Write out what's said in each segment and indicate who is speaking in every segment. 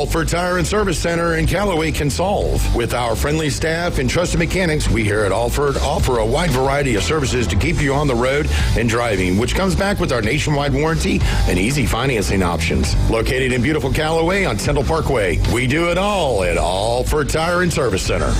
Speaker 1: Alford Tire and Service Center in Callaway can solve. With our friendly staff and trusted mechanics, we here at Alford offer a wide variety of services to keep you on the road and driving, which comes back with our nationwide warranty and easy financing options. Located in beautiful Callaway on Tyndall Parkway, we do it all at Alford Tire and Service Center.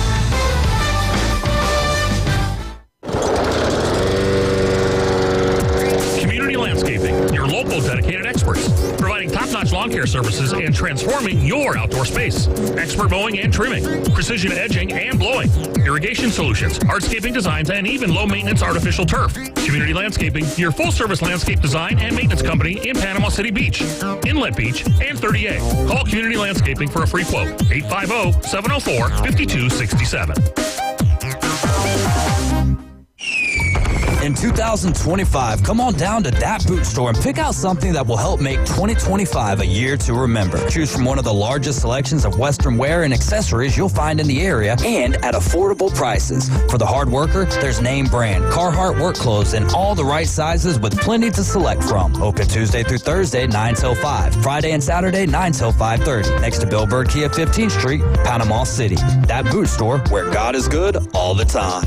Speaker 2: Your local dedicated experts, providing top-notch lawn care services and transforming your outdoor space. Expert mowing and trimming, precision edging and blowing, irrigation solutions, hardscaping designs, and even low-maintenance artificial turf. Community Landscaping, your full-service landscape design and maintenance company in Panama City Beach, Inlet Beach, and 30A. Call Community Landscaping for a free quote, 850-704-5267.
Speaker 3: In 2025, come on down to that boot store and pick out something that will help make 2025 a year to remember. Choose from one of the largest selections of Western wear and accessories you'll find in the area and at affordable prices. For the hard worker, there's name brand, Carhartt work clothes in all the right sizes with plenty to select from. Open Tuesday through Thursday, 9 till 5. Friday and Saturday, 9 till 5:30. Next to Bill Bird Kia 15th Street, Panama City. That boot store where God is good all the time.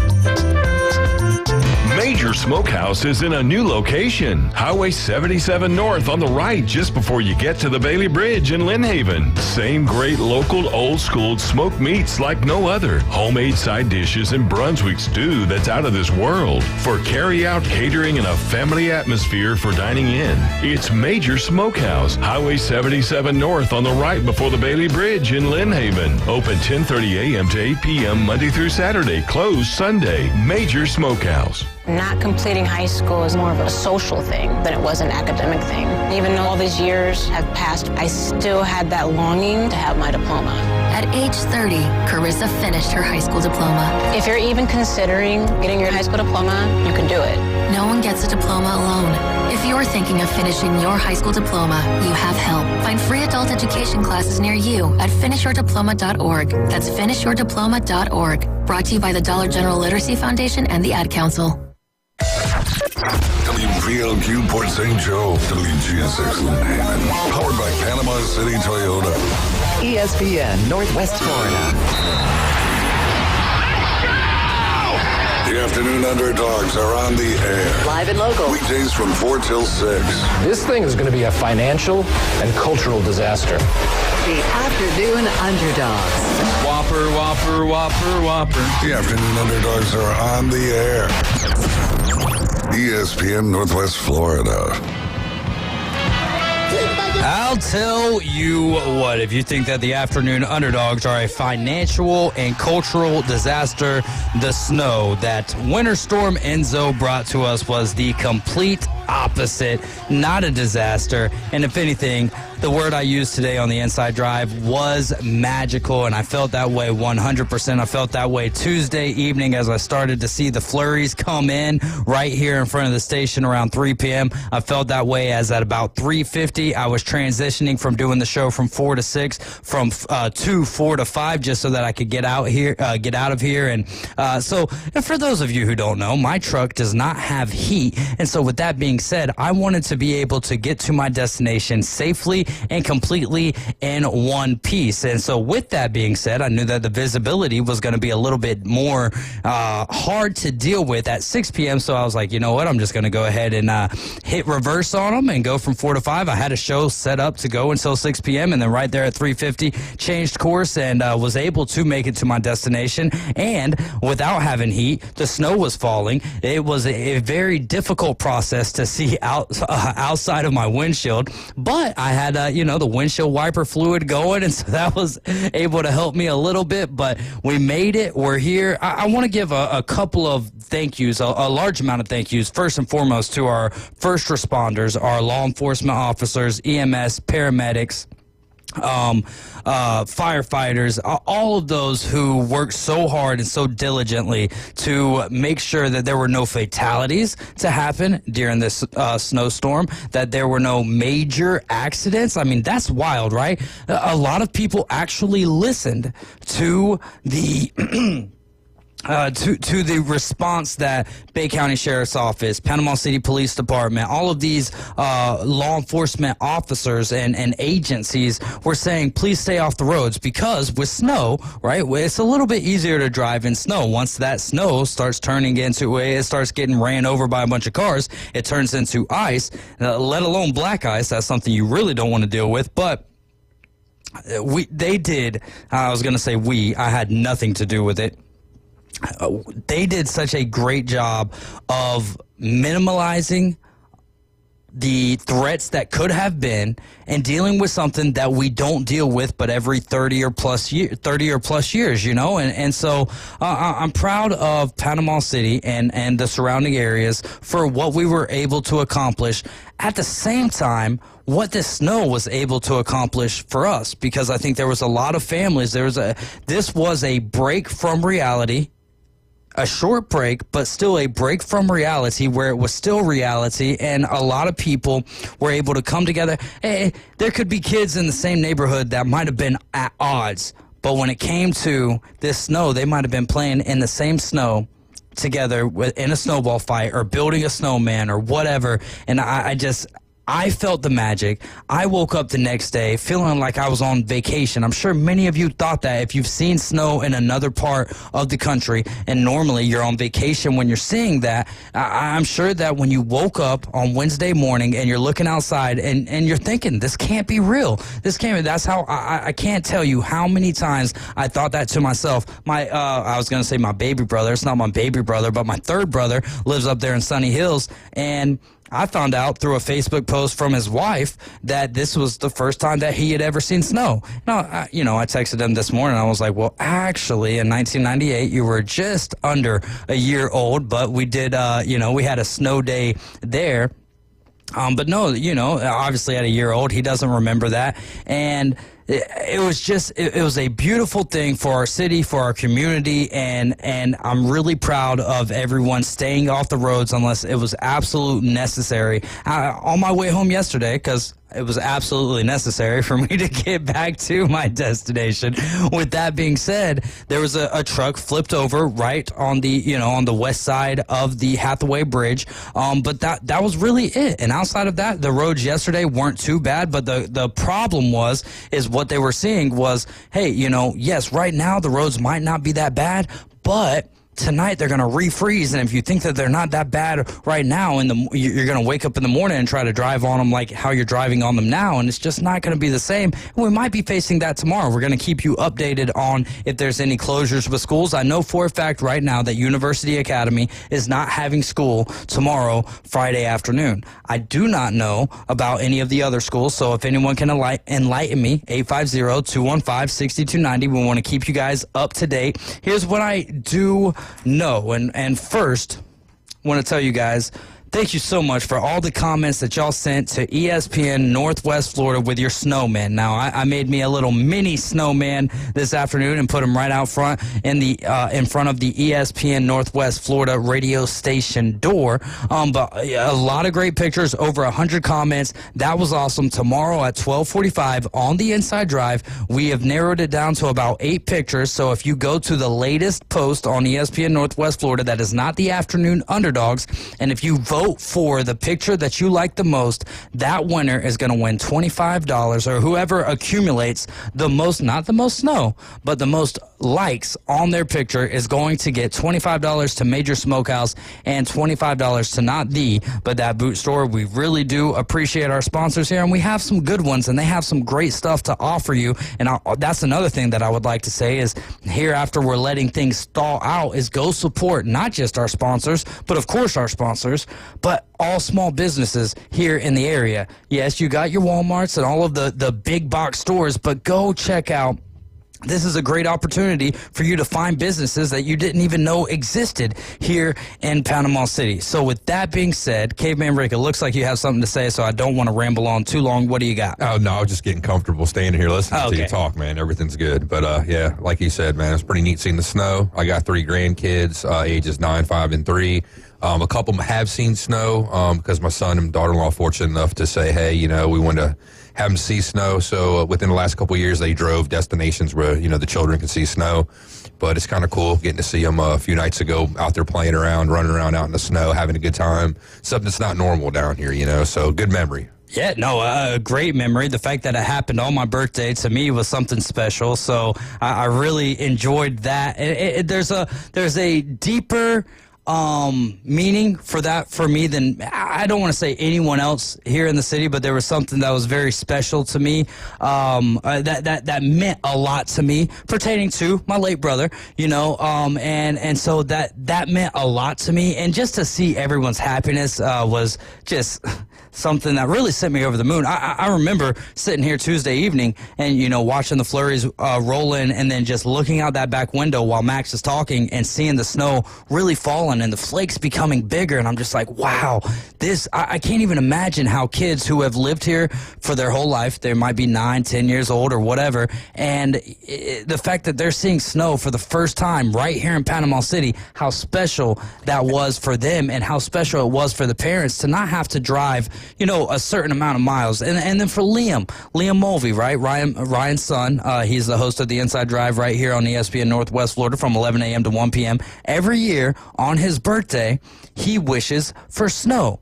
Speaker 4: Major Smokehouse is in a new location. Highway 77 North on the right just before you get to the Bailey Bridge in Lynn Haven. Same great local old school smoked meats like no other. Homemade side dishes and Brunswick stew that's out of this world. For carry-out catering and a family atmosphere for dining in. It's Major Smokehouse. Highway 77 North on the right before the Bailey Bridge in Lynn Haven. Open 10:30 a.m. to 8 p.m. Monday through Saturday. Closed Sunday. Major Smokehouse.
Speaker 5: Not completing high school is more of a social thing than it was an academic thing. Even though all these years have passed, I still had that longing to have my diploma.
Speaker 6: At age 30, Carissa finished her high school diploma.
Speaker 5: If you're even considering getting your high school diploma, you can do it.
Speaker 6: No one gets a diploma alone. If you're thinking of finishing your high school diploma, you have help. Find free adult education classes near you at finishyourdiploma.org. That's finishyourdiploma.org. Brought to you by the Dollar General Literacy Foundation and the Ad Council.
Speaker 7: WPLQ Port St. Joe, WGSX Lynn Haven. Powered by Panama City Toyota.
Speaker 8: ESPN Northwest Florida.
Speaker 7: The Afternoon Underdogs are on the air.
Speaker 8: Live and local.
Speaker 7: Weekdays from 4 till 6.
Speaker 9: This thing is going to be a financial and cultural disaster.
Speaker 8: The Afternoon Underdogs.
Speaker 10: Whopper, whopper, whopper, whopper.
Speaker 7: The Afternoon Underdogs are on the air. ESPN Northwest Florida.
Speaker 3: I'll tell you what, if you think that the Afternoon Underdogs are a financial and cultural disaster, the snow that Winter Storm Enzo brought to us was the complete opposite, not a disaster. And if anything, the word I used today on the Inside Drive was magical, and I felt that way 100%. I felt that way Tuesday evening as I started to see the flurries come in right here in front of the station around 3 p.m. I felt that way as at about 3:50, I was transitioning from doing the show from 4 to 6, from 4 to 5, just so that I could get out of here. And so for those of you who don't know, my truck does not have heat. And so with that being said, I wanted to be able to get to my destination safely and completely in one piece. And so with that being said, I knew that the visibility was going to be a little bit more hard to deal with at 6 p.m. So I was like, you know what? I'm just going to go ahead and hit reverse on them and go from 4 to 5. I had a show set up to go until 6 p.m. and then right there at 3:50 changed course and was able to make it to my destination. And without having heat, the snow was falling. It was a very difficult process to see outside of my windshield, but I had the windshield wiper fluid going, and so that was able to help me a little bit. But we made it. We're here. I want to give a couple of thank yous, a large amount of thank yous, first and foremost to our first responders, our law enforcement officers, EMS, paramedics, firefighters, all of those who worked so hard and so diligently to make sure that there were no fatalities to happen during this snowstorm, that there were no major accidents. I mean, that's wild, right? A lot of people actually listened to the to the response that Bay County Sheriff's Office, Panama City Police Department, all of these law enforcement officers and agencies were saying, please stay off the roads, because with snow, right, it's a little bit easier to drive in snow. Once that snow starts turning into, it starts getting ran over by a bunch of cars, it turns into ice, let alone black ice. That's something you really don't want to deal with. But they did, I was going to say I had nothing to do with it. They did such a great job of minimalizing the threats that could have been and dealing with something that we don't deal with but every 30 or plus years, you know? And so I'm proud of Panama City and the surrounding areas for what we were able to accomplish. At the same time, what this snow was able to accomplish for us, because I think there was a lot of families. This was a break from reality. A short break, but still a break from reality where it was still reality, and a lot of people were able to come together. Hey, there could be kids in the same neighborhood that might have been at odds, but when it came to this snow, they might have been playing in the same snow together in a snowball fight or building a snowman or whatever, and I felt the magic. I woke up the next day feeling like I was on vacation. I'm sure many of you thought that if you've seen snow in another part of the country, and normally you're on vacation when you're seeing that, I'm sure that when you woke up on Wednesday morning and you're looking outside and you're thinking, this can't be real. That's how I can't tell you how many times I thought that to myself. I was going to say my baby brother. It's not my baby brother, but my third brother lives up there in Sunny Hills, and I found out through a Facebook post from his wife that this was the first time that he had ever seen snow. I texted him this morning. I was like, well, actually, in 1998, you were just under a year old, but we did, we had a snow day there. But no, obviously at a year old, he doesn't remember that. And it was a beautiful thing for our city, for our community, and I'm really proud of everyone staying off the roads unless it was absolutely necessary. On my way home yesterday, because it was absolutely necessary for me to get back to my destination. With that being said, there was a truck flipped over right on the west side of the Hathaway Bridge. But that was really it. And outside of that, the roads yesterday weren't too bad. But the problem is what they were seeing was, hey, yes, right now the roads might not be that bad, but tonight they're going to refreeze, and if you think that they're not that bad right now, you're going to wake up in the morning and try to drive on them like how you're driving on them now, and it's just not going to be the same. And we might be facing that tomorrow. We're going to keep you updated on if there's any closures with schools. I know for a fact right now that University Academy is not having school tomorrow, Friday afternoon. I do not know about any of the other schools, so if anyone can enlighten me, 850-215-6290. We want to keep you guys up to date. Here's what I do know, and first, I want to tell you guys, thank you so much for all the comments that y'all sent to ESPN Northwest Florida with your snowman. Now, I made me a little mini snowman this afternoon and put him right out front in front of the ESPN Northwest Florida radio station door. But a lot of great pictures, over 100 comments. That was awesome. Tomorrow at 12:45 on the Inside Drive, we have narrowed it down to about 8 pictures. So if you go to the latest post on ESPN Northwest Florida, that is not the Afternoon Underdogs, and if you vote for the picture that you like the most, that winner is going to win $25, or whoever accumulates the most, not the most snow, but the most likes on their picture is going to get $25 to Major Smokehouse and $25 to not the, but that boot store. We really do appreciate our sponsors here, and we have some good ones, and they have some great stuff to offer you. And that's another thing that I would like to say is here, after we're letting things thaw out, is go support not just our sponsors, but of course our sponsors, but all small businesses here in the area. Yes, you got your Walmarts and all of the big box stores, but go check out. This is a great opportunity for you to find businesses that you didn't even know existed here in Panama City. So with that being said, Caveman Rick, it looks like you have something to say, so I don't want to ramble on too long. What do you got?
Speaker 11: Oh, no, I was just getting comfortable standing here listening to you talk, man. Everything's good. But, yeah, like you said, man, it's pretty neat seeing the snow. I got 3 grandkids, ages 9, 5, and 3. A couple have seen snow because my son and daughter-in-law fortunate enough to say, hey, we want to have them see snow. So within the last couple of years, they drove destinations where, the children can see snow. But it's kind of cool getting to see them a few nights ago out there playing around, running around out in the snow, having a good time. Something that's not normal down here, so good memory.
Speaker 3: Yeah, no, a great memory. The fact that it happened on my birthday to me was something special. So I really enjoyed that. There's a deeper meaning for that for me than I don't want to say anyone else here in the city, but there was something that was very special to me. That meant a lot to me, pertaining to my late brother. And so that meant a lot to me, and just to see everyone's happiness was just something that really sent me over the moon. I remember sitting here Tuesday evening and, watching the flurries roll in, and then just looking out that back window while Max is talking and seeing the snow really falling and the flakes becoming bigger. And I'm just like, wow, I can't even imagine how kids who have lived here for their whole life, they might be 9, 10 years old or whatever, and the fact that they're seeing snow for the first time right here in Panama City, how special that was for them and how special it was for the parents to not have to drive a certain amount of miles. And then for Liam Mulvey, right? Ryan's son, he's the host of the Inside Drive right here on ESPN Northwest Florida from 11 a.m. to 1 p.m. Every year on his birthday, he wishes for snow.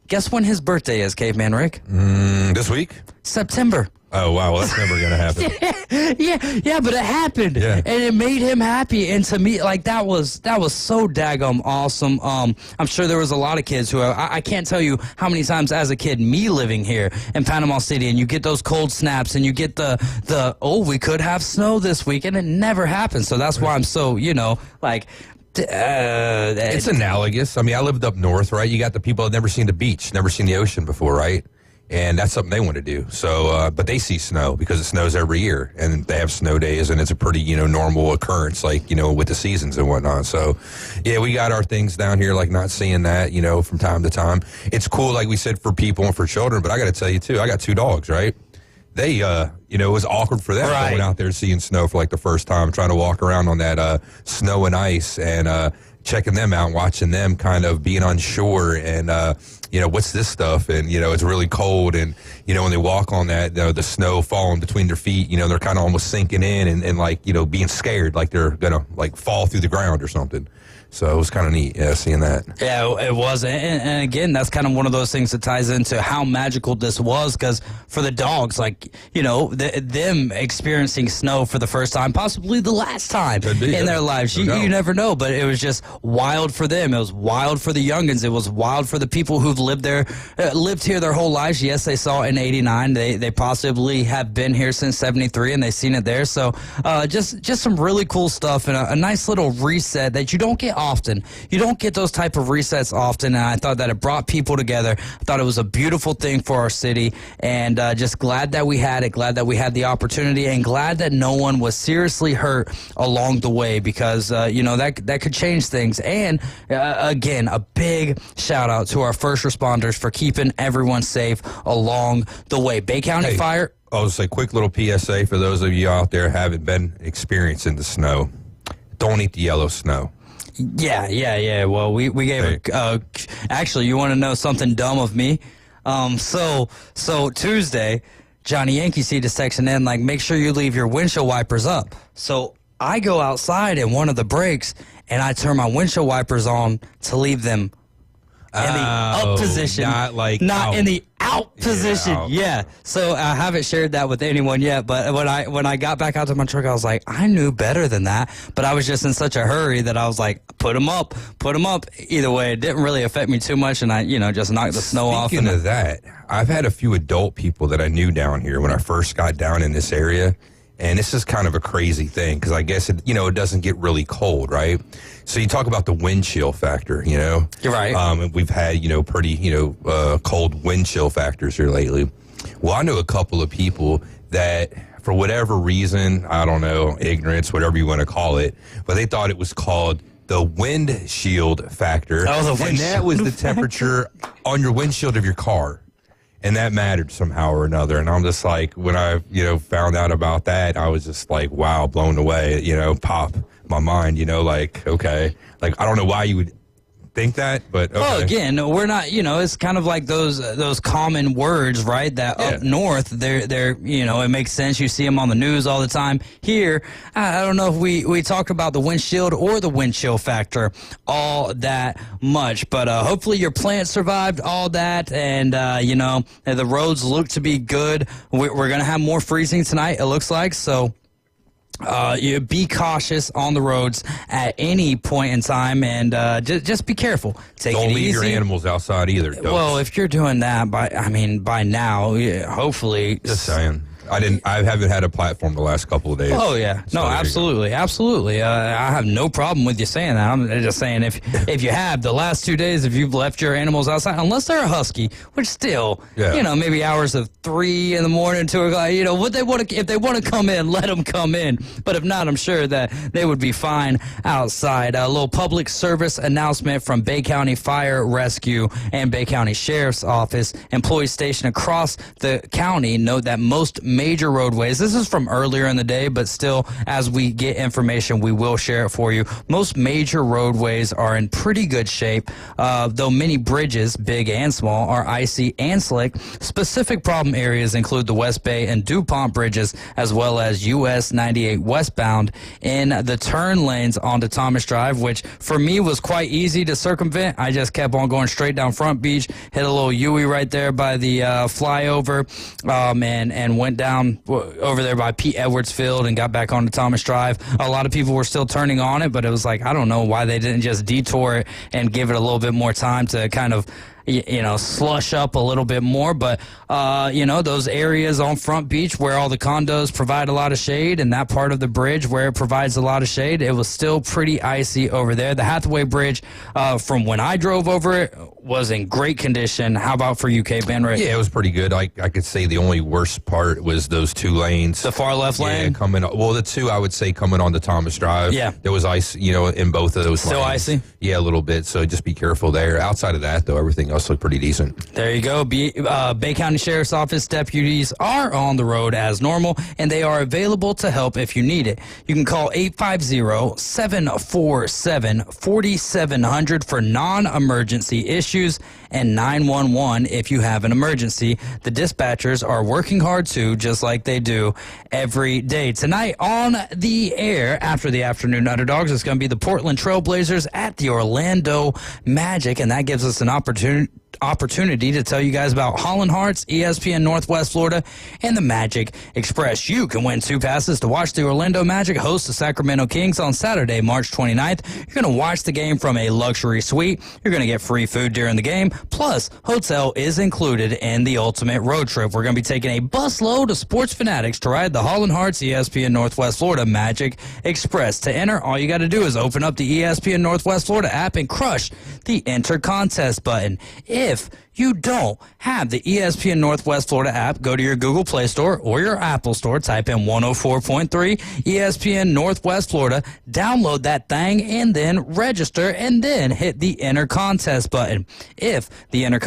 Speaker 3: Guess when his birthday is, Caveman Rick?
Speaker 11: This week?
Speaker 3: September.
Speaker 11: Oh, wow. Well, that's never going to happen.
Speaker 3: Yeah, but it happened.
Speaker 11: Yeah.
Speaker 3: And it made him happy. And to me, that was so daggum awesome. I'm sure there was a lot of kids who, I can't tell you how many times as a kid, me living here in Panama City, and you get those cold snaps and you get we could have snow this week, and it never happens. So that's why I'm so,
Speaker 11: it's analogous. I mean, I lived up north, right? You got the people that never seen the beach, never seen the ocean before, right? And that's something they want to do. So, but they see snow because it snows every year, and they have snow days, and it's a pretty, normal occurrence, with the seasons and whatnot. So, yeah, we got our things down here, not seeing that, from time to time. It's cool, like we said, for people and for children, but I got to tell you, too, I got 2 dogs, right? They, it was awkward for them going out there seeing snow for the first time, trying to walk around on that snow and ice, and checking them out, watching them kind of being unsure and, what's this stuff? And, it's really cold. And, when they walk on that, the snow falling between their feet, they're kind of almost sinking in and being scared, like they're going to fall through the ground or something. So it was kind of neat, seeing that.
Speaker 3: Yeah, it was. And again, that's kind of one of those things that ties into how magical this was, because for the dogs, them experiencing snow for the first time, possibly the last time in their lives. You never know, but it was just wild for them. It was wild for the youngins. It was wild for the people who've lived here their whole lives. Yes, they saw it in 89. They possibly have been here since 73, and they've seen it there. So just some really cool stuff, and a nice little reset that you don't get often. You don't get those type of resets often, and I thought that it brought people together. I thought it was a beautiful thing for our city, and just glad that we had it, glad that we had the opportunity, and glad that no one was seriously hurt along the way, because that could change things. And again, a big shout out to our first responders for keeping everyone safe along the way. Bay County Fire.
Speaker 11: I'll just say quick little PSA for those of you out there who haven't been experiencing the snow. Don't eat the yellow snow.
Speaker 3: Yeah. Well, we gave actually, you want to know something dumb of me? So Tuesday, Johnny Yankee seed is texting in, make sure you leave your windshield wipers up. So I go outside in one of the breaks, and I turn my windshield wipers on to leave them in the up position, not in the out position. Yeah. So I haven't shared that with anyone yet, but when I got back out to my truck, I was like, I knew better than that, but I was just in such a hurry that I was like, put them up. Either way, it didn't really affect me too much, and I, just knocked the snow off.
Speaker 11: Speaking of that, I've had a few adult people that I knew down here when I first got down in this area. And this is kind of a crazy thing because I guess it doesn't get really cold, right? So you talk about the wind chill factor,
Speaker 3: You're right.
Speaker 11: We've had, pretty, cold wind chill factors here lately. Well, I know a couple of people that, for whatever reason, I don't know, ignorance, whatever you want to call it, but they thought it was called the windshield factor.
Speaker 3: Oh,
Speaker 11: and that was the temperature on your windshield of your car. And that mattered somehow or another. And I'm just like, when I, found out about that, I was just like, wow, blown away, pop my mind, okay. I don't know why you would think that, but okay.
Speaker 3: Well, again, we're not. It's kind of like those common words, right? That up north, they're it makes sense. You see them on the news all the time. Here, I don't know if we talk about the windshield or the wind chill factor all that much, but hopefully your plant survived all that, and the roads look to be good. We're gonna have more freezing tonight, it looks like, so. You be cautious on the roads at any point in time, and just be careful.
Speaker 11: Don't leave your animals outside either.
Speaker 3: Well, if you're doing that by now, hopefully.
Speaker 11: Just saying. I haven't had a platform the last couple of days.
Speaker 3: Oh yeah, no, absolutely. I have no problem with you saying that. I'm just saying if you have the last 2 days, if you've left your animals outside, unless they're a husky, which still, maybe hours of 3 in the morning, 2 o'clock, what they want to, if they want to come in, let them come in. But if not, I'm sure that they would be fine outside. A little public service announcement from Bay County Fire Rescue and Bay County Sheriff's Office. Employees stationed across the county note that most major roadways, this is from earlier in the day, but still, as we get information, we will share it for you. Most major roadways are in pretty good shape, though many bridges, big and small, are icy and slick. Specific problem areas include the West Bay and DuPont bridges, as well as US 98 westbound in the turn lanes onto Thomas Drive, which for me was quite easy to circumvent. I just kept on going straight down Front Beach, hit a little U-ey right there by the flyover, and went down over there by Pete Edwards Field and got back onto Thomas Drive. A lot of people were still turning on it, but it was like, I don't know why they didn't just detour it and give it a little bit more time to kind of slush up a little bit more. But, those areas on Front Beach where all the condos provide a lot of shade, and that part of the bridge where it provides a lot of shade, it was still pretty icy over there. The Hathaway Bridge, from when I drove over it, was in great condition. How about for you, Cape Benrick?
Speaker 11: Yeah, it was pretty good. I could say the only worst part was those 2 lanes.
Speaker 3: The far left lane?
Speaker 11: The 2, I would say, coming onto Thomas Drive.
Speaker 3: Yeah.
Speaker 11: There was ice, in both of those
Speaker 3: Still
Speaker 11: lanes.
Speaker 3: icy?
Speaker 11: Yeah, a little bit. So just be careful there. Outside of that, though, everything else looked pretty decent.
Speaker 3: There you go. Bay County Sheriff's Office deputies are on the road as normal, and they are available to help if you need it. You can call 850-747-4700 for non-emergency issues, and 911 if you have an emergency. The dispatchers are working hard too, just like they do every day. Tonight on the air, after the Afternoon Underdogs, it's going to be the Portland Trailblazers at the Orlando Magic, and that gives us an opportunity to tell you guys about Holland Hearts, ESPN Northwest Florida, and the Magic Express. You can win 2 passes to watch the Orlando Magic host the Sacramento Kings on Saturday, March 29th. You're going to watch the game from a luxury suite. You're going to get free food during the game. Plus, hotel is included in the ultimate road trip. We're going to be taking a busload of sports fanatics to ride the Holland Hearts ESPN Northwest Florida Magic Express. To enter, all you got to do is open up the ESPN Northwest Florida app and crush the Enter Contest button. If you don't have the ESPN Northwest Florida app, go to your Google Play Store or your Apple Store, type in 104.3 ESPN Northwest Florida, download that thing, and then register, and then hit the Enter Contest button. If the Enter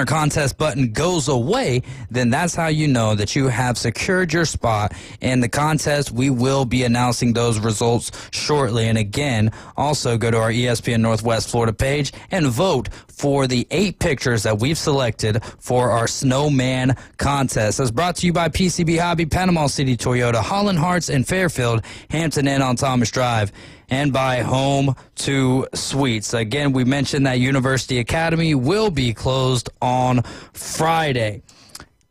Speaker 3: contest button goes away, then that's how you know that you have secured your spot in the contest. We will be announcing those results shortly. And again, also go to our ESPN Northwest Florida page and vote for the 8 pictures that we've selected for our Snowman contest. That's brought to you by PCB Hobby, Panama City Toyota, Holland Hearts, and Fairfield, Hampton Inn on Thomas Drive, and by Home 2 Suites. Again, we mentioned that University Academy will be closed on Friday.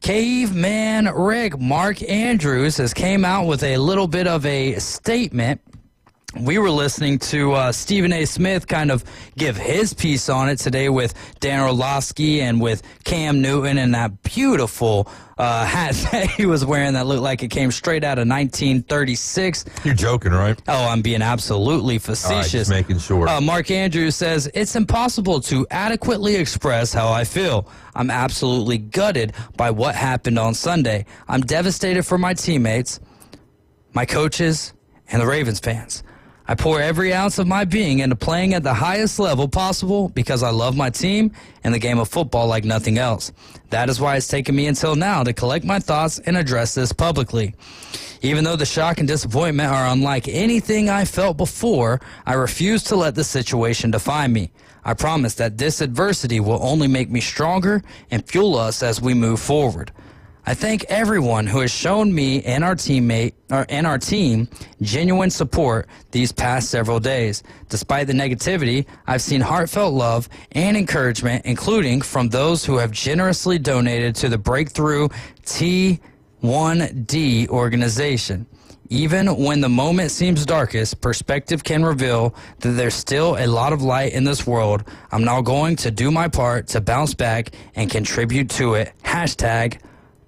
Speaker 3: Caveman Rick, Mark Andrews, has came out with a little bit of a statement. We were listening to Stephen A. Smith kind of give his piece on it today with Dan Orlovsky and with Cam Newton and that beautiful hat that he was wearing that looked like it came straight out of 1936.
Speaker 11: You're joking, right?
Speaker 3: Oh, I'm being absolutely facetious.
Speaker 11: All right, just making sure.
Speaker 3: Mark Andrews says, "It's impossible to adequately express how I feel. I'm absolutely gutted by what happened on Sunday. I'm devastated for my teammates, my coaches, and the Ravens fans. I pour every ounce of my being into playing at the highest level possible because I love my team and the game of football like nothing else. That is why it's taken me until now to collect my thoughts and address this publicly." Even though the shock and disappointment are unlike anything I felt before, I refuse to let the situation define me. I promise that this adversity will only make me stronger and fuel us as we move forward. I thank everyone who has shown me and our team genuine support these past several days. Despite the negativity, I've seen heartfelt love and encouragement, including from those who have generously donated to the Breakthrough T1D organization. Even when the moment seems darkest, perspective can reveal that there's still a lot of light in this world. I'm now going to do my part to bounce back and contribute to it. Hashtag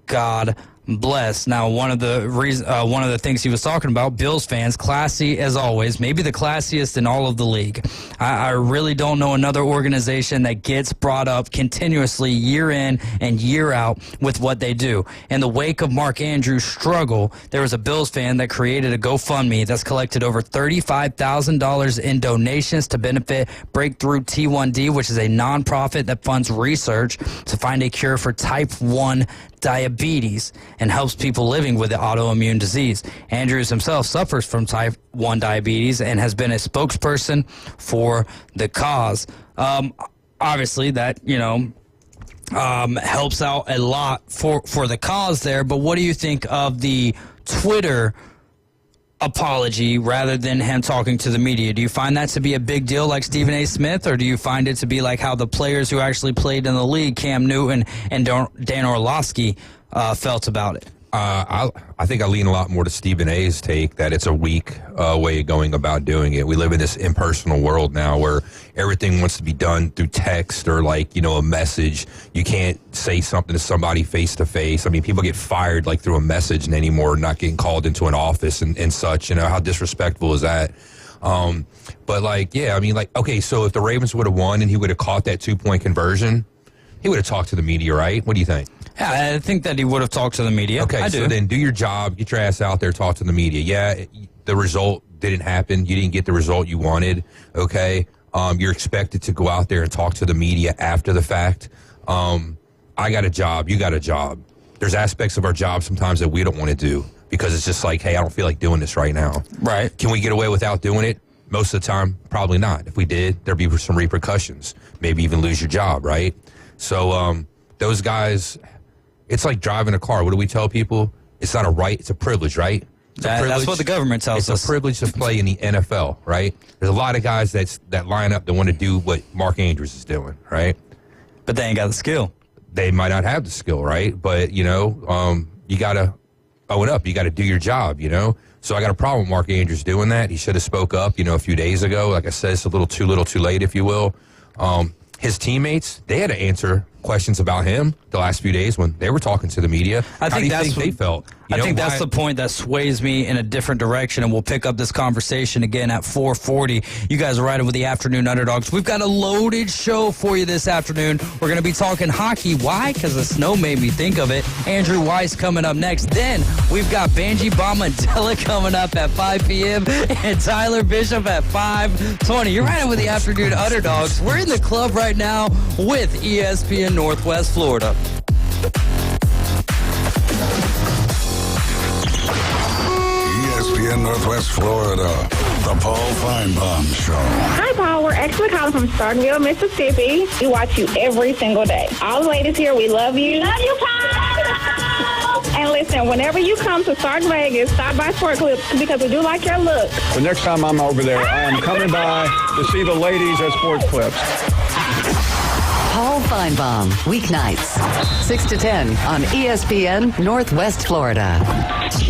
Speaker 3: God bless. Now, one of the things he was talking about, Bills fans, classy as always, maybe the classiest in all of the league. I really don't know another organization that gets brought up continuously year in and year out with what they do. In the wake of Mark Andrews' struggle, there was a Bills fan that created a GoFundMe that's collected over $35,000 in donations to benefit Breakthrough T1D, which is a nonprofit that funds research to find a cure for type 1 diabetes and helps people living with the autoimmune disease. Andrews himself suffers from type 1 diabetes and has been a spokesperson for the cause. Obviously, that, helps out a lot for the cause there, but what do you think of the Twitter apology rather than him talking to the media? Do you find that to be a big deal like Stephen A. Smith, or do you find it to be like how the players who actually played in the league, Cam Newton and Dan Orlovsky, felt about it?
Speaker 11: I think I lean a lot more to Stephen A's take that it's a weak way of going about doing it. We live in this impersonal world now where everything wants to be done through text or a message. You can't say something to somebody face to face. I mean, people get fired through a message anymore, not getting called into an office and such. How disrespectful is that? Okay, so if the Ravens would have won and he would have caught that 2-point conversion, he would have talked to the media, right? What do you think?
Speaker 3: Yeah, I think that he would have talked to the media.
Speaker 11: Okay, so then do your job, get your ass out there, talk to the media. Yeah, the result didn't happen. You didn't get the result you wanted, okay? You're expected to go out there and talk to the media after the fact. I got a job, you got a job. There's aspects of our job sometimes that we don't want to do because it's just hey, I don't feel like doing this right now.
Speaker 3: Right.
Speaker 11: Can we get away without doing it? Most of the time, probably not. If we did, there'd be some repercussions. Maybe even lose your job, right? So those guys... It's like driving a car. What do we tell people? It's not a right, it's a privilege, right?
Speaker 3: That's what the government tells us.
Speaker 11: It's a privilege to play in the NFL, right? There's a lot of guys that line up that want to do what Mark Andrews is doing, right?
Speaker 3: But they ain't got the skill.
Speaker 11: They might not have the skill, right? But, you got to own up. You got to do your job, So I got a problem with Mark Andrews doing that. He should have spoke up, a few days ago. Like I said, it's a little too late, if you will. His teammates, they had to answer questions about him the last few days when they were talking to the media.
Speaker 3: I think that's
Speaker 11: they felt.
Speaker 3: I think that's the point that sways me in a different direction, and we'll pick up this conversation again at 4:40. You guys are riding with the Afternoon Underdogs. We've got a loaded show for you this afternoon. We're going to be talking hockey. Why? Because the snow made me think of it. Andrew Weiss coming up next. Then we've got Banji Bomandela coming up at 5 p.m. and Tyler Bishop at 5:20. You're riding with the Afternoon Underdogs. We're in the club right now with ESPN Northwest Florida.
Speaker 7: ESPN Northwest Florida, the Paul Feinbaum Show.
Speaker 12: Hi, Paul. We're actually calling from Starkville, Mississippi. We watch you every single day. All the ladies here, we love you. Love you, Paul! And listen, whenever you come to Stark Vegas, stop by Sport Clips because we do like your look.
Speaker 13: The next time I'm over there, I am coming by to see the ladies at Sport Clips.
Speaker 8: Paul Feinbaum, weeknights, 6 to 10 on ESPN Northwest Florida.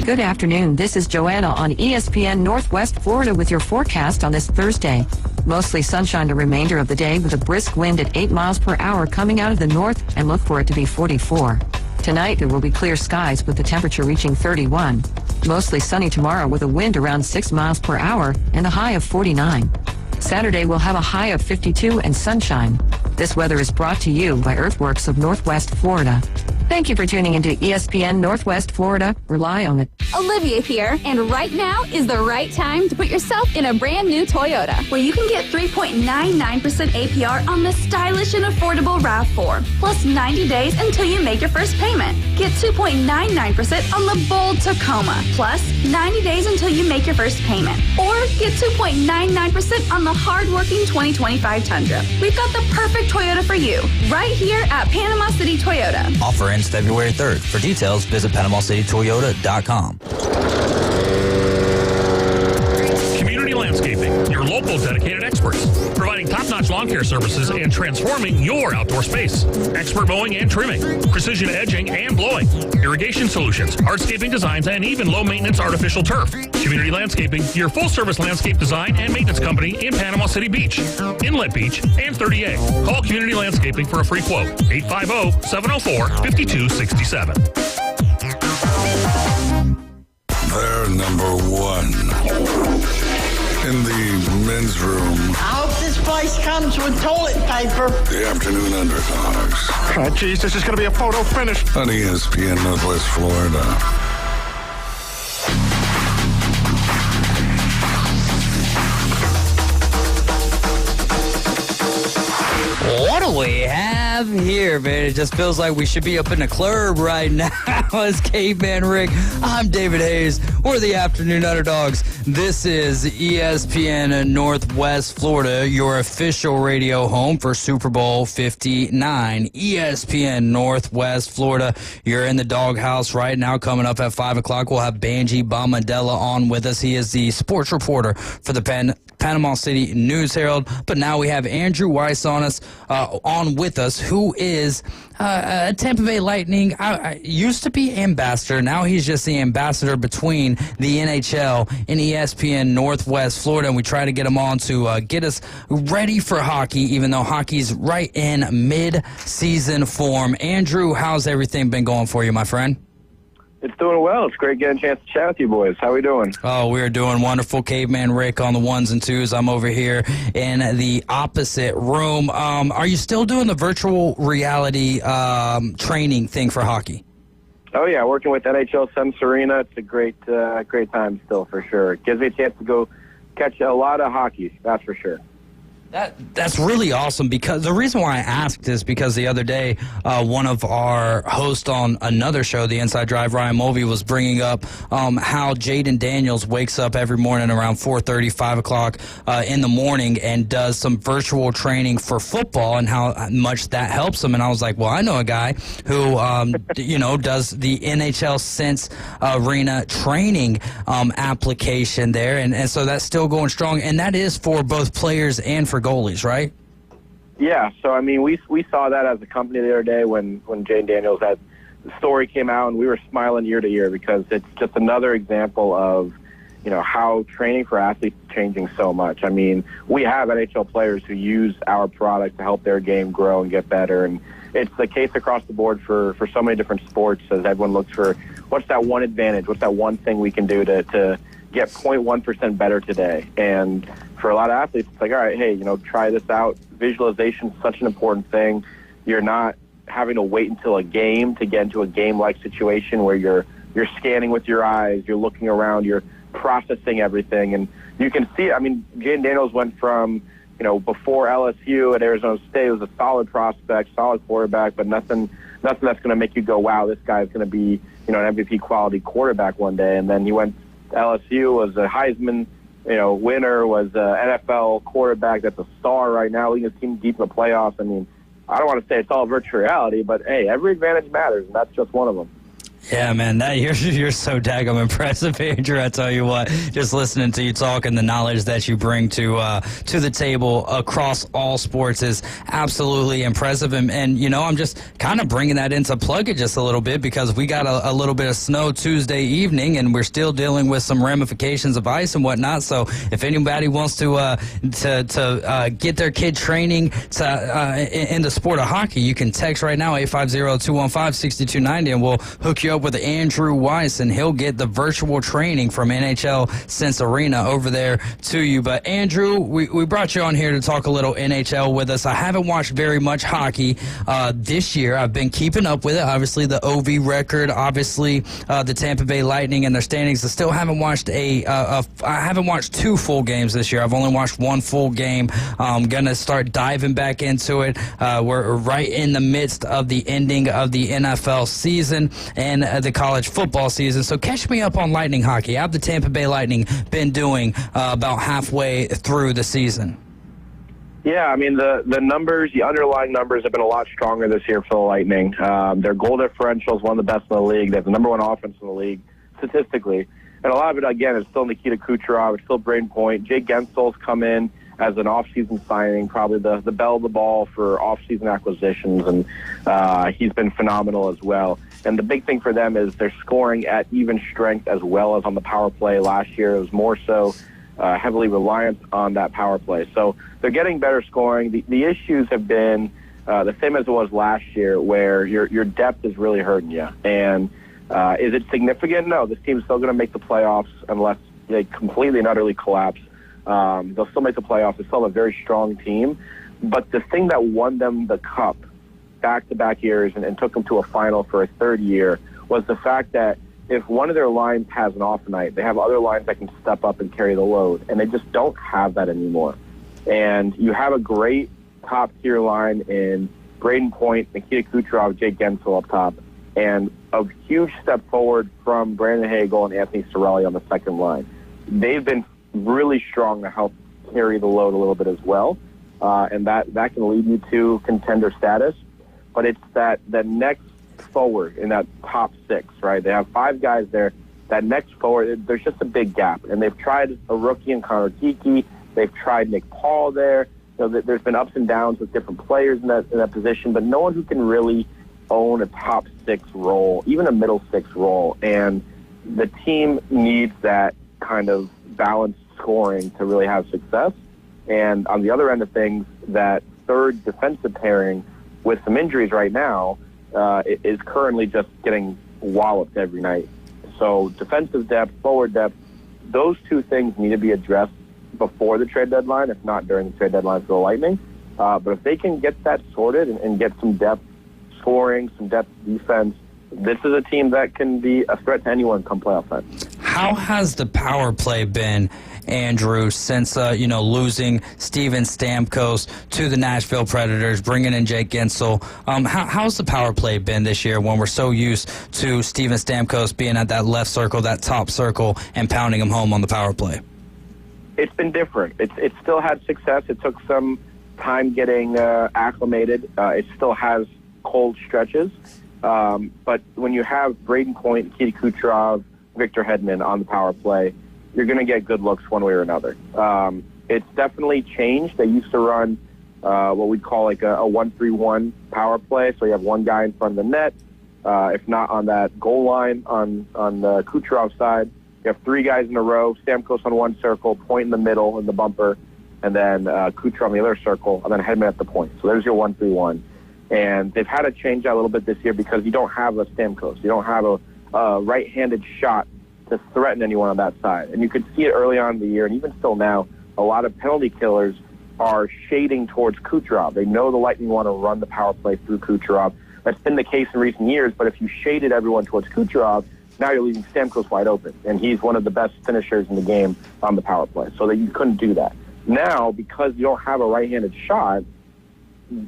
Speaker 14: Good afternoon. This is Joanna on ESPN Northwest Florida with your forecast on this Thursday. Mostly sunshine the remainder of the day with a brisk wind at 8 miles per hour coming out of the north, and look for it to be 44. Tonight there will be clear skies with the temperature reaching 31. Mostly sunny tomorrow with a wind around 6 miles per hour and a high of 49. Saturday will have a high of 52 and sunshine. This weather is brought to you by Earthworks of Northwest Florida. Thank you for tuning into ESPN Northwest Florida. Rely on it.
Speaker 15: Olivia here, and right now is the right time to put yourself in a brand new Toyota, where you can get 3.99% APR on the stylish and affordable RAV4, plus 90 days until you make your first payment. Get 2.99% on the bold Tacoma, plus 90 days until you make your first payment. Or get 2.99% on the hardworking 2025 Tundra. We've got the perfect Toyota for you, right here at Panama City Toyota.
Speaker 16: Offer ends February 3rd. For details, visit PanamaCityToyota.com.
Speaker 2: Community Landscaping, your local dedicated experts, providing top-notch lawn care services and transforming your outdoor space. Expert mowing and trimming, precision edging and blowing, irrigation solutions, hardscaping designs, and even low-maintenance artificial turf. Community Landscaping, your full-service landscape design and maintenance company in Panama City Beach, Inlet Beach, and 30A. Call Community Landscaping for a free quote, 850-704-5267.
Speaker 7: They're number one in the men's room.
Speaker 17: I hope this place comes with toilet paper.
Speaker 7: The Afternoon Underdogs.
Speaker 13: Oh, geez, this is going to be a photo finish.
Speaker 7: On ESPN Northwest Florida.
Speaker 3: What do we have here, man? It just feels like we should be up in the club right now. It's Caveman Rick. I'm David Hayes. We're the Afternoon Underdogs. This is ESPN Northwest Florida, your official radio home for Super Bowl 59. ESPN Northwest Florida. You're in the doghouse right now. Coming up at 5 o'clock, we'll have Banji Bombadella on with us. He is the sports reporter for the Panama City News Herald. But now we have Andrew Weiss on with us, who is a Tampa Bay Lightning. Used to be ambassador. Now he's just the ambassador between the NHL and ESPN Northwest Florida. And we try to get him on to get us ready for hockey, even though hockey's right in mid-season form. Andrew, how's everything been going for you, my friend?
Speaker 18: It's doing well. It's great getting a chance to chat with you boys. How are we doing?
Speaker 3: Oh, we're doing wonderful. Caveman Rick on the ones and twos. I'm over here in the opposite room. Are you still doing the virtual reality training thing for hockey?
Speaker 18: Oh, yeah. Working with NHL Sun Arena. It's a great time still, for sure. It gives me a chance to go catch a lot of hockey, that's for sure.
Speaker 3: That's really awesome, because the reason why I asked is because the other day one of our hosts on another show, The Inside Drive, Ryan Mulvey, was bringing up how Jaden Daniels wakes up every morning around 4:30, 5 o'clock in the morning and does some virtual training for football and how much that helps him. And I was like, well, I know a guy who does the NHL Sense Arena training application there, and so that's still going strong, and that is for both players and for goalies, right?
Speaker 18: Yeah, so I mean, we saw that as a company the other day when Jaden Daniels had the story came out, and we were smiling ear to ear, because it's just another example of how training for athletes is changing so much. I mean, we have NHL players who use our product to help their game grow and get better, and it's the case across the board for so many different sports, as everyone looks for what's that one advantage, what's that one thing we can do to get 0.1% better today. And for a lot of athletes, it's like, all right, hey, try this out. Visualization is such an important thing. You're not having to wait until a game to get into a game-like situation where you're scanning with your eyes, you're looking around, you're processing everything. And you can see, I mean, Jaden Daniels went from, before LSU at Arizona State, was a solid prospect, solid quarterback, but nothing that's going to make you go, wow, this guy's going to be, an MVP quality quarterback one day. And then he went to LSU, was a Heisman winner, was an NFL quarterback that's a star right now, leading his team deep in the playoffs. I mean, I don't want to say it's all virtual reality, but hey, every advantage matters, and that's just one of them.
Speaker 3: Yeah, man, you're so daggum impressive, Andrew. I tell you what, just listening to you talk and the knowledge that you bring to the table across all sports is absolutely impressive. And I'm just kind of bringing that into Plug It just a little bit, because we got a little bit of snow Tuesday evening, and we're still dealing with some ramifications of ice and whatnot. So if anybody wants to get their kid training in the sport of hockey, you can text right now 850-215-6290, and we'll hook you you up with Andrew Weiss, and he'll get the virtual training from NHL Sense Arena over there to you. But Andrew, we brought you on here to talk a little NHL with us. I haven't watched very much hockey this year. I've been keeping up with it. Obviously, the OV record, obviously the Tampa Bay Lightning and their standings. I still haven't watched I haven't watched 2 full games this year. I've only watched 1 full game. I'm gonna start diving back into it. We're right in the midst of the ending of the NFL season and the college football season. So catch me up on Lightning hockey. How have the Tampa Bay Lightning been doing about halfway through the season?
Speaker 18: Yeah, I mean, the numbers, the underlying numbers have been a lot stronger this year for the Lightning. Their goal differential is one of the best in the league. They have the number 1 offense in the league statistically. And a lot of it, again, is still Nikita Kucherov. It's still Braden Point. Jake Gensel's come in as an off-season signing, probably the belle of the ball for off-season acquisitions, and he's been phenomenal as well. And the big thing for them is they're scoring at even strength as well as on the power play. Last year it was more so heavily reliant on that power play. So they're getting better scoring. The issues have been the same as it was last year, where your depth is really hurting you. And is it significant? No, this team's still going to make the playoffs unless they completely and utterly collapse. They'll still make the playoffs. They still have a very strong team. But the thing that won them the cup back-to-back years and took them to a final for a 3rd year was the fact that if one of their lines has an off night, they have other lines that can step up and carry the load. And they just don't have that anymore. And you have a great top-tier line in Braden Point, Nikita Kucherov, Jake Gensel up top, and a huge step forward from Brandon Hagel and Anthony Cirelli on the second line. They've been really strong to help carry the load a little bit as well, and that can lead you to contender status. But it's that next forward in that top 6, right? They have 5 guys there. That next forward, there's just a big gap, and they've tried a rookie in Connor Geeky. They've tried Nick Paul there. You know, there's been ups and downs with different players in that position, but no one who can really own a top 6 role, even a middle 6 role. And the team needs that kind of balanced scoring to really have success. And on the other end of things, that third defensive pairing with some injuries right now is currently just getting walloped every night. So defensive depth, forward depth, those 2 things need to be addressed before the trade deadline, if not during the trade deadline for the Lightning. But if they can get that sorted and get some depth scoring, some depth defense, this is a team that can be a threat to anyone come playoff time.
Speaker 3: How has the power play been, Andrew, since losing Steven Stamkos to the Nashville Predators, bringing in Jake Gensel? How's the power play been this year when we're so used to Steven Stamkos being at that left circle, that top circle, and pounding him home on the power play?
Speaker 18: It's been different. It still had success. It took some time getting acclimated. It still has cold stretches. But when you have Braden Point, Nikita Kucherov, Victor Hedman on the power play, you're going to get good looks one way or another. It's definitely changed. They used to run what we'd call like a 1-3-1 power play. So you have one guy in front of the net. If not on that goal line on the Kucherov side, you have 3 guys in a row, Stamkos on one circle, Point in the middle in the bumper, and then Kucherov on the other circle, and then Hedman at the point. So there's your 1-3-1. And they've had to change that a little bit this year because you don't have a Stamkos. You don't have a right-handed shot to threaten anyone on that side. And you could see it early on in the year, and even still now, a lot of penalty killers are shading towards Kucherov. They know the Lightning want to run the power play through Kucherov. That's been the case in recent years, but if you shaded everyone towards Kucherov, now you're leaving Stamkos wide open, and he's one of the best finishers in the game on the power play, so that you couldn't do that. Now, because you don't have a right-handed shot,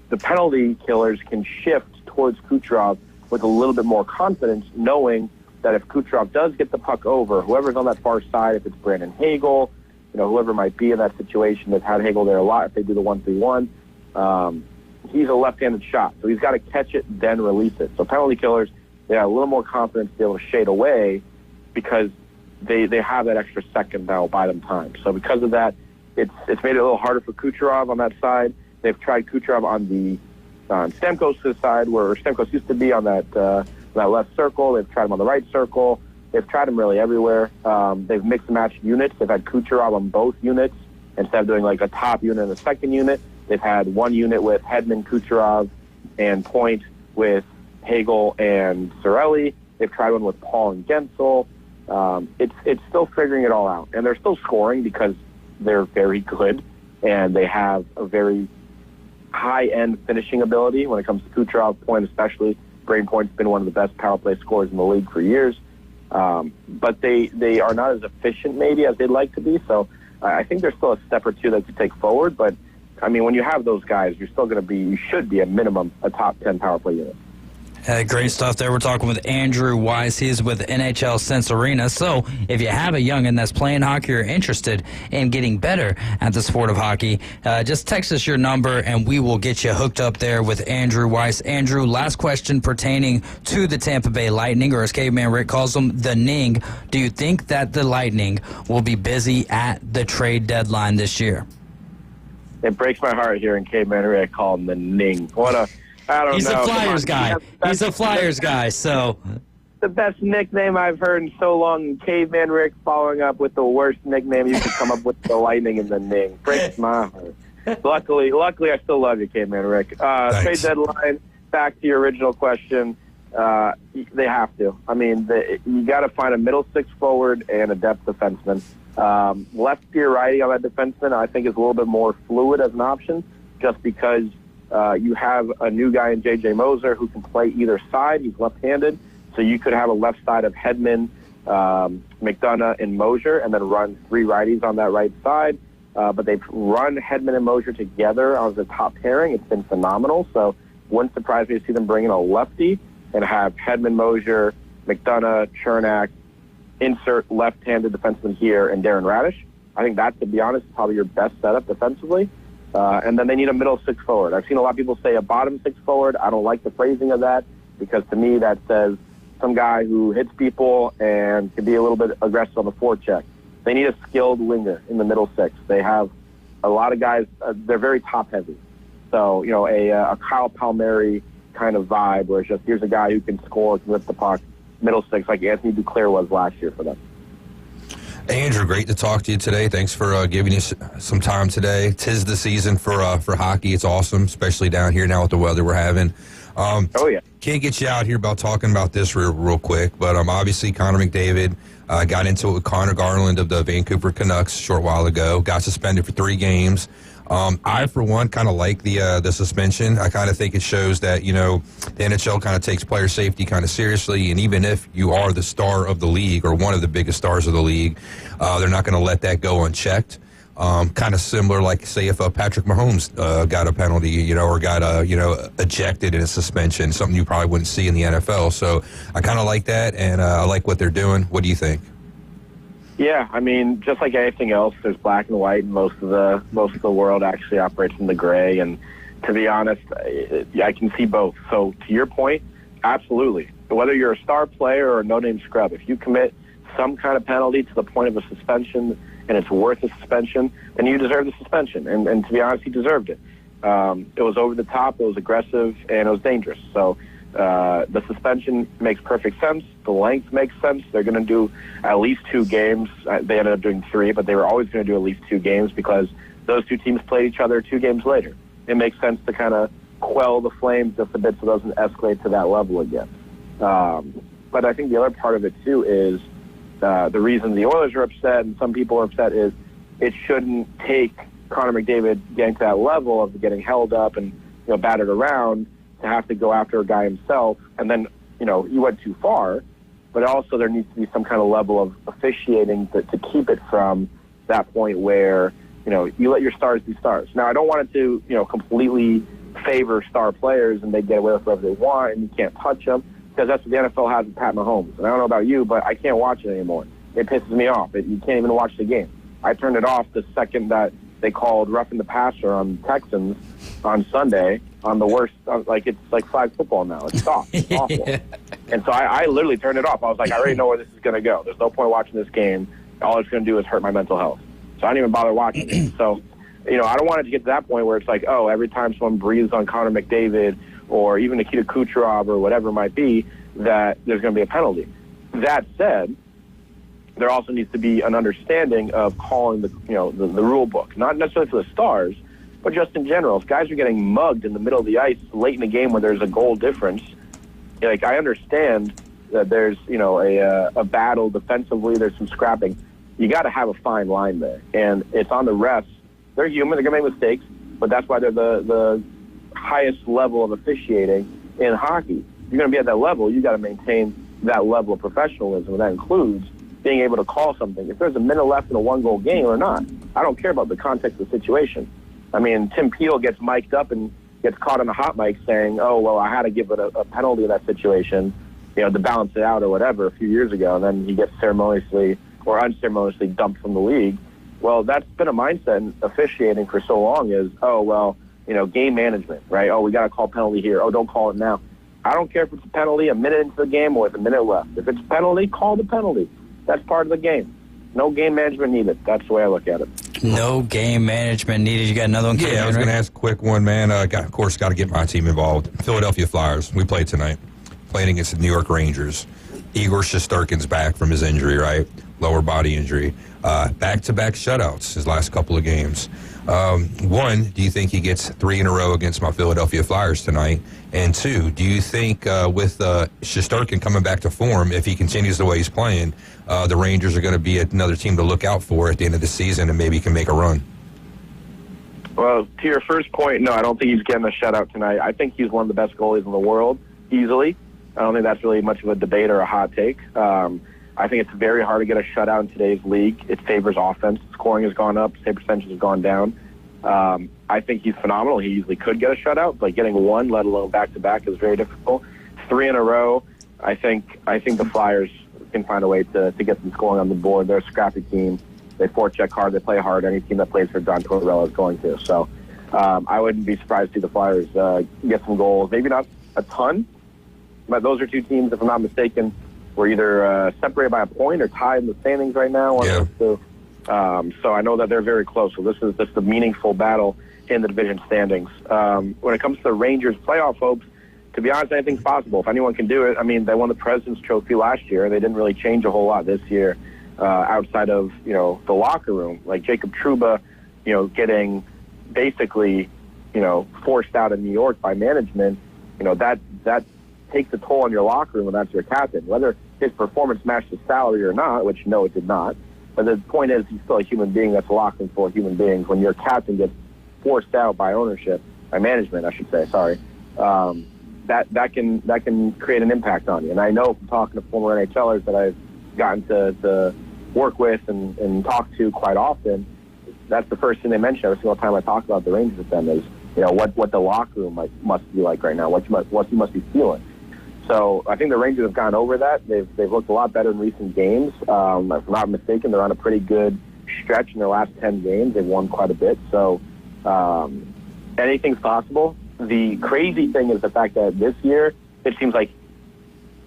Speaker 18: the penalty killers can shift towards Kucherov with a little bit more confidence, knowing that if Kucherov does get the puck over, whoever's on that far side, if it's Brandon Hagel, whoever might be in that situation, they've had Hagel there a lot if they do the 1-3-1, he's a left-handed shot, so he's got to catch it, then release it. So penalty killers, they have a little more confidence to be able to shade away because they have that extra second now by them time. So because of that, it's made it a little harder for Kucherov on that side. They've tried Kucherov on Stamkos' side, where Stamkos used to be on that left circle. They've tried him on the right circle. They've tried him really everywhere. They've mixed and matched units. They've had Kucherov on both units instead of doing like a top unit and a second unit. They've had one unit with Hedman, Kucherov, and Point with Hagel and Cirelli. They've tried one with Paul and Gensel. It's still figuring it all out. And they're still scoring because they're very good, and they have a very high-end finishing ability when it comes to Kucherov, Point especially. Braden Point's been one of the best power play scorers in the league for years. But they are not as efficient maybe as they'd like to be. So I think there's still a step or two they could take forward. But, I mean, when you have those guys, you should be at minimum a top 10 power play unit.
Speaker 3: Great stuff there. We're talking with Andrew Weiss. He's with NHL Sense Arena. So if you have a youngin' that's playing hockey or interested in getting better at the sport of hockey, just text us your number and we will get you hooked up there with Andrew Weiss. Andrew, last question pertaining to the Tampa Bay Lightning, or as Caveman Rick calls them, the Ning. Do you think that the Lightning will be busy at the trade deadline this year?
Speaker 18: It breaks my heart hearing Caveman Rick call him the Ning. I don't know.
Speaker 3: He's a Flyers guy. He's a Flyers guy, so.
Speaker 18: The best nickname I've heard in so long, Caveman Rick following up with the worst nickname you could come up with, the Lightning and the Ning. Breaks my heart. Luckily, I still love you, Caveman Rick. Trade deadline, back to your original question, they have to. I mean, you got to find a middle six forward and a depth defenseman. Lefty or righty on that defenseman, I think, is a little bit more fluid as an option, just because you have a new guy in J.J. Moser who can play either side. He's left-handed, so you could have a left side of Hedman, McDonough, and Moser, and then run three righties on that right side. But they've run Hedman and Moser together as the top pairing. It's been phenomenal, so wouldn't surprise me to see them bring in a lefty and have Hedman, Moser, McDonough, Chernak, insert left-handed defenseman here, and Darren Radish. I think that, to be honest, is probably your best setup defensively. And then they need a middle six forward. I've seen a lot of people say a bottom six forward. I don't like the phrasing of that, because to me that says some guy who hits people and can be a little bit aggressive on the forecheck. They need a skilled winger in the middle six. They have a lot of guys. They're very top heavy. So, you know, a Kyle Palmieri kind of vibe where it's just, here's a guy who can score, can lift the puck, middle six, like Anthony Duclair was last year for them.
Speaker 11: Hey, Andrew, great to talk to you today. Thanks for giving us some time today. 'Tis the season for hockey. It's awesome, especially down here now with the weather we're having.
Speaker 18: Oh, yeah.
Speaker 11: Can't get you out here about talking about this real quick, but obviously Connor McDavid got into it with Connor Garland of the Vancouver Canucks a short while ago, got suspended for 3 games. I, for one, kind of like the suspension. I kind of think it shows that, you know, the NHL kind of takes player safety kind of seriously, and even if you are the star of the league or one of the biggest stars of the league, they're not going to let that go unchecked. Kind of similar, like, say, if Patrick Mahomes got a penalty, you know, or got, ejected in a suspension, something you probably wouldn't see in the NFL. So I kind of like that, and I like what they're doing. What do you think?
Speaker 18: Yeah, I mean, just like anything else, there's black and white, and most of the world actually operates in the gray. And to be honest, I can see both. So to your point, absolutely. Whether you're a star player or a no-name scrub, if you commit some kind of penalty to the point of a suspension and it's worth a suspension, then you deserve the suspension. And to be honest, he deserved it. It was over the top, it was aggressive, and it was dangerous. So the suspension makes perfect sense. The length makes sense. They're going to do at least 2 games. They ended up doing 3, but they were always going to do at least 2 games because those 2 teams played each other 2 games later. It makes sense to kind of quell the flames just a bit so it doesn't escalate to that level again. But I think the other part of it, too, is the reason the Oilers are upset and some people are upset is it shouldn't take Connor McDavid getting to that level of getting held up and, you know, battered around to have to go after a guy himself. And then, you know, he went too far, but also there needs to be some kind of level of officiating to keep it from that point where, you know, you let your stars be stars. Now, I don't want it to, you know, completely favor star players and they get away with whatever they want and you can't touch them, because that's what the NFL has with Pat Mahomes. And I don't know about you, but I can't watch it anymore. It pisses me off. You can't even watch the game. I turned it off the second that they called roughing the passer on Texans on Sunday on the worst, like it's like flag football now. It's soft. It's awful. Yeah. And so I literally turned it off. I was like, I already know where this is going to go. There's no point watching this game. All it's going to do is hurt my mental health. So I didn't even bother watching it. So, you know, I don't want it to get to that point where it's like, oh, every time someone breathes on Connor McDavid or even Nikita Kucherov or whatever it might be, that there's going to be a penalty. That said, there also needs to be an understanding of calling the rule book, not necessarily for the stars, but just in general. If guys are getting mugged in the middle of the ice late in the game when there's a goal difference, like, I understand that there's, a battle defensively, there's some scrapping. You got to have a fine line there. And it's on the refs. They're human. They're going to make mistakes, but that's why they're the highest level of officiating in hockey. If you're going to be at that level, you got to maintain that level of professionalism, and that includes being able to call something. If there's a minute left in a one-goal game or not, I don't care about the context of the situation. I mean, Tim Peel gets mic'd up and gets caught on the hot mic saying, oh, well, I had to give it a penalty in that situation, to balance it out or whatever a few years ago, and then he gets ceremoniously or unceremoniously dumped from the league. Well, that's been a mindset in officiating for so long is, game management, right? Oh, we got to call penalty here. Oh, don't call it now. I don't care if it's a penalty a minute into the game or with a minute left. If it's a penalty, call the penalty. That's part of the game. No game management needed. That's the way I look at it.
Speaker 3: No game management needed. You got another one?
Speaker 11: Yeah, I was going to ask a quick one, man. Of course, got to get my team involved. Philadelphia Flyers. We played tonight. Playing against the New York Rangers. Igor Shesterkin's back from his injury, right? Lower body injury. Back-to-back shutouts his last couple of games. One, do you think he gets 3 in a row against my Philadelphia Flyers tonight? And two, do you think with Shesterkin coming back to form, if he continues the way he's playing, the Rangers are going to be another team to look out for at the end of the season and maybe can make a run?
Speaker 18: Well, to your first point, no, I don't think he's getting a shutout tonight. I think he's one of the best goalies in the world, easily. I don't think that's really much of a debate or a hot take. I think it's very hard to get a shutout in today's league. It favors offense. Scoring has gone up. Save percentage has gone down. I think he's phenomenal. He easily could get a shutout, but getting one, let alone back-to-back, is very difficult. 3 in a row, I think the Flyers can find a way to get some scoring on the board. They're a scrappy team. They forecheck hard. They play hard. Any team that plays for John Tortorella is going to. So I wouldn't be surprised to see the Flyers get some goals. Maybe not a ton, but those are two teams, if I'm not mistaken, we're either separated by a point or tied in the standings right now. One of those two. So I know that they're very close. So this is just a meaningful battle in the division standings. When it comes to the Rangers playoff hopes, to be honest, anything's possible. If anyone can do it, I mean, they won the President's Trophy last year. They didn't really change a whole lot this year outside of, the locker room. Like Jacob Trouba, getting basically, forced out of New York by management, that takes a toll on your locker room when that's your captain. Whether his performance matched his salary or not, which, no, it did not. But the point is he's still a human being that's a locker room full of human beings. When your captain gets forced out by ownership, by management, I should say, sorry, that can create an impact on you. And I know from talking to former NHLers that I've gotten to work with and talk to quite often, that's the first thing they mention every single time I talk about the Rangers with them is, what the locker room must be like right now, what you must be feeling. So I think the Rangers have gone over that. They've looked a lot better in recent games. If I'm not mistaken, they're on a pretty good stretch in their last 10 games. They've won quite a bit. So anything's possible. The crazy thing is the fact that this year it seems like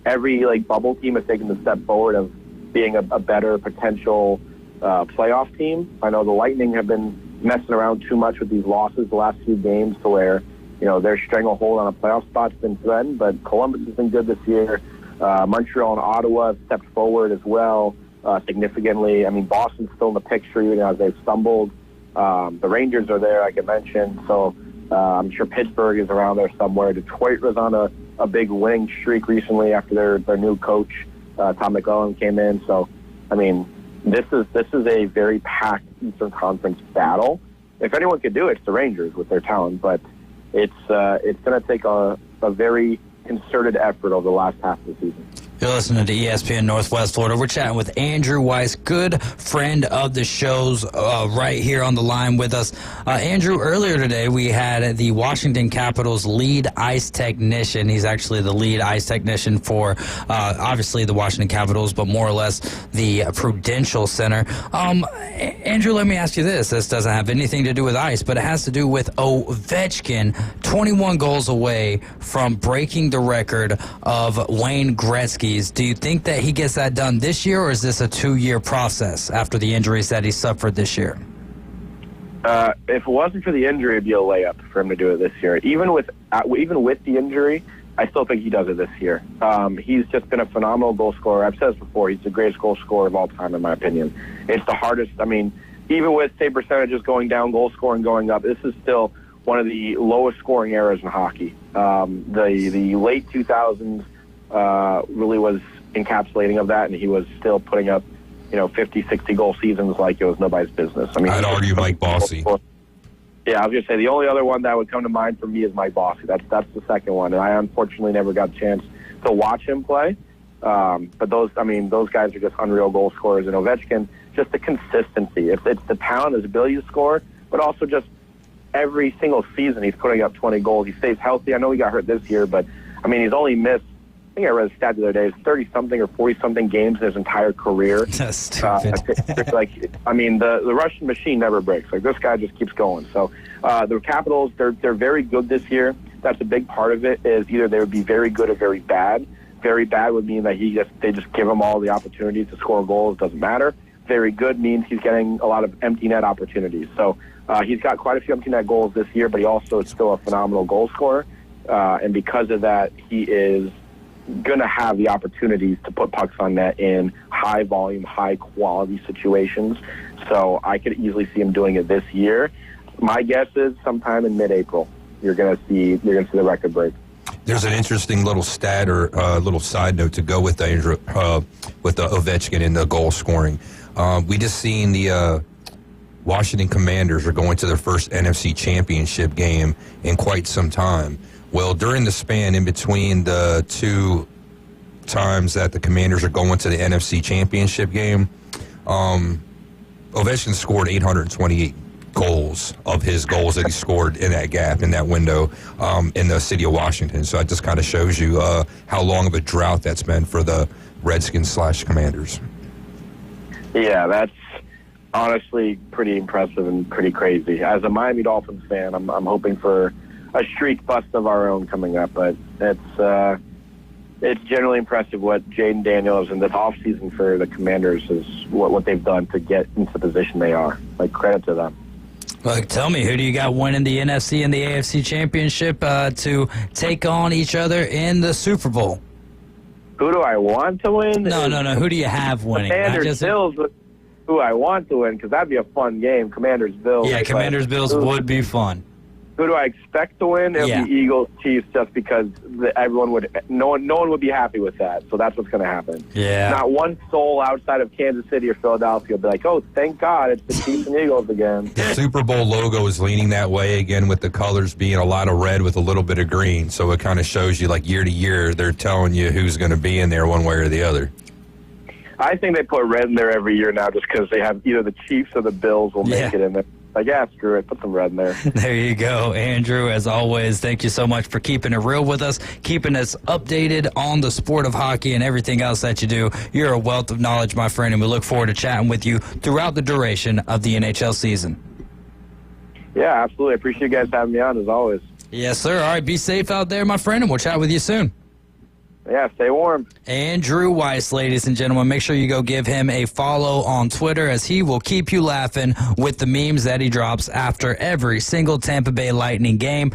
Speaker 18: every bubble team has taken the step forward of being a better potential playoff team. I know the Lightning have been messing around too much with these losses the last few games to where their stranglehold on a playoff spot's been threatened, but Columbus has been good this year. Montreal and Ottawa have stepped forward as well significantly. I mean, Boston's still in the picture even as they've stumbled. The Rangers are there, like I mentioned, so I'm sure Pittsburgh is around there somewhere. Detroit was on a big winning streak recently after their new coach, Tom McClellan, came in. So, I mean, this is a very packed Eastern Conference battle. If anyone could do it, it's the Rangers with their talent, but it's going to take a very concerted effort over the last half of the season.
Speaker 3: You're listening to ESPN Northwest Florida. We're chatting with Andrew Weiss, good friend of the show's, right here on the line with us. Andrew, earlier today we had the Washington Capitals lead ice technician. He's actually the lead ice technician for, obviously, the Washington Capitals, but more or less the Prudential Center. Andrew, let me ask you this. This doesn't have anything to do with ice, but it has to do with Ovechkin, 21 goals away from breaking the record of Wayne Gretzky. Do you think that he gets that done this year, or is this a 2-year process after the injuries that he suffered this year?
Speaker 18: If it wasn't for the injury, it'd be a layup for him to do it this year. Even with the injury, I still think he does it this year. He's just been a phenomenal goal scorer. I've said this before. He's the greatest goal scorer of all time, in my opinion. It's the hardest. I mean, even with save percentages going down, goal scoring going up, this is still one of the lowest scoring eras in hockey. The late 2000s, really was encapsulating of that, and he was still putting up, 50, 60-goal seasons like it was nobody's business. I mean,
Speaker 11: I'd argue Mike Bossy.
Speaker 18: Yeah, I was going to say, the only other one that would come to mind for me is Mike Bossy. That's the second one, and I unfortunately never got a chance to watch him play. But those guys are just unreal goal scorers. And Ovechkin, just the consistency. It's the talent, his ability to score, but also just every single season he's putting up 20 goals. He stays healthy. I know he got hurt this year, but, he's only missed, I think I read a stat the other day, 30-something or 40-something games in his entire career.
Speaker 3: That's stupid.
Speaker 18: The Russian machine never breaks. Like, this guy just keeps going. So the Capitals, they're very good this year. That's a big part of it, is either they would be very good or very bad. Very bad would mean that they just give him all the opportunities to score goals. Doesn't matter. Very good means he's getting a lot of empty net opportunities. So he's got quite a few empty net goals this year, but he also is still a phenomenal goal scorer. And because of that, he is going to have the opportunities to put pucks on net in high volume, high quality situations. So I could easily see him doing it this year. My guess is sometime in mid-April, you're going to see the record break.
Speaker 11: There's an interesting little stat or little side note to go with Andrew, with the Ovechkin in the goal scoring. We just seen the Washington Commanders are going to their first NFC Championship game in quite some time. Well, during the span in between the two times that the Commanders are going to the NFC Championship game, Ovechkin scored 828 goals of his goals that he scored in that gap, in that window, in the city of Washington. So that just kind of shows you how long of a drought that's been for the Redskins/Commanders.
Speaker 18: Yeah, that's honestly pretty impressive and pretty crazy. As a Miami Dolphins fan, I'm hoping for a streak bust of our own coming up, but it's generally impressive what Jaden Daniels in this offseason for the Commanders is what they've done to get into the position they are. Like, credit to them.
Speaker 3: Well, tell me, who do you got winning the NFC and the AFC Championship to take on each other in the Super Bowl?
Speaker 18: Who do I want to win?
Speaker 3: No. Who do you have winning?
Speaker 18: Commanders-Bills, who I want to win, because that'd be a fun game. Commanders-Bills.
Speaker 3: Yeah, Commanders-Bills would be fun.
Speaker 18: Who do I expect to win? It'll be Eagles-Chiefs, just because no one would be happy with that. So that's what's going to happen.
Speaker 3: Yeah.
Speaker 18: Not one soul outside of Kansas City or Philadelphia will be like, oh, thank God, it's the Chiefs and Eagles again.
Speaker 11: The Super Bowl logo is leaning that way again, with the colors being a lot of red with a little bit of green. So it kind of shows you, like, year to year, they're telling you who's going to be in there one way or the other.
Speaker 18: I think they put red in there every year now just because they have either the Chiefs or the Bills will make it in there. Like, yeah, screw it. Put some red in there.
Speaker 3: There you go. Andrew, as always, thank you so much for keeping it real with us, keeping us updated on the sport of hockey and everything else that you do. You're a wealth of knowledge, my friend, and we look forward to chatting with you throughout the duration of the NHL season.
Speaker 18: Yeah, absolutely. I appreciate you guys having me on, as always.
Speaker 3: Yes, sir. All right, be safe out there, my friend, and we'll chat with you soon.
Speaker 18: Yeah, stay warm.
Speaker 3: Andrew Weiss, ladies and gentlemen. Make sure you go give him a follow on Twitter, as he will keep you laughing with the memes that he drops after every single Tampa Bay Lightning game.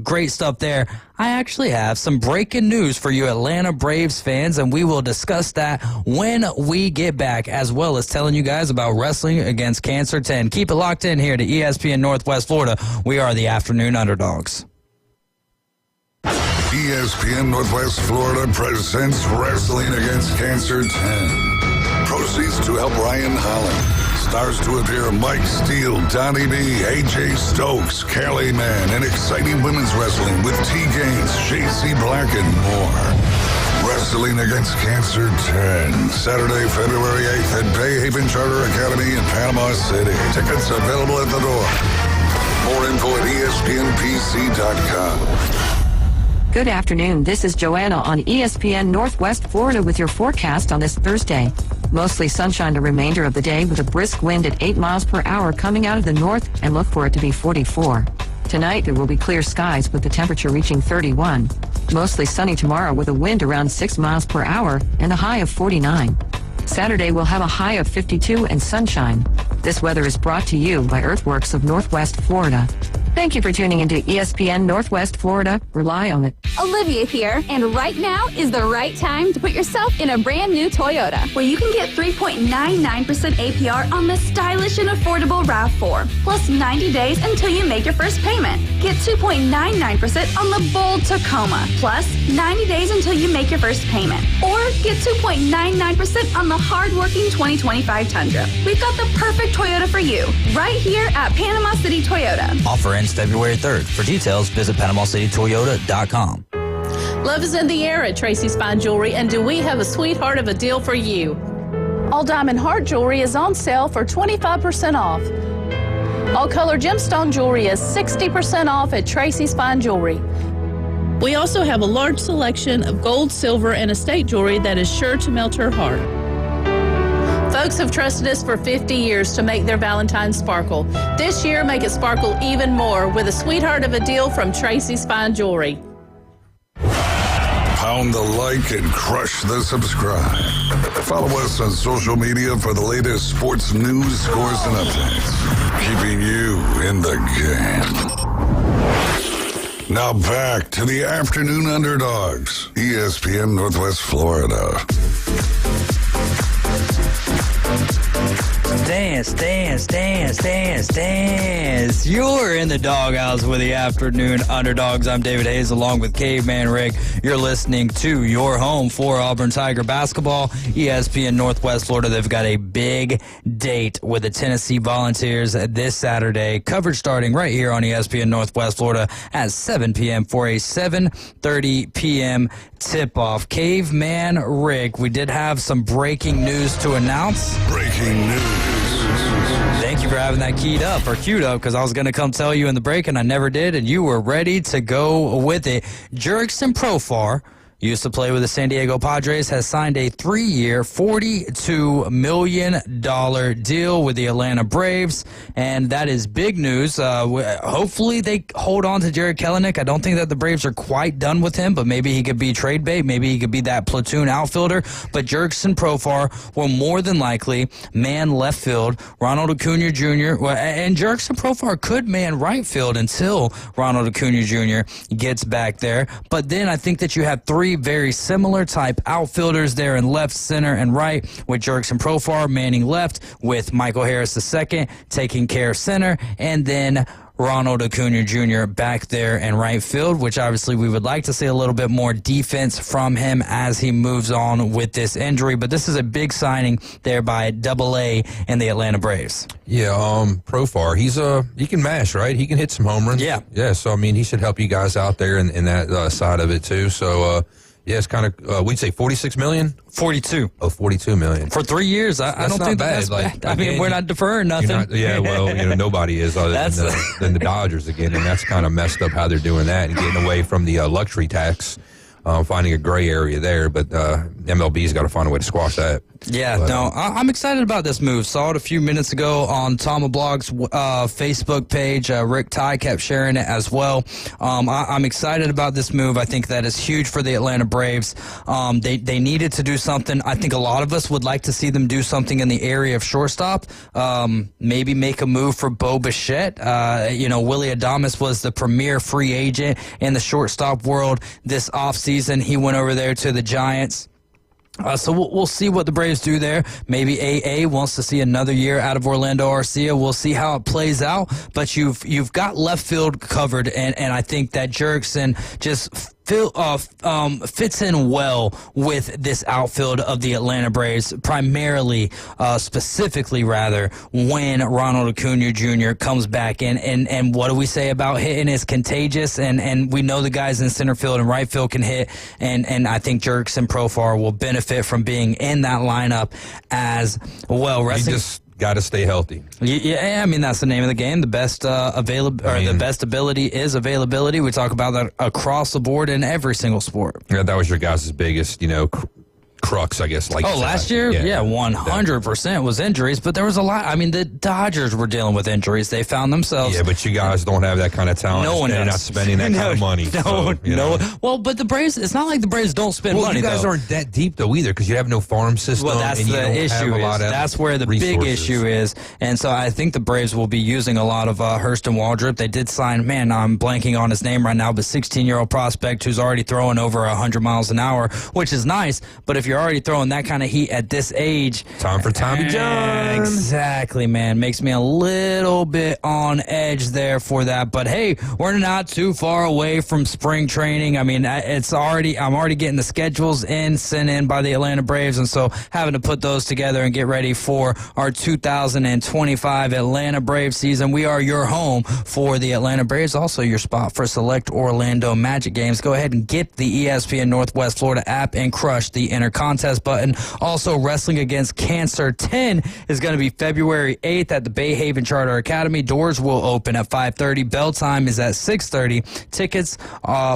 Speaker 3: Great stuff there. I actually have some breaking news for you Atlanta Braves fans, and we will discuss that when we get back, as well as telling you guys about Wrestling Against Cancer 10. Keep it locked in here to ESPN Northwest Florida. We are the Afternoon Underdogs.
Speaker 7: ESPN Northwest Florida presents Wrestling Against Cancer 10. Proceeds to help Ryan Holland. Stars to appear Mike Steele, Donnie B, AJ Stokes, Kelly Mann, and exciting women's wrestling with T. Gaines, J.C. Black, and more. Wrestling Against Cancer 10. Saturday, February 8th at Bay Haven Charter Academy in Panama City. Tickets available at the door. More info at ESPNPC.com.
Speaker 14: Good afternoon. This is Joanna on ESPN Northwest Florida with your forecast on this Thursday. Mostly sunshine the remainder of the day with a brisk wind at 8 miles per hour coming out of the north, and look for it to be 44. Tonight there will be clear skies with the temperature reaching 31. Mostly sunny tomorrow with a wind around 6 miles per hour and a high of 49. Saturday will have a high of 52 and sunshine. This weather is brought to you by Earthworks of Northwest Florida. Thank you for tuning into ESPN Northwest Florida. Rely on it.
Speaker 15: Olivia here, and right now is the right time to put yourself in a brand new Toyota, where you can get 3.99% APR on the stylish and affordable RAV4, plus 90 days until you make your first payment. Get 2.99% on the bold Tacoma, plus 90 days until you make your first payment. Or get 2.99% on the hardworking 2025 Tundra. We've got the perfect Toyota for you, right here at Panama City Toyota.
Speaker 16: Offer ends February 3rd. For details, visit PanamaCityToyota.com.
Speaker 19: Love is in the air at Tracy's Fine Jewelry, and do we have a sweetheart of a deal for you? All diamond heart jewelry is on sale for 25% off. All color gemstone jewelry is 60% off at Tracy's Fine Jewelry. We also have a large selection of gold, silver, and estate jewelry that is sure to melt her heart. Folks have trusted us for 50 years to make their Valentine's sparkle. This year, make it sparkle even more with a sweetheart of a deal from Tracy's Fine Jewelry.
Speaker 7: Pound the like and crush the subscribe. Follow us on social media for the latest sports news, scores, and updates. Keeping you in the game. Now back to the Afternoon Underdogs, ESPN Northwest Florida.
Speaker 3: Dance. You're in the doghouse with the Afternoon Underdogs. I'm David Hayes along with Caveman Rick. You're listening to your home for Auburn Tiger basketball, ESPN Northwest Florida. They've got a big date with the Tennessee Volunteers this Saturday. Coverage starting right here on ESPN Northwest Florida at 7 p.m. for a 7:30 p.m. tip-off. Caveman Rick, we did have some breaking news to announce.
Speaker 7: Breaking news.
Speaker 3: Thank you for having that queued up, because I was going to come tell you in the break, and I never did, and you were ready to go with it. Jerickson Profar, used to play with the San Diego Padres, has signed a 3-year, $42 million deal with the Atlanta Braves, and that is big news. Hopefully they hold on to Jared Kelenic. I don't think that the Braves are quite done with him, but maybe he could be trade bait. Maybe he could be that platoon outfielder. But Jerickson Profar will more than likely man left field. Ronald Acuna Jr., and Jerickson Profar could man right field until Ronald Acuna Jr. gets back there. But then I think that you have three very similar type outfielders there in left, center, and right, with Jerickson Profar manning left, with Michael Harris II taking care of center, and then Ronald Acuna Jr. back there in right field, which obviously we would like to see a little bit more defense from him as he moves on with this injury. But this is a big signing there by AA and the Atlanta Braves.
Speaker 11: Yeah, Profar, he can mash, right? He can hit some home runs. Yeah. So I mean, he should help you guys out there in that side of it too. So yeah, it's kind of we'd say $46 million.
Speaker 3: 42.
Speaker 11: Oh, $42 million
Speaker 3: For 3 years. I don't think
Speaker 11: bad.
Speaker 3: That's bad. I mean, we're not deferring nothing.
Speaker 11: Nobody is other than the Dodgers again, and that's kind of messed up how they're doing that and getting away from the luxury tax, finding a gray area there. But MLB's got to find a way to squash that.
Speaker 3: Yeah, I'm excited about this move. Saw it a few minutes ago on Tom Blog's Facebook page. Rick Ty kept sharing it as well. I'm excited about this move. I think that is huge for the Atlanta Braves. They needed to do something. I think a lot of us would like to see them do something in the area of shortstop. Maybe make a move for Bo Bichette. Willie Adames was the premier free agent in the shortstop world this offseason. He went over there to the Giants. So we'll see what the Braves do there. Maybe AA wants to see another year out of Orlando Arcia. We'll see how it plays out. But you've got left field covered, and I think that Jerickson just fits in well with this outfield of the Atlanta Braves, primarily, specifically rather, when Ronald Acuna Jr. comes back in. And what do we say about hitting is contagious, and we know the guys in center field and right field can hit, and I think Jerickson Profar will benefit from being in that lineup as well.
Speaker 11: Got to stay healthy.
Speaker 3: Yeah, I mean, that's the name of the game. The best the best ability is availability. We talk about that across the board in every single sport.
Speaker 11: Yeah, that was your guys' biggest, crux, I guess. Like
Speaker 3: last year? Yeah, 100% was injuries, but there was a lot. I mean, the Dodgers were dealing with injuries. They found themselves.
Speaker 11: Yeah, but you guys don't have that kind of talent.
Speaker 3: No one
Speaker 11: They're
Speaker 3: does.
Speaker 11: not spending that kind of money.
Speaker 3: No. Well, but the Braves, it's not like the Braves don't spend money,
Speaker 11: you guys
Speaker 3: though.
Speaker 11: aren't that deep, though, either, because you have no farm system.
Speaker 3: Well, that's
Speaker 11: and you
Speaker 3: the
Speaker 11: don't
Speaker 3: issue.
Speaker 11: have a lot of
Speaker 3: That's where the
Speaker 11: resources.
Speaker 3: big issue is. And so I think the Braves will be using a lot of Hurston Waldrop. They did sign, man, I'm blanking on his name right now, but 16-year-old prospect who's already throwing over 100 miles an hour, which is nice. But if you're already throwing that kind of heat at this age,
Speaker 11: time for Tommy John.
Speaker 3: Exactly, man. Makes me a little bit on edge there for that. But hey, we're not too far away from spring training. I mean, I'm already getting the schedules sent in by the Atlanta Braves, and so having to put those together and get ready for our 2025 Atlanta Braves season. We are your home for the Atlanta Braves, also your spot for select Orlando Magic games. Go ahead and get the ESPN Northwest Florida app and crush the enter contest button. Also, Wrestling Against Cancer 10 is going to be February 8th at the Bay Haven Charter Academy. Doors will open at 5:30. Bell time is at 6:30. Tickets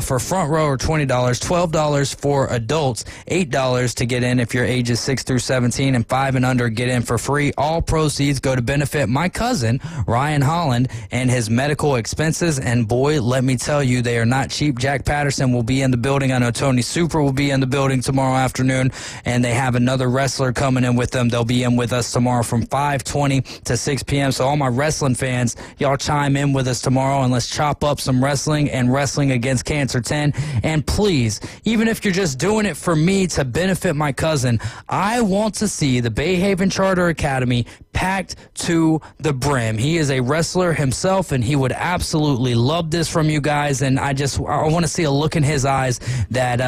Speaker 3: for front row are $20, $12 for adults, $8 to get in if your age is 6 through 17, and 5 and under get in for free. All proceeds go to benefit my cousin, Ryan Holland, and his medical expenses. And boy, let me tell you, they are not cheap. Jack Patterson will be in the building. I know Tony Super will be in the building tomorrow afternoon, and they have another wrestler coming in with them. They'll be in with us tomorrow from 5:20 to 6 p.m. So all my wrestling fans, y'all chime in with us tomorrow, and let's chop up some wrestling and Wrestling Against Cancer 10. And please, even if you're just doing it for me to benefit my cousin, I want to see the Bay Haven Charter Academy packed to the brim. He is a wrestler himself, and he would absolutely love this from you guys. And I want to see a look in his eyes that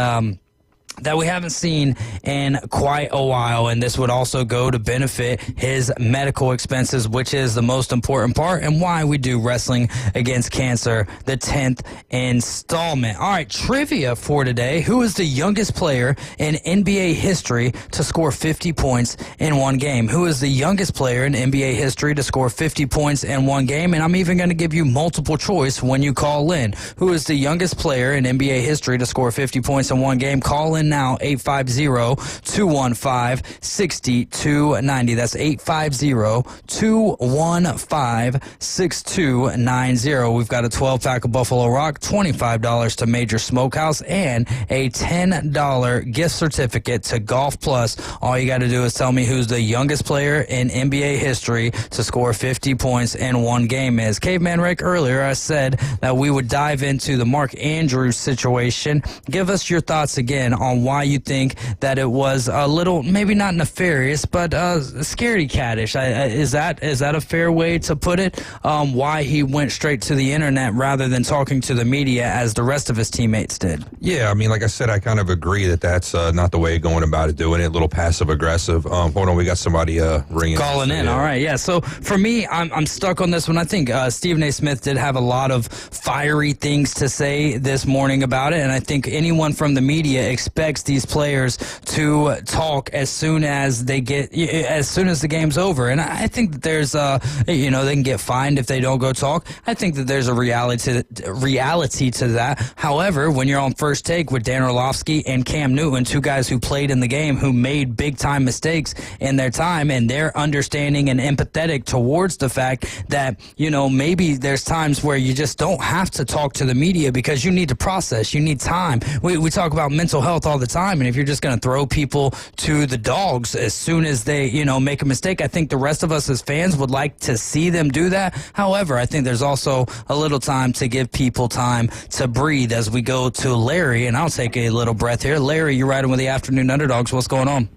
Speaker 3: we haven't seen in quite a while, and this would also go to benefit his medical expenses, which is the most important part and why we do Wrestling Against Cancer, the 10th installment. All right, trivia for today. Who is the youngest player in NBA history to score 50 points in one game? Who is the youngest player in NBA history to score 50 points in one game? And I'm even going to give you multiple choice when you call in. Who is the youngest player in NBA history to score 50 points in one game? Call in now, 850-215-6290. That's 850-215-6290. We've got a 12-pack of Buffalo Rock, $25 to Major Smokehouse, and a $10 gift certificate to Golf Plus. All you got to do is tell me who's the youngest player in NBA history to score 50 points in one game is. Caveman Rick, earlier I said that we would dive into the Mark Andrews situation. Give us your thoughts again on why you think that it was a little, maybe not nefarious, but scaredy cat-ish. Is that a fair way to put it? Why he went straight to the internet rather than talking to the media as the rest of his teammates did?
Speaker 11: Yeah, I mean, like I said, I kind of agree that that's not the way going about it, doing it, a little passive-aggressive. Hold on, we got somebody ringing.
Speaker 3: Calling in,
Speaker 11: yeah.
Speaker 3: All right, yeah. So for me, I'm stuck on this one. I think Stephen A. Smith did have a lot of fiery things to say this morning about it, and I think anyone from the media expects these players to talk as soon as the game's over. And I think that there's they can get fined if they don't go talk. I think that there's a reality to that. However, when you're on First Take with Dan Orlovsky and Cam Newton, two guys who played in the game, who made big time mistakes in their time, and they're understanding and empathetic towards the fact that, maybe there's times where you just don't have to talk to the media because you need to process, you need time. We talk about mental health all the time, and if you're just going to throw people to the dogs as soon as they, make a mistake, I think the rest of us as fans would like to see them do that. However, I think there's also a little time to give people time to breathe as we go to Larry, and I'll take a little breath here. Larry, you're riding with the Afternoon Underdogs. What's going on?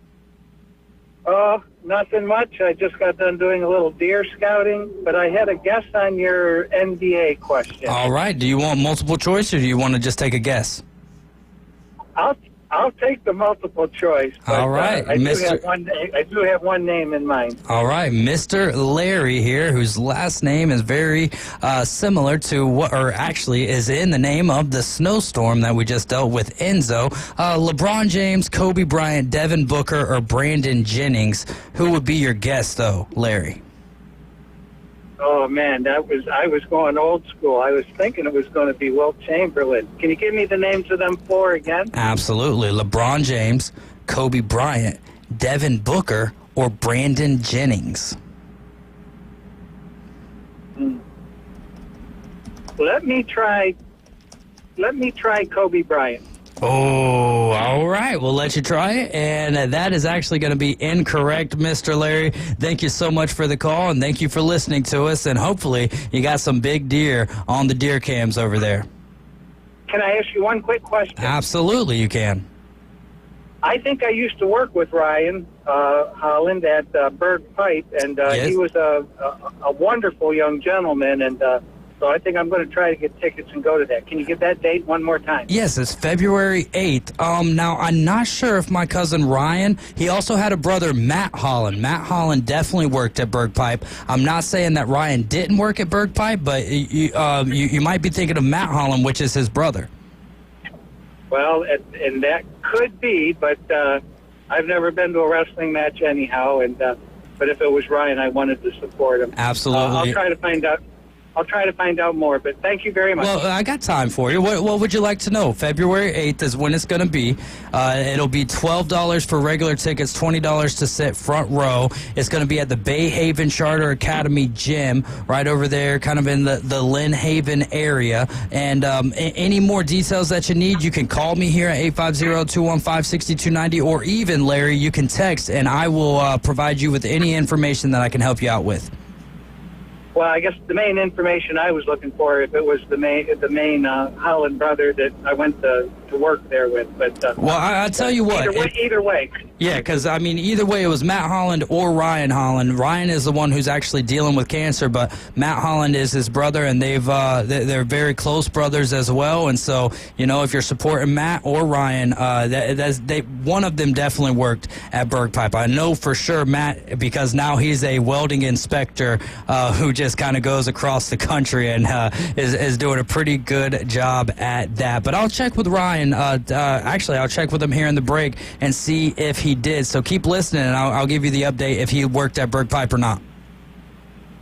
Speaker 20: Nothing much. I just got done doing a little deer scouting, but I had a guess on your NBA question.
Speaker 3: All right. Do you want multiple choice, or do you want to just take a guess?
Speaker 20: I'll take the multiple choice. But,
Speaker 3: all right,
Speaker 20: I do have one name in mind.
Speaker 3: All right, Mr. Larry here, whose last name is very similar to actually is in the name of the snowstorm that we just dealt with, Enzo. LeBron James, Kobe Bryant, Devin Booker, or Brandon Jennings. Who would be your guess, though, Larry?
Speaker 20: Oh, man, I was going old school. I was thinking it was going to be Wilt Chamberlain. Can you give me the names of them four again?
Speaker 3: Absolutely. LeBron James, Kobe Bryant, Devin Booker, or Brandon Jennings?
Speaker 20: Let me try Kobe Bryant.
Speaker 3: Oh, all right. We'll let you try it. And that is actually going to be incorrect, Mr. Larry. Thank you so much for the call, and thank you for listening to us. And hopefully you got some big deer on the deer cams over there.
Speaker 20: Can I ask you one quick question?
Speaker 3: Absolutely, you can.
Speaker 20: I think I used to work with Ryan Holland at Berg Pipe, and
Speaker 3: Yes.
Speaker 20: he was a wonderful young gentleman, and so I think I'm going to try to get tickets and go to that. Can you give that date one more time?
Speaker 3: Yes, it's February 8th. Now, I'm not sure if my cousin Ryan, he also had a brother, Matt Holland. Matt Holland definitely worked at Berg Pipe. I'm not saying that Ryan didn't work at Berg Pipe, but you might be thinking of Matt Holland, which is his brother.
Speaker 20: Well, and that could be, but I've never been to a wrestling match anyhow, and but if it was Ryan, I wanted to support him.
Speaker 3: Absolutely.
Speaker 20: I'll try to find out. I'll try to find out more, but thank you very much.
Speaker 3: Well, I got time for you. What would you like to know? February 8th is when it's going to be. It'll be $12 for regular tickets, $20 to sit front row. It's going to be at the Bay Haven Charter Academy gym right over there, kind of in the Lynn Haven area. And any more details that you need, you can call me here at 850-215-6290, or even, Larry, you can text, and I will provide you with any information that I can help you out with.
Speaker 20: Well, I guess the main information I was looking for, if it was the main Holland brother that I went to work there with. But
Speaker 3: well, I'll tell you what.
Speaker 20: Either way.
Speaker 3: Yeah, because, I mean, either way, it was Matt Holland or Ryan Holland. Ryan is the one who's actually dealing with cancer, but Matt Holland is his brother, and they're very close brothers as well. And so, you know, if you're supporting Matt or Ryan, one of them definitely worked at Berg Pipe. I know for sure Matt, because now he's a welding inspector who just kind of goes across the country and is doing a pretty good job at that. But I'll check with Ryan. Actually, I'll check with him here in the break and see if he did. So keep listening, and I'll give you the update if he worked at Berg Pipe or not.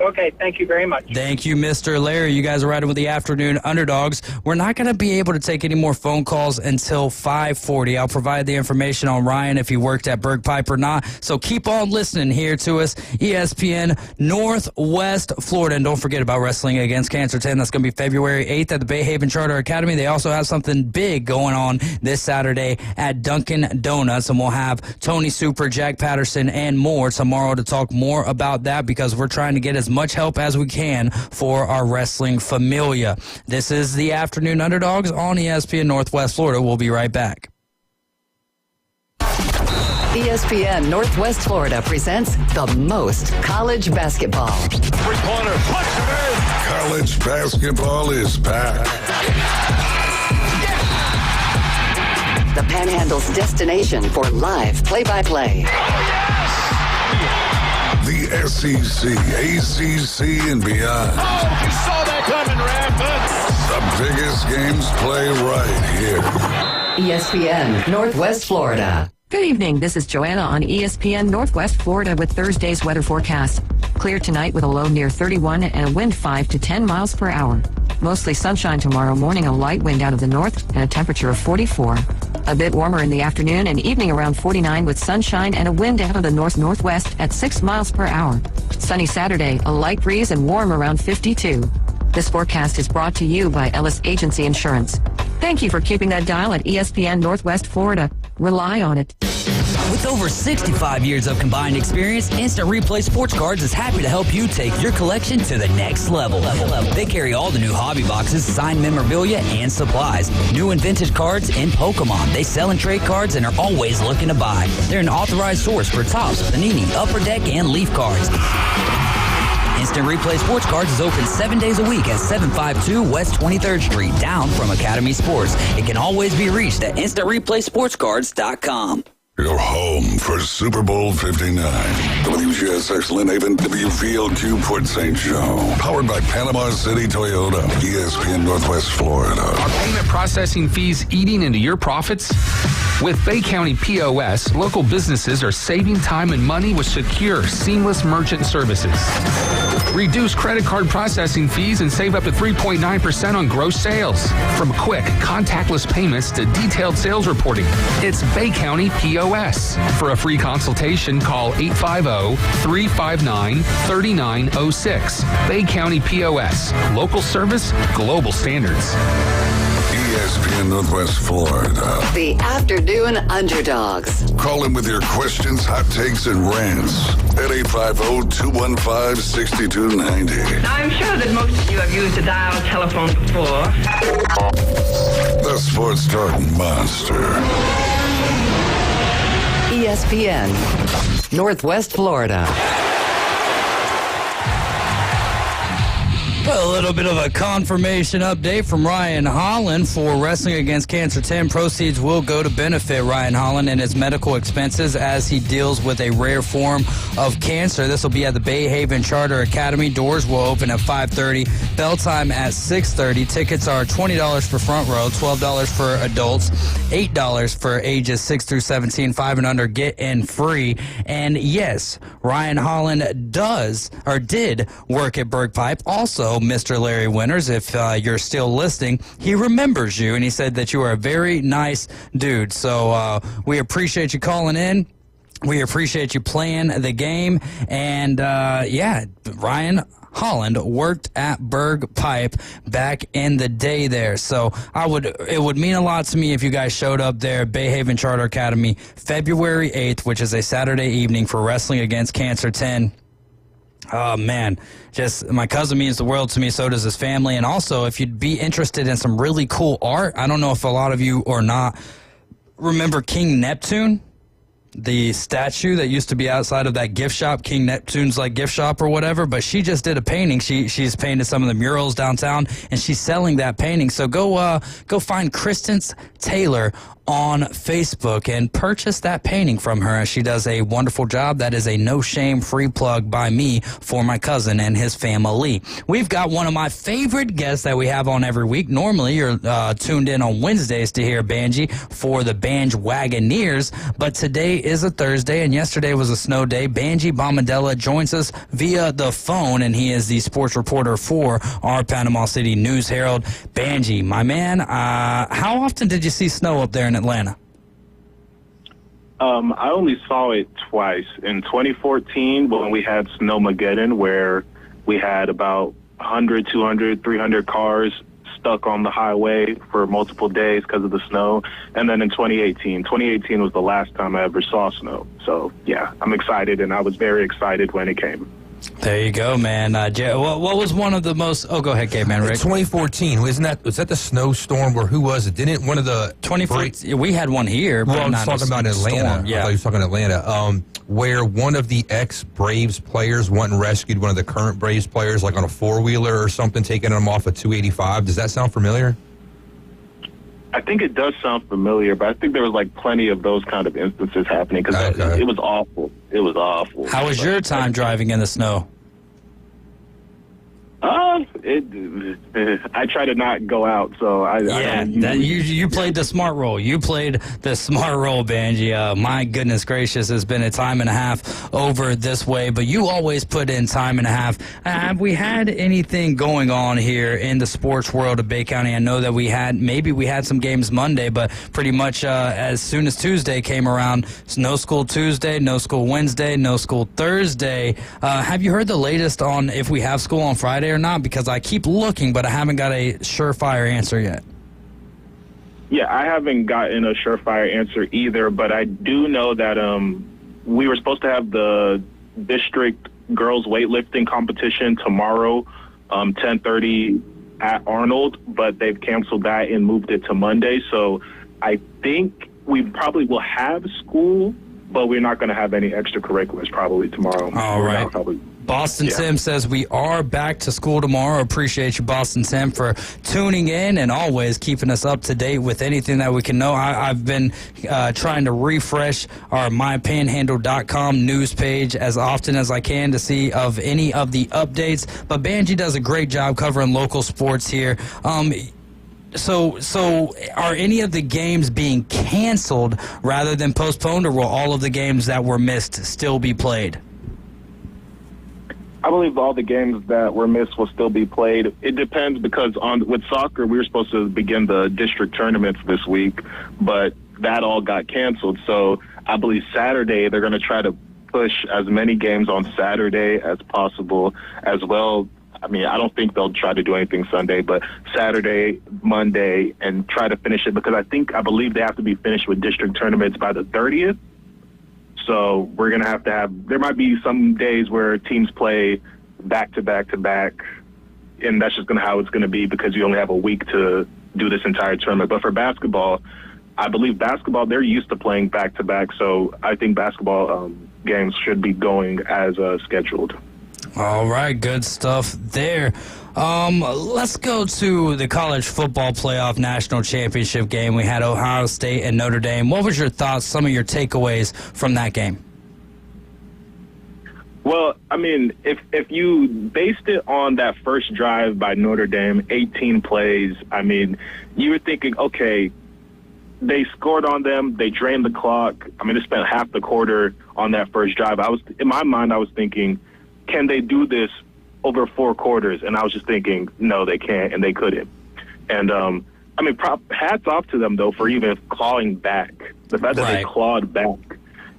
Speaker 20: Okay, thank you very much.
Speaker 3: Thank you, Mr. Larry. You guys are riding with the Afternoon Underdogs. We're not going to be able to take any more phone calls until 5:40. I'll provide the information on Ryan if he worked at Berg Pipe or not. So keep on listening here to us, ESPN Northwest Florida. And don't forget about Wrestling Against Cancer 10. That's going to be February 8th at the Bay Haven Charter Academy. They also have something big going on this Saturday at Dunkin' Donuts. And we'll have Tony Super, Jack Patterson, and more tomorrow to talk more about that, because we're trying to get as much help as we can for our wrestling familia. This is the Afternoon Underdogs on ESPN Northwest Florida. We'll be right back.
Speaker 8: ESPN Northwest Florida presents the most college basketball.
Speaker 7: Three-pointer, college basketball is back.
Speaker 8: The Panhandle's destination for live play-by-play.
Speaker 7: The SEC, ACC, and beyond.
Speaker 21: Oh, you saw that coming, Rafa.
Speaker 7: The biggest games play right here.
Speaker 8: ESPN Northwest Florida.
Speaker 14: Good evening. This is Joanna on ESPN Northwest Florida with Thursday's weather forecast. Clear tonight with a low near 31 and a wind 5 to 10 miles per hour. Mostly sunshine tomorrow morning, a light wind out of the north, and a temperature of 44. A bit warmer in the afternoon and evening around 49 with sunshine and a wind out of the north-northwest at 6 miles per hour. Sunny Saturday, a light breeze and warm around 52. This forecast is brought to you by Ellis Agency Insurance. Thank you for keeping that dial at ESPN Northwest Florida. Rely on it.
Speaker 16: With over 65 years of combined experience, Instant Replay Sports Cards is happy to help you take your collection to the next level. They carry all the new hobby boxes, signed memorabilia, and supplies. New and vintage cards and Pokemon. They sell and trade cards and are always looking to buy. They're an authorized source for Topps, Panini, Upper Deck, and Leaf cards. Instant Replay Sports Cards is open 7 days a week at 752 West 23rd Street, down from Academy Sports. It can always be reached at InstantReplaySportsCards.com.
Speaker 7: Your home for Super Bowl 59. WGSX Lynn Haven, WVLQ Port St. Joe. Powered by Panama City Toyota. ESPN Northwest Florida.
Speaker 22: Are payment processing fees eating into your profits? With Bay County POS, local businesses are saving time and money with secure, seamless merchant services. Reduce credit card processing fees and save up to 3.9% on gross sales. From quick, contactless payments to detailed sales reporting, it's Bay County POS. For a free consultation, call 850-359-3906. Bay County POS. Local service, global standards.
Speaker 7: ESPN Northwest Florida.
Speaker 8: The Afternoon Underdogs.
Speaker 7: Call in with your questions, hot takes, and rants at 850-215-6290.
Speaker 1: Now, I'm sure that most of you have used a dial telephone before.
Speaker 7: The Sports Talk Monster.
Speaker 8: ESPN Northwest Florida.
Speaker 3: A little bit of a confirmation update from Ryan Holland for Wrestling Against Cancer 10. Proceeds will go to benefit Ryan Holland and his medical expenses as he deals with a rare form of cancer. This will be at the Bay Haven Charter Academy. Doors will open at 5:30. Bell time at 6:30. Tickets are $20 for front row, $12 for adults, $8 for ages 6 through 17, 5 and under get in free. And yes, Ryan Holland did work at Berg Pipe. Also, Mr. Larry Winters, if you're still listening, he remembers you, and he said that you are a very nice dude. So we appreciate you calling in. We appreciate you playing the game. And, Ryan Holland worked at Berg Pipe back in the day there. So it would mean a lot to me if you guys showed up there at Bay Haven Charter Academy February 8th, which is a Saturday evening for Wrestling Against Cancer 10. Oh, man, just my cousin means the world to me. So does his family. And also, if you'd be interested in some really cool art, I don't know if a lot of you or not remember King Neptune, the statue that used to be outside of that gift shop, King Neptune's gift shop or whatever. But she just did a painting. She's painted some of the murals downtown, and she's selling that painting. So go find Kristen Taylor on Facebook and purchase that painting from her. She does a wonderful job. That is a no-shame free plug by me for my cousin and his family. We've got one of my favorite guests that we have on every week. Normally, you're tuned in on Wednesdays to hear Banji for the Banj Wagoneers, but today is a Thursday, and yesterday was a snow day. Banji Bombadella joins us via the phone, and he is the sports reporter for our Panama City News Herald. Banji, my man, how often did you see snow up there in Atlanta?
Speaker 4: I only saw it twice. In 2014, when we had Snowmageddon, where we had about 100, 200, 300 cars stuck on the highway for multiple days because of the snow. And then in 2018 was the last time I ever saw snow. So, yeah, I'm excited, and I was very excited when it came.
Speaker 3: There you go, man. What was one of the most... Oh, go ahead, Caveman Rick.
Speaker 11: 2014, was that the snowstorm where who was it? Didn't one of the...
Speaker 3: 2014, we had one here.
Speaker 11: Well, I was talking about Atlanta.
Speaker 3: Storm, yeah.
Speaker 11: I thought you were talking Atlanta. Where one of the ex-Braves players went and rescued one of the current Braves players, on a four-wheeler or something, taking him off of 285. Does that sound familiar?
Speaker 4: I think it does sound familiar, but I think there was plenty of those kind of instances happening because it was awful. It was awful.
Speaker 3: How was your time driving in the snow?
Speaker 4: I try to not go out, so
Speaker 3: you played the smart role. You played the smart role, Banji. My goodness gracious, it's been a time and a half over this way, but you always put in time and a half. Have we had anything going on here in the sports world of Bay County? I know that we had some games Monday, but pretty much as soon as Tuesday came around, no school Tuesday, no school Wednesday, no school Thursday. Have you heard the latest on if we have school on Friday or not? Because I keep looking, but I haven't got a surefire answer yet.
Speaker 4: Yeah, I haven't gotten a surefire answer either, but I do know that we were supposed to have the district girls weightlifting competition tomorrow, 10:30 at Arnold, but they've canceled that and moved it to Monday. So I think we probably will have school, but we're not going to have any extracurriculars probably tomorrow.
Speaker 3: All right. Boston Tim says we are back to school tomorrow. Appreciate you, Boston Tim, for tuning in and always keeping us up to date with anything that we can know. I've been trying to refresh our mypanhandle.com news page as often as I can to see of any of the updates. But Banji does a great job covering local sports here. So are any of the games being canceled rather than postponed, or will all of the games that were missed still be played?
Speaker 4: I believe all the games that were missed will still be played. It depends because with soccer, we were supposed to begin the district tournaments this week, but that all got canceled. So I believe Saturday they're going to try to push as many games on Saturday as possible as well. I mean, I don't think they'll try to do anything Sunday, but Saturday, Monday, and try to finish it because I believe they have to be finished with district tournaments by the 30th. So we're going to have, there might be some days where teams play back to back to back, and that's just how it's going to be because you only have a week to do this entire tournament. But for basketball, I believe they're used to playing back to back, so I think basketball games should be going as scheduled.
Speaker 3: All right, good stuff there. Let's go to the college football playoff national championship game. We had Ohio State and Notre Dame. What was your thoughts, some of your takeaways from that game?
Speaker 4: Well, I mean, if you based it on that first drive by Notre Dame, 18 plays, I mean, you were thinking, okay, they scored on them, they drained the clock. I mean, they spent half the quarter on that first drive. In my mind, I was thinking, can they do this over 4 quarters? And I was just thinking, no, they can't, and they couldn't. And, I mean, hats off to them, though, for even clawing back. The fact that they clawed back.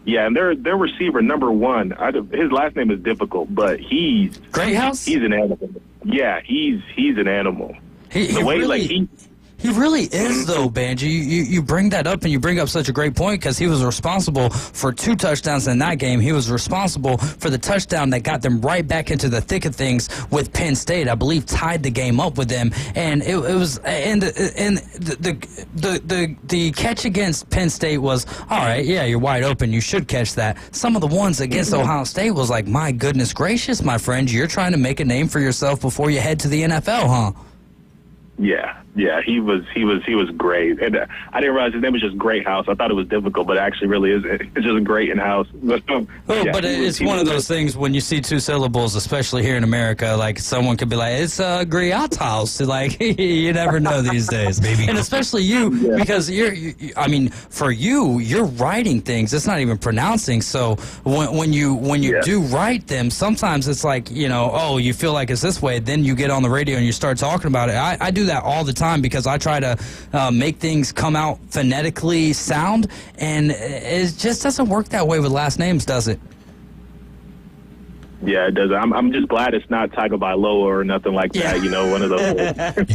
Speaker 4: Yeah, and their receiver, number 1, his last name is difficult, but he's an animal. Yeah, he's an animal.
Speaker 3: He really is, though, Banji. You bring that up, and you bring up such a great point because he was responsible for 2 touchdowns in that game. He was responsible for the touchdown that got them right back into the thick of things with Penn State. I believe tied the game up with them, and it was the catch against Penn State was all right. Yeah, you're wide open. You should catch that. Some of the ones against Ohio State was like, my goodness gracious, my friend, you're trying to make a name for yourself before you head to the NFL, huh?
Speaker 4: Yeah, he was great, and I didn't realize his name was just Great House. I thought it was difficult, but it actually really is. It's just great in house. But
Speaker 3: it's one of those things when you see 2 syllables, especially here in America. Like someone could be like, "It's a Great House." Like you never know these days, and especially you because I mean, for you're writing things. It's not even pronouncing. So when you do write them, sometimes it's like you feel like it's this way. Then you get on the radio and you start talking about it. I do that all the time because I try to make things come out phonetically sound, and it just doesn't work that way with last names, does it?
Speaker 4: Yeah, it does. I'm just glad it's not Tagovailoa or nothing like that. One of those.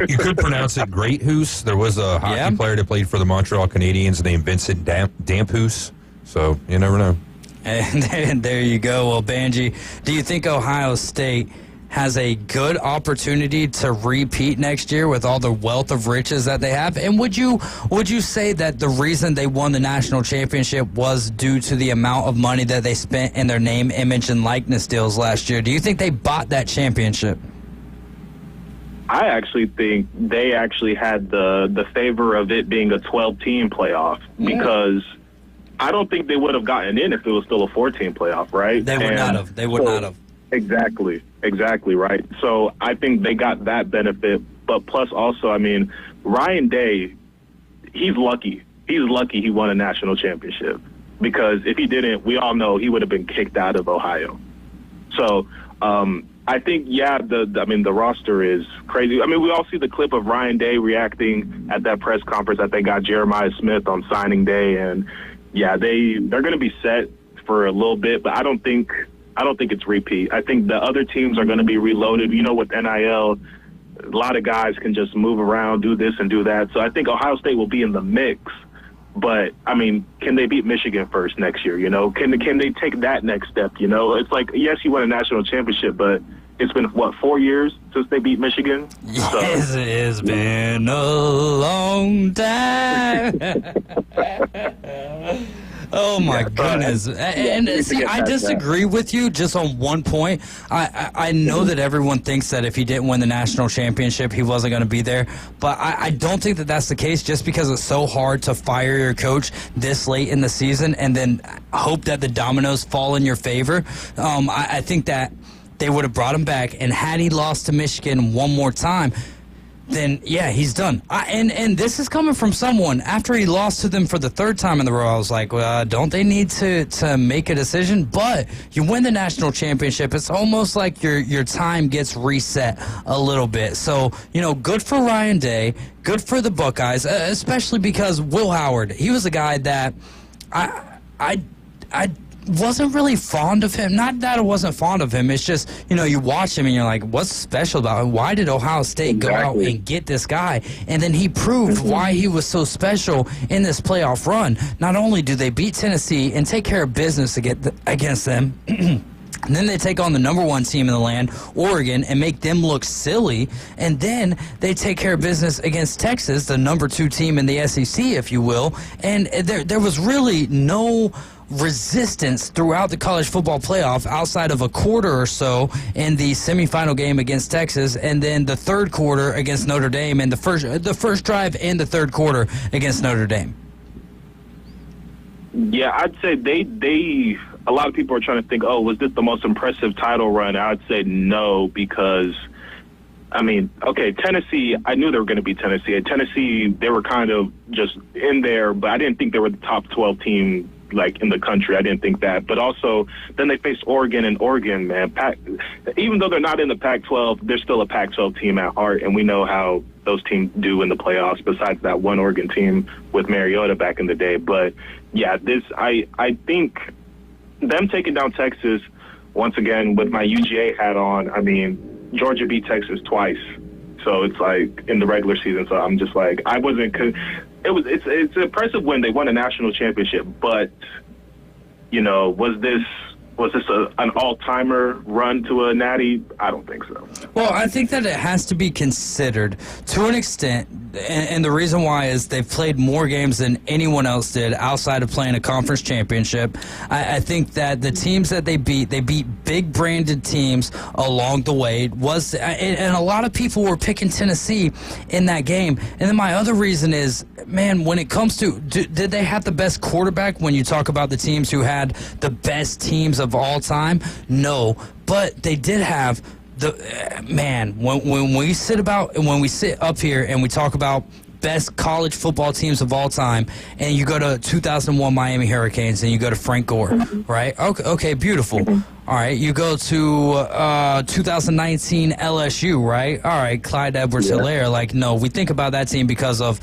Speaker 11: You could pronounce it Great Hoose. There was a hockey player that played for the Montreal Canadiens named Vincent Damphoose. So you never know.
Speaker 3: And there you go. Well, Banji, do you think Ohio State has a good opportunity to repeat next year with all the wealth of riches that they have? And would you say that the reason they won the national championship was due to the amount of money that they spent in their name, image, and likeness deals last year? Do you think they bought that championship?
Speaker 4: I actually think they actually had the favor of it being a 12-team playoff because I don't think they would have gotten in if it was still a 14 playoff, right?
Speaker 3: They would not have. They would not have.
Speaker 4: Exactly right. So I think they got that benefit, but plus also, I mean, Ryan Day, he's lucky. He's lucky he won a national championship because if he didn't, we all know he would have been kicked out of Ohio. So I think, the roster is crazy. I mean, we all see the clip of Ryan Day reacting at that press conference that they got Jeremiah Smith on signing day, and they're going to be set for a little bit, but I don't think it's repeat. I think the other teams are going to be reloaded. With NIL, a lot of guys can just move around, do this and do that. So I think Ohio State will be in the mix. But, I mean, can they beat Michigan first next year? Can they take that next step? It's like, yes, you won a national championship, but it's been, 4 years since they beat Michigan?
Speaker 3: Yes, it has been a long time. Oh, my goodness. And see, I disagree with you just on one point. I know that everyone thinks that if he didn't win the national championship, he wasn't going to be there. But I don't think that that's the case just because it's so hard to fire your coach this late in the season and then hope that the dominoes fall in your favor. I think that they would have brought him back, and had he lost to Michigan one more time, then yeah, he's done. And this is coming from someone, after he lost to them for the third time in the row, I was like, well, don't they need to make a decision? But you win the national championship, it's almost like your time gets reset a little bit. So, good for Ryan Day, good for the Buckeyes, especially because Will Howard, he was a guy that I wasn't really fond of him. Not that I wasn't fond of him. It's just, you watch him and you're like, what's special about him? Why did Ohio State go out and get this guy? And then he proved why he was so special in this playoff run. Not only do they beat Tennessee and take care of business against them, and then they take on the number one team in the land, Oregon, and make them look silly. And then they take care of business against Texas, the number 2 team in the SEC, if you will. And there was really no resistance throughout the college football playoff outside of a quarter or so in the semifinal game against Texas, and then the third quarter against Notre Dame, and the first drive and the third quarter against Notre Dame.
Speaker 4: Yeah, I'd say they a lot of people are trying to think, oh, was this the most impressive title run? I'd say no, because Tennessee, I knew they were going to be Tennessee. At Tennessee, they were kind of just in there, but I didn't think they were the top 12 team in the country. I didn't think that. But also, then they faced Oregon, and Oregon, man, even though they're not in the Pac-12, they're still a Pac-12 team at heart, and we know how those teams do in the playoffs, besides that one Oregon team with Mariota back in the day. But, yeah, I think them taking down Texas, once again, with my UGA hat on, Georgia beat Texas twice. So it's like in the regular season. So I'm just like, it's an impressive win. They won a national championship, but was this an all-timer run to a natty? I don't think so.
Speaker 3: Well, I think that it has to be considered to an extent, and the reason why is they've played more games than anyone else did outside of playing a conference championship. I think that the teams that they beat big branded teams along the way. And a lot of people were picking Tennessee in that game. And then my other reason is, man, when it comes to, did they have the best quarterback when you talk about the teams who had the best teams of all time? No, but they did have when we sit up here and we talk about best college football teams of all time, and you go to 2001 Miami Hurricanes and you go to Frank Gore, right? Okay, beautiful. All right, you go to 2019 LSU, right? All right, Clyde Edwards-Helaire. No, we think about that team because of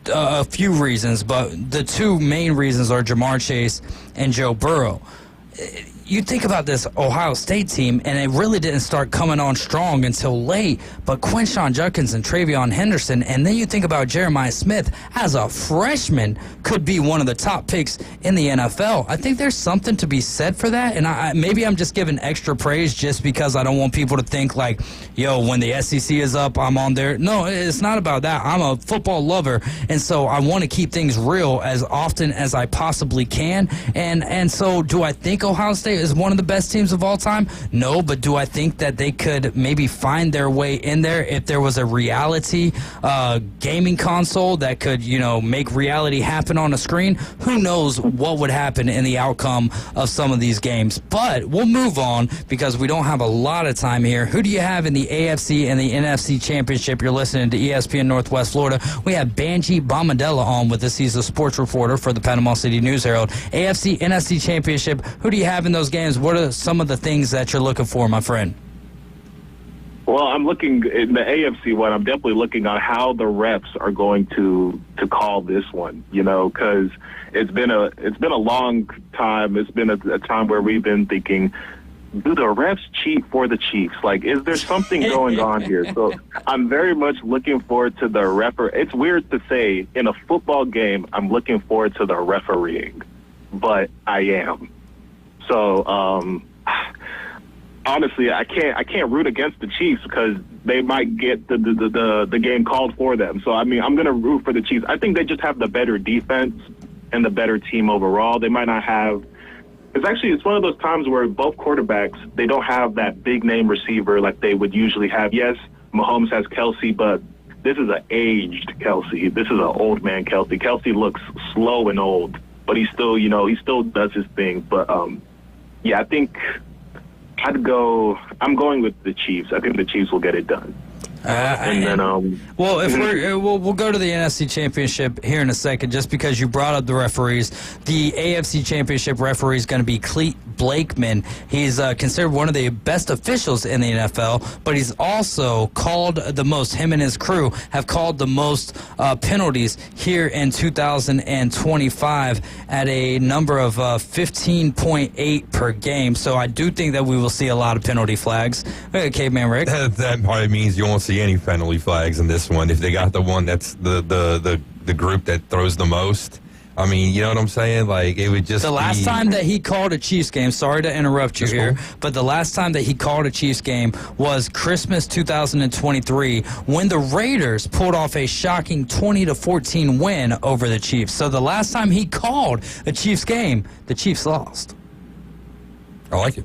Speaker 3: a few reasons, but the two main reasons are Jamar Chase and Joe Burrow. You think about this Ohio State team, and it really didn't start coming on strong until late, but Quinshon Judkins and Travion Henderson, and then you think about Jeremiah Smith as a freshman could be one of the top picks in the NFL. I think there's something to be said for that, and maybe I'm just giving extra praise just because I don't want people to think when the SEC is up, I'm on there. No, it's not about that. I'm a football lover, and so I want to keep things real as often as I possibly can, and so do I think Ohio State is one of the best teams of all time? No, but do I think that they could maybe find their way in there if there was a reality gaming console that could, make reality happen on a screen? Who knows what would happen in the outcome of some of these games? But we'll move on because we don't have a lot of time here. Who do you have in the AFC and the NFC Championship? You're listening to ESPN Northwest Florida. We have Banji Bombadella on with us. He's a sports reporter for the Panama City News-Herald. AFC, NFC Championship, who do you have in those games? What are some of the things that you're looking for, my friend?
Speaker 4: Well, I'm looking in the AFC one. I'm definitely looking on how the refs are going to call this one. Because it's been a long time. It's been a time where we've been thinking, do the refs cheat for the Chiefs? Is there something going on here? So I'm very much looking forward to the referee. It's weird to say in a football game I'm looking forward to the refereeing, but I am. So honestly, I can't root against the Chiefs because they might get the game called for them. So I'm going to root for the Chiefs. I think they just have the better defense and the better team overall. They might not have. It's one of those times where both quarterbacks, they don't have that big name receiver like they would usually have. Yes, Mahomes has Kelsey, but this is an aged Kelsey. This is an old man Kelsey. Kelsey looks slow and old, but he still does his thing. But yeah, I think I'm going with the Chiefs. I think the Chiefs will get it done. And then,
Speaker 3: well, if we'll go to the NFC Championship here in a second, just because you brought up the referees. The AFC Championship referee is going to be Cleet Blakeman. He's considered one of the best officials in the NFL, but he's also called the most. Him and his crew have called the most penalties here in 2025 at a number of 15.8 per game. So I do think that we will see a lot of penalty flags. Okay, man, Rick.
Speaker 11: That probably means you won't see any penalty flags in this one if they got the one that's the group that throws the most. I mean, you know what I'm saying? Like, it would just
Speaker 3: the last time that he called a Chiefs game, sorry to interrupt you here, but the last time that he called a Chiefs game was Christmas 2023 when the Raiders pulled off a shocking 20-14 win over the Chiefs. So the last time he called a Chiefs game, the Chiefs lost.
Speaker 11: I like it.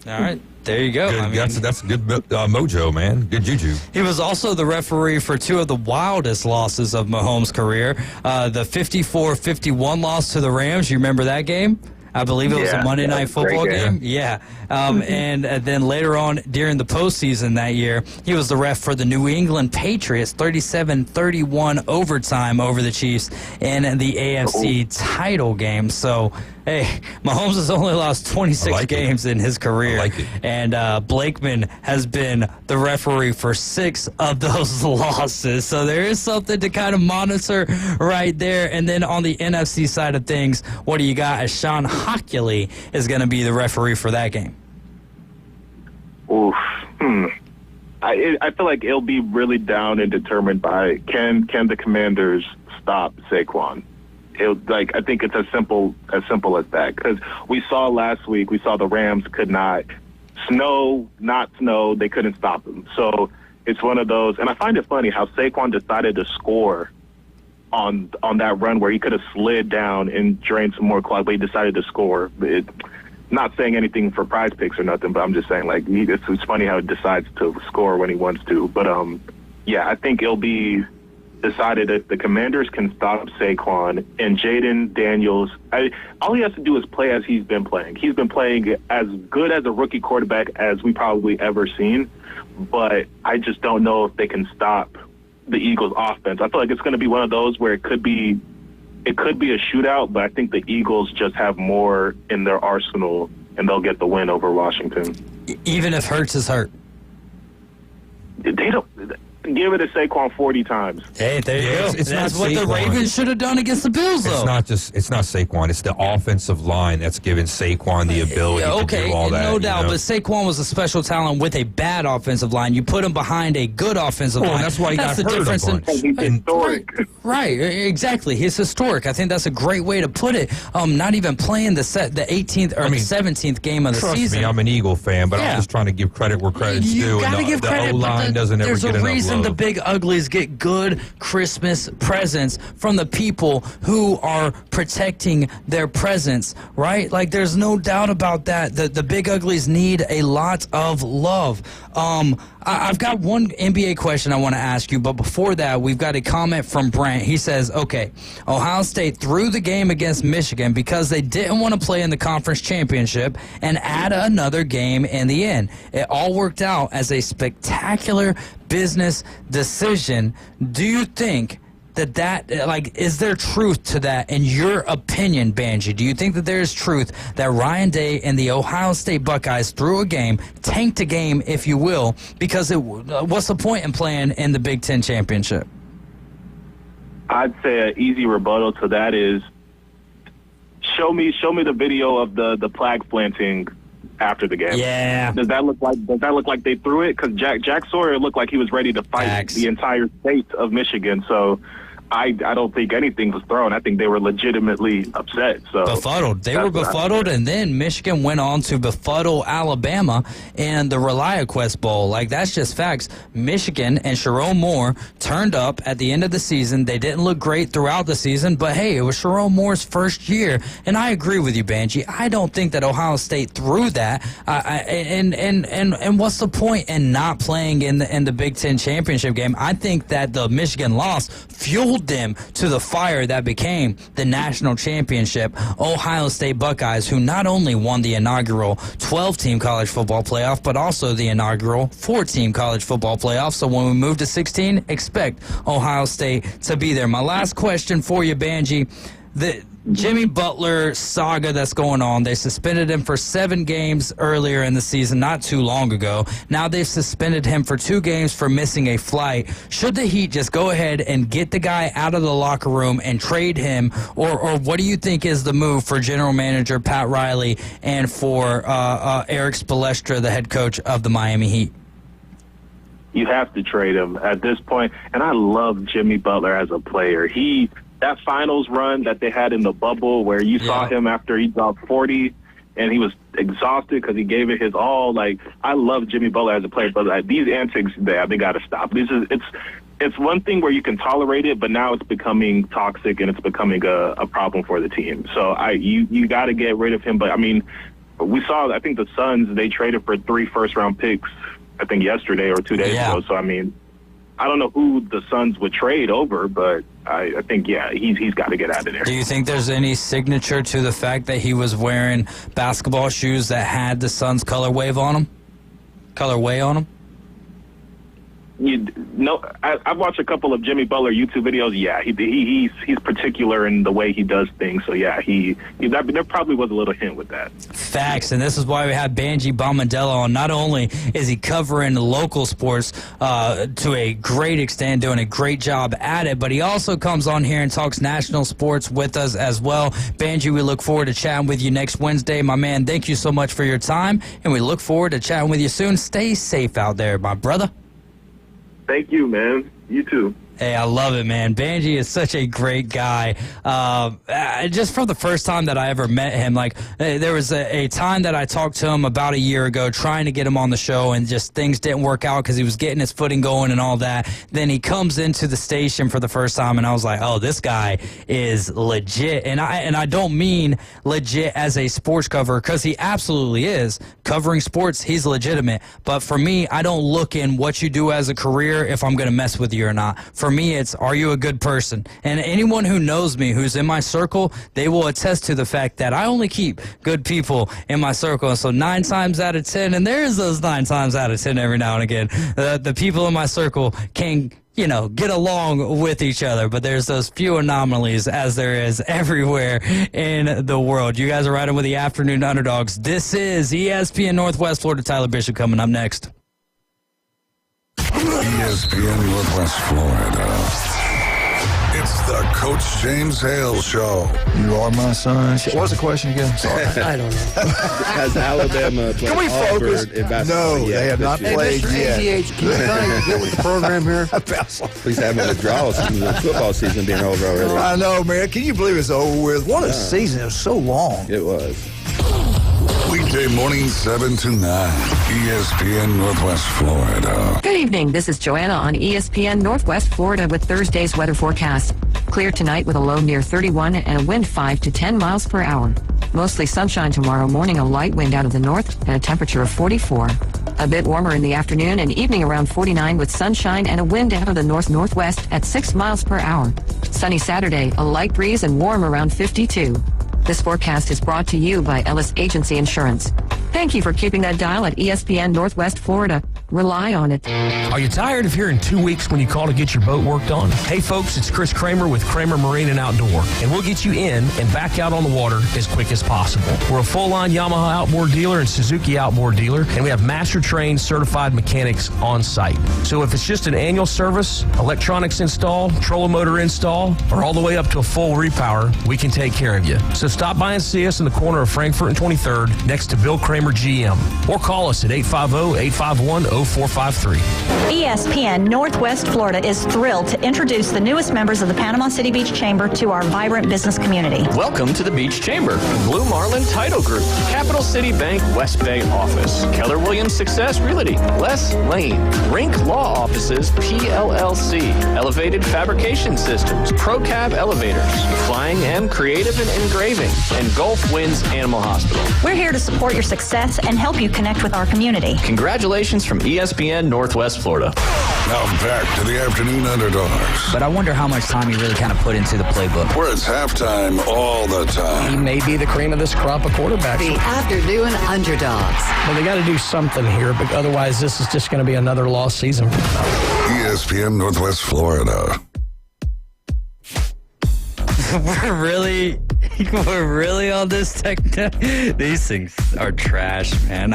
Speaker 3: All right. There you go.
Speaker 11: Good, I mean, that's good mojo, man. Good juju.
Speaker 3: He was also the referee for two of the wildest losses of Mahomes' career. The 54-51 loss to the Rams. You remember that game? I believe it was a Monday Night Football game. Yeah. And then later on during the postseason that year, he was the ref for the New England Patriots 37-31 overtime over the Chiefs in the AFC title game. So, hey, Mahomes has only lost 26 games in his career. And Blakeman has been the referee for 6 of those losses. So there is something to kind of monitor right there. And then on the NFC side of things, what do you got? As Sean Hockley is going to be the referee for that game.
Speaker 4: Oof. I feel like it'll be really down and determined by can the Commanders stop Saquon. I think it's as simple as that, because we saw last week, we saw the Rams could not snow, they couldn't stop them. So it's one of those, and I find it funny how Saquon decided to score on that run where he could have slid down and drained some more clock, but he decided to score. Not saying anything for prize picks or nothing, but I'm just saying, like, it's funny how he decides to score when he wants to. But, yeah, I think it'll be decided if the Commanders can stop Saquon and Jaden Daniels, all he has to do is play as he's been playing. He's been playing as good as a rookie quarterback as we probably ever seen, but I just don't know if they can stop the Eagles' offense. I feel like it's going to be one of those where it could be a shootout, but I think the Eagles just have more in their arsenal, and they'll get the win over Washington.
Speaker 3: Even if Hurts is hurt?
Speaker 4: They don't. Give it to Saquon 40 times.
Speaker 3: Hey, there you go. That's what the Ravens should have done against the Bills, though.
Speaker 11: It's not Saquon. It's the offensive line that's given Saquon the ability to do all that.
Speaker 3: No doubt, but Saquon was a special talent with a bad offensive line. You put him behind a good offensive line.
Speaker 11: That's why he got hurt a bunch.
Speaker 4: He's historic.
Speaker 3: Right, exactly. He's historic. I think that's a great way to put it. Not even playing the 18th or 17th game of the season.
Speaker 11: Trust me, I'm an Eagle fan, but I'm just trying to give credit where credit's due.
Speaker 3: You got to give credit,
Speaker 11: the O-line doesn't ever get enough love.
Speaker 3: The big uglies get good Christmas presents from the people who are protecting their presents, right? Like, there's no doubt about that. The big uglies need a lot of love. I've got one NBA question I want to ask you, but before that, we've got a comment from Brent. He says, okay, Ohio State threw the game against Michigan because they didn't want to play in the conference championship and add another game in the end. It all worked out as a spectacular business decision. Do you think that is there truth to that in your opinion, Banji? Do you think that there is truth that Ryan Day and the Ohio State Buckeyes threw a game, tanked a game, if you will, because what's the point in playing in the Big Ten championship?
Speaker 4: I'd say an easy rebuttal to that is show me the video of the flag planting after the game.
Speaker 3: Yeah.
Speaker 4: Does that look like they threw it? Because Jack Sawyer looked like he was ready to fight the entire state of Michigan. So I don't think anything was thrown. I think they were legitimately upset. So
Speaker 3: befuddled. They were befuddled, and then Michigan went on to befuddle Alabama in the ReliaQuest Bowl. Like, that's just facts. Michigan and Sharon Moore turned up at the end of the season. They didn't look great throughout the season, but hey, it was Sharon Moore's first year. And I agree with you, Banji. I don't think that Ohio State threw that. And what's the point in not playing in the Big Ten championship game? I think that the Michigan loss fueled fueled them to the fire that became the national championship Ohio State Buckeyes, who not only won the inaugural 12-team college football playoff, but also the inaugural 4-team college football playoff. So when we move to 16, expect Ohio State to be there. My last question for you, Banji. The Jimmy Butler saga that's going on. They suspended him for 7 games earlier in the season, not too long ago. Now they've suspended him for 2 games for missing a flight. Should the Heat just go ahead and get the guy out of the locker room and trade him? Or what do you think is the move for general manager Pat Riley and for Eric Spoelstra, the head coach of the Miami Heat?
Speaker 4: You have to trade him at this point. And I love Jimmy Butler as a player. That finals run that they had in the bubble where you saw him after he dropped 40 and he was exhausted because he gave it his all. Like, I love Jimmy Butler as a player, but these antics, they got to stop. It's one thing where you can tolerate it, but now it's becoming toxic and it's becoming a problem for the team. So you got to get rid of him. But, I mean, we saw, I think the Suns, they traded for 3 first-round picks, I think yesterday or 2 days ago. So, I mean, I don't know who the Suns would trade over, but I think, he's got to get out of there.
Speaker 3: Do you think there's any signature to the fact that he was wearing basketball shoes that had the Suns colorway on them?
Speaker 4: I've watched a couple of Jimmy Butler YouTube videos. Yeah, he's particular in the way he does things. So yeah, there probably was a little hint with that.
Speaker 3: Facts, and this is why we have Banji Bomandela on. Not only is he covering local sports to a great extent, doing a great job at it, but he also comes on here and talks national sports with us as well. Banji, we look forward to chatting with you next Wednesday, my man. Thank you so much for your time, and we look forward to chatting with you soon. Stay safe out there, my brother.
Speaker 4: Thank you, man. You too.
Speaker 3: Hey, I love it, man. Banji is such a great guy. Just from the first time that I ever met him, like there was a time that I talked to him about a year ago trying to get him on the show, and just things didn't work out because he was getting his footing going and all that. Then he comes into the station for the first time, and I was like, oh, this guy is legit. And I don't mean legit as a sports cover, because he absolutely is. Covering sports, he's legitimate. But for me, I don't look in what you do as a career if I'm going to mess with you or not. For me, it's, are you a good person? And anyone who knows me, who's in my circle, they will attest to the fact that I only keep good people in my circle. And so 9 times out of 10, and there's those 9 times out of 10 every now and again, the people in my circle can, get along with each other. But there's those few anomalies, as there is everywhere in the world. You guys are riding with the Afternoon Underdogs. This is ESPN Northwest Florida. Tyler Bishop coming up next.
Speaker 7: ESPN Northwest Florida. It's the Coach James Hale Show.
Speaker 5: You are my son. What was the question again? Sorry.
Speaker 6: I don't know. Has Alabama played
Speaker 5: Can we focus?
Speaker 6: in basketball?
Speaker 5: No, they have not played yet.
Speaker 6: ADH, can you kind of get with the program here? Please have a withdrawal season, the football season being over already.
Speaker 5: I know, man. Can you believe it's over with? What a season. It was so long.
Speaker 6: It was.
Speaker 7: Weekday morning 7 to 9. ESPN Northwest Florida.
Speaker 14: Good evening. This is Joanna on ESPN Northwest Florida with Thursday's weather forecast. Clear tonight with a low near 31 and a wind 5 to 10 miles per hour. Mostly sunshine tomorrow morning, a light wind out of the north, and a temperature of 44. A bit warmer in the afternoon and evening around 49 with sunshine and a wind out of the north-northwest at 6 miles per hour. Sunny Saturday, a light breeze and warm around 52. This forecast is brought to you by Ellis Agency Insurance. Thank you for keeping that dial at ESPN Northwest Florida. Rely on it.
Speaker 23: Are you tired of hearing 2 weeks when you call to get your boat worked on? Hey folks, it's Chris Kramer with Kramer Marine and Outdoor, and we'll get you in and back out on the water as quick as possible. We're a full-line Yamaha outboard dealer and Suzuki outboard dealer, and we have master-trained certified mechanics on site. So if it's just an annual service, electronics install, trolling motor install, or all the way up to a full repower, we can take care of you. So stop by and see us in the corner of Frankfurt and 23rd next to Bill Kramer GM, or call us at 850-851-0453.
Speaker 24: ESPN Northwest Florida is thrilled to introduce the newest members of the Panama City Beach Chamber to our vibrant business community.
Speaker 25: Welcome to the Beach Chamber, Blue Marlin Title Group, Capital City Bank West Bay Office, Keller Williams Success Realty, Les Lane, Rink Law Offices PLLC, Elevated Fabrication Systems, ProCab Elevators, Flying M Creative and Engraving, and Gulf Winds Animal Hospital.
Speaker 24: We're here to support your success and help you connect with our community.
Speaker 25: Congratulations from ESPN Northwest Florida.
Speaker 7: Now back to the Afternoon Underdogs,
Speaker 16: But I wonder how much time he really kind of put into the playbook.
Speaker 7: where it's halftime all the time.
Speaker 2: He may be the cream of this crop of quarterbacks.
Speaker 8: The Afternoon Underdogs.
Speaker 2: But they got to do something here, but otherwise this is just going to be another lost season.
Speaker 7: ESPN Northwest Florida.
Speaker 3: We're really on this tech. These things are trash, man.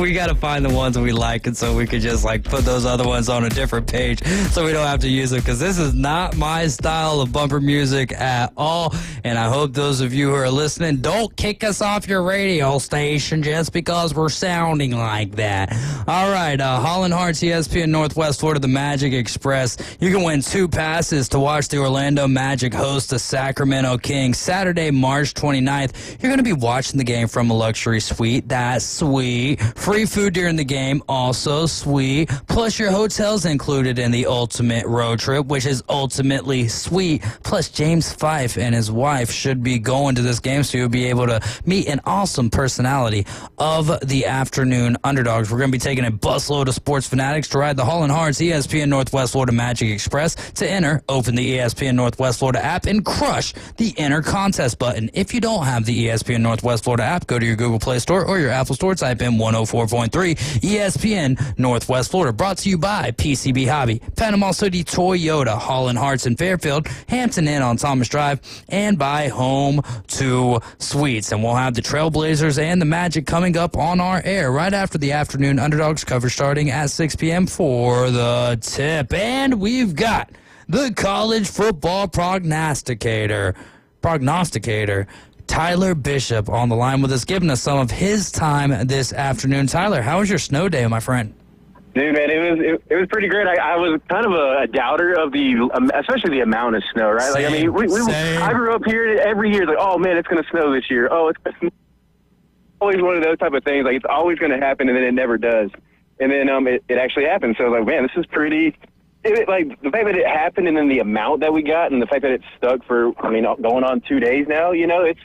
Speaker 3: We got to find the ones we like, and so we could just like put those other ones on a different page so we don't have to use them, because this is not my style of bumper music at all. And I hope those of you who are listening don't kick us off your radio station just because we're sounding like that. All right, Holland Hart's ESPN Northwest Florida, the Magic Express. You can win 2 passes to watch the Orlando Magic host the Sacramento Kings Saturday, March 29th. You're going to be watching the game from a luxury suite. That's sweet. Free food during the game, also sweet. Plus your hotel's included in the ultimate road trip, which is ultimately sweet. Plus James Fife and his wife should be going to this game, so you'll be able to meet an awesome personality of the Afternoon Underdogs. We're going to be taking a busload of sports fanatics to ride the Holland Hart's ESPN Northwest Florida Magic Express. To enter, open the ESPN Northwest Florida app and crush the Enter Contest button. If you don't have the ESPN Northwest Florida app, go to your Google Play Store or your Apple Store, type in 104.3 ESPN Northwest Florida. Brought to you by PCB Hobby, Panama City Toyota, Holland Hart's in Fairfield, Hampton Inn on Thomas Drive, and by Home 2 Suites. And we'll have the Trailblazers and the Magic coming up on our air right after the Afternoon Underdogs cover starting at 6 p.m. for the tip. And we've got the college football prognosticator, Tyler Bishop, on the line with us, giving us some of his time this afternoon. Tyler, how was your snow day, my friend?
Speaker 18: Dude, man, it was pretty great. I was kind of a doubter of especially the amount of snow, right?
Speaker 3: Same,
Speaker 18: like, I mean, I grew up here every year. Like, oh man, it's going to snow this year. Oh, it's always one of those type of things. Like, it's always going to happen, and then it never does. And then it actually happened. So I was like, man, this is pretty. Like the fact that it happened, and then the amount that we got, and the fact that it stuck for, I mean, going on 2 days now. You know, it's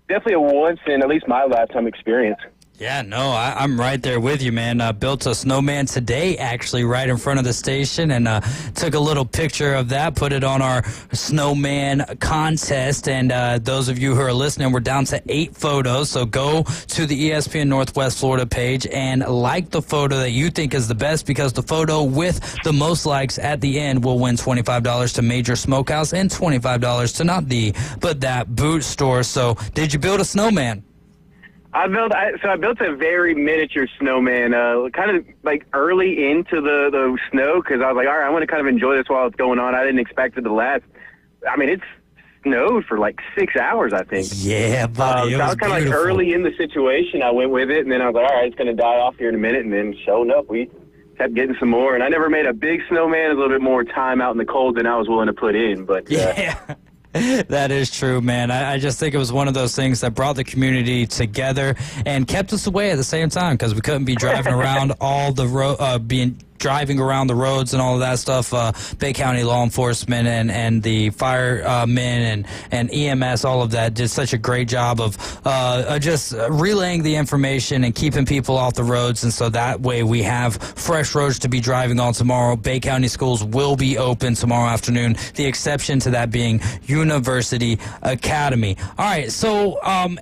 Speaker 18: definitely a once in at least my lifetime experience.
Speaker 3: Yeah, no, I'm right there with you, man. Built a snowman today, actually, right in front of the station, and took a little picture of that, put it on our snowman contest. And those of you who are listening, we're down to 8 photos. So go to the ESPN Northwest Florida page and like the photo that you think is the best, because the photo with the most likes at the end will win $25 to Major Smokehouse and $25 to not the, but that boot store. So did you build a snowman?
Speaker 18: I built a very miniature snowman, kind of like early into the snow, because I was like, all right, I want to kind of enjoy this while it's going on. I didn't expect it to last. I mean, it's snowed for like 6 hours, I think.
Speaker 3: Yeah, buddy.
Speaker 18: So I was kind of like early in the situation. I went with it, and then I was like, all right, it's going to die off here in a minute. And then sure enough, we kept getting some more. And I never made a big snowman. A little bit more time out in the cold than I was willing to put in. But
Speaker 3: yeah. That is true, man. I just think it was one of those things that brought the community together and kept us away at the same time, because we couldn't be driving around all the driving around the roads and all of that stuff. Bay County law enforcement and the firemen and EMS, all of that, did such a great job of just relaying the information and keeping people off the roads. And so that way we have fresh roads to be driving on tomorrow. Bay County schools will be open tomorrow afternoon, the exception to that being University Academy. All right, so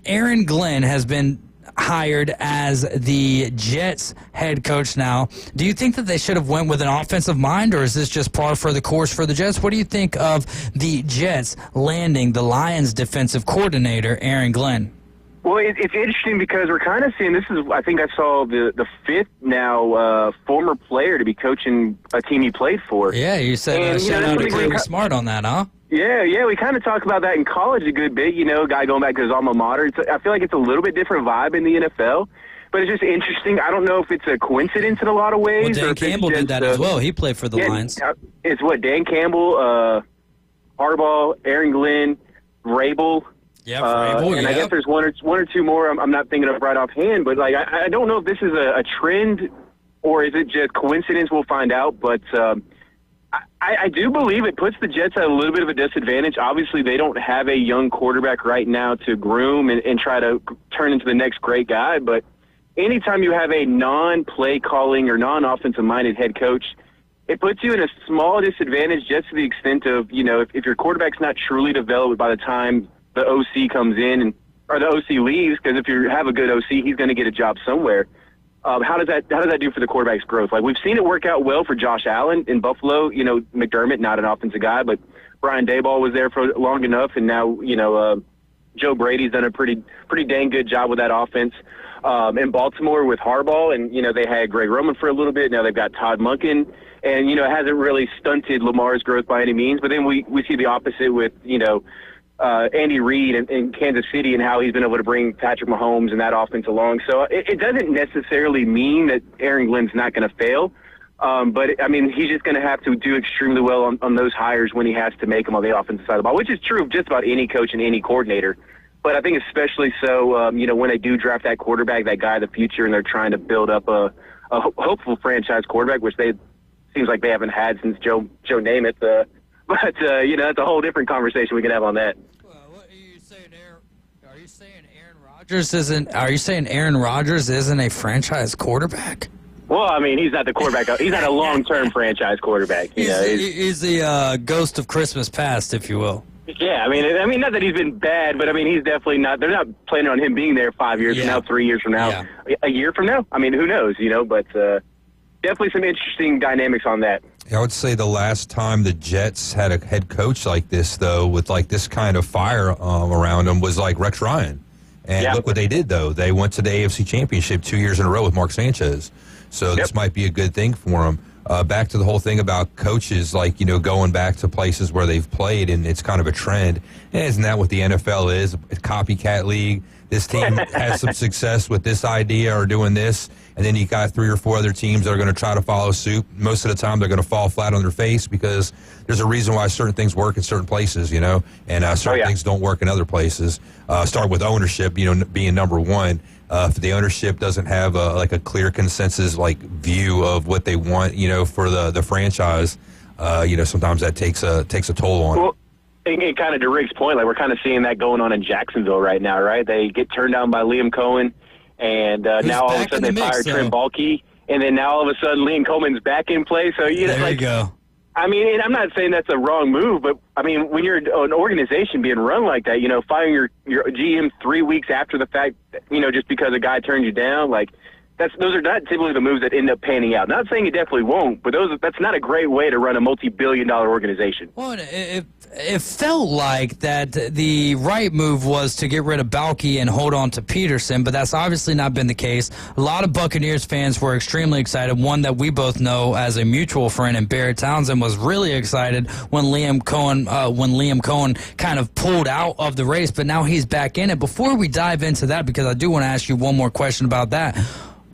Speaker 3: Aaron Glenn has been hired as the Jets head coach now. Do you think that they should have went with an offensive mind, or is this just par for the course for the Jets? What do you think of the Jets landing the Lions defensive coordinator, Aaron Glenn?
Speaker 18: Well, it's interesting because we're kind of seeing, this is, I think I saw the fifth now former player to be coaching a team he played for.
Speaker 3: Yeah, you said shout out to Cleveland Smart on that, huh?
Speaker 18: Yeah, we kind of talked about that in college a good bit, guy going back to his alma mater. I feel like it's a little bit different vibe in the NFL, but it's just interesting. I don't know if it's a coincidence in a lot of ways.
Speaker 3: Well, Dan Campbell did that as well. He played for the Lions.
Speaker 18: It's Dan Campbell, Harbaugh, Aaron Glenn, Vrabel.
Speaker 3: Yeah, Vrabel,
Speaker 18: and I guess there's one or two more I'm not thinking of right offhand, but like I don't know if this is a trend or is it just coincidence. We'll find out, but I do believe it puts the Jets at a little bit of a disadvantage. Obviously, they don't have a young quarterback right now to groom and try to turn into the next great guy, but
Speaker 9: anytime you have a non-play calling or non-offensive minded head coach, it puts you in a small disadvantage just to the extent of, if your quarterback's not truly developed by the time the OC comes in or the OC leaves, because if you have a good OC, he's going to get a job somewhere. How does that do for the quarterback's growth? Like, we've seen it work out well for Josh Allen in Buffalo. McDermott, not an offensive guy, but Brian Daboll was there for long enough, and now Joe Brady's done a pretty dang good job with that offense. In Baltimore with Harbaugh, and they had Greg Roman for a little bit. Now they've got Todd Monken, and it hasn't really stunted Lamar's growth by any means. But then we see the opposite with Andy Reid in Kansas City and how he's been able to bring Patrick Mahomes and that offense along. So it doesn't necessarily mean that Aaron Glenn's not going to fail. But he's just going to have to do extremely well on those hires when he has to make them on the offensive side of the ball, which is true of just about any coach and any coordinator. But I think especially so, when they do draft that quarterback, that guy of the future, and they're trying to build up a hopeful franchise quarterback, which seems like they haven't had since Joe Namath. But that's a whole different conversation we can have on that.
Speaker 3: Are you saying Aaron Rodgers isn't a franchise quarterback?
Speaker 9: Well, he's not the quarterback. He's not a long-term franchise quarterback.
Speaker 3: He's the ghost of Christmas past, if you will.
Speaker 9: Yeah, not that he's been bad, but he's definitely not. They're not planning on him being there 5 years from now, 3 years from now, a year from now. Who knows? But definitely some interesting dynamics on that.
Speaker 11: I would say the last time the Jets had a head coach like this, though, with like this kind of fire around him, was like Rex Ryan. And look what they did, though. They went to the AFC Championship 2 years in a row with Mark Sanchez. So this might be a good thing for him. Back to the whole thing about coaches, going back to places where they've played, and it's kind of a trend. And isn't that what the NFL is? A copycat league. This team has some success with this idea or doing this, and then you got 3 or 4 other teams that are going to try to follow suit. Most of the time, they're going to fall flat on their face because there's a reason why certain things work in certain places, and certain things don't work in other places. Start with ownership, being number one. If the ownership doesn't have a clear consensus view of what they want, for the franchise, sometimes that takes a toll on it.
Speaker 9: And kind of to Rick's point, we're kind of seeing that going on in Jacksonville right now, right? They get turned down by Liam Cohen, and now all of a sudden they fire Trent Baalke, and then now all of a sudden Liam Cohen's back in play. So
Speaker 3: there you go.
Speaker 9: And I'm not saying that's a wrong move, but when you're an organization being run like that, firing your GM 3 weeks after the fact, just because a guy turned you down, those are not typically the moves that end up panning out. Not saying it definitely won't, but that's not a great way to run a multi-billion-dollar organization.
Speaker 3: Well, it felt like that the right move was to get rid of Baalke and hold on to Peterson, but that's obviously not been the case. A lot of Buccaneers fans were extremely excited. One that we both know as a mutual friend, and Barrett Townsend, was really excited when Liam Cohen kind of pulled out of the race, but now he's back in it. Before we dive into that, because I do want to ask you one more question about that.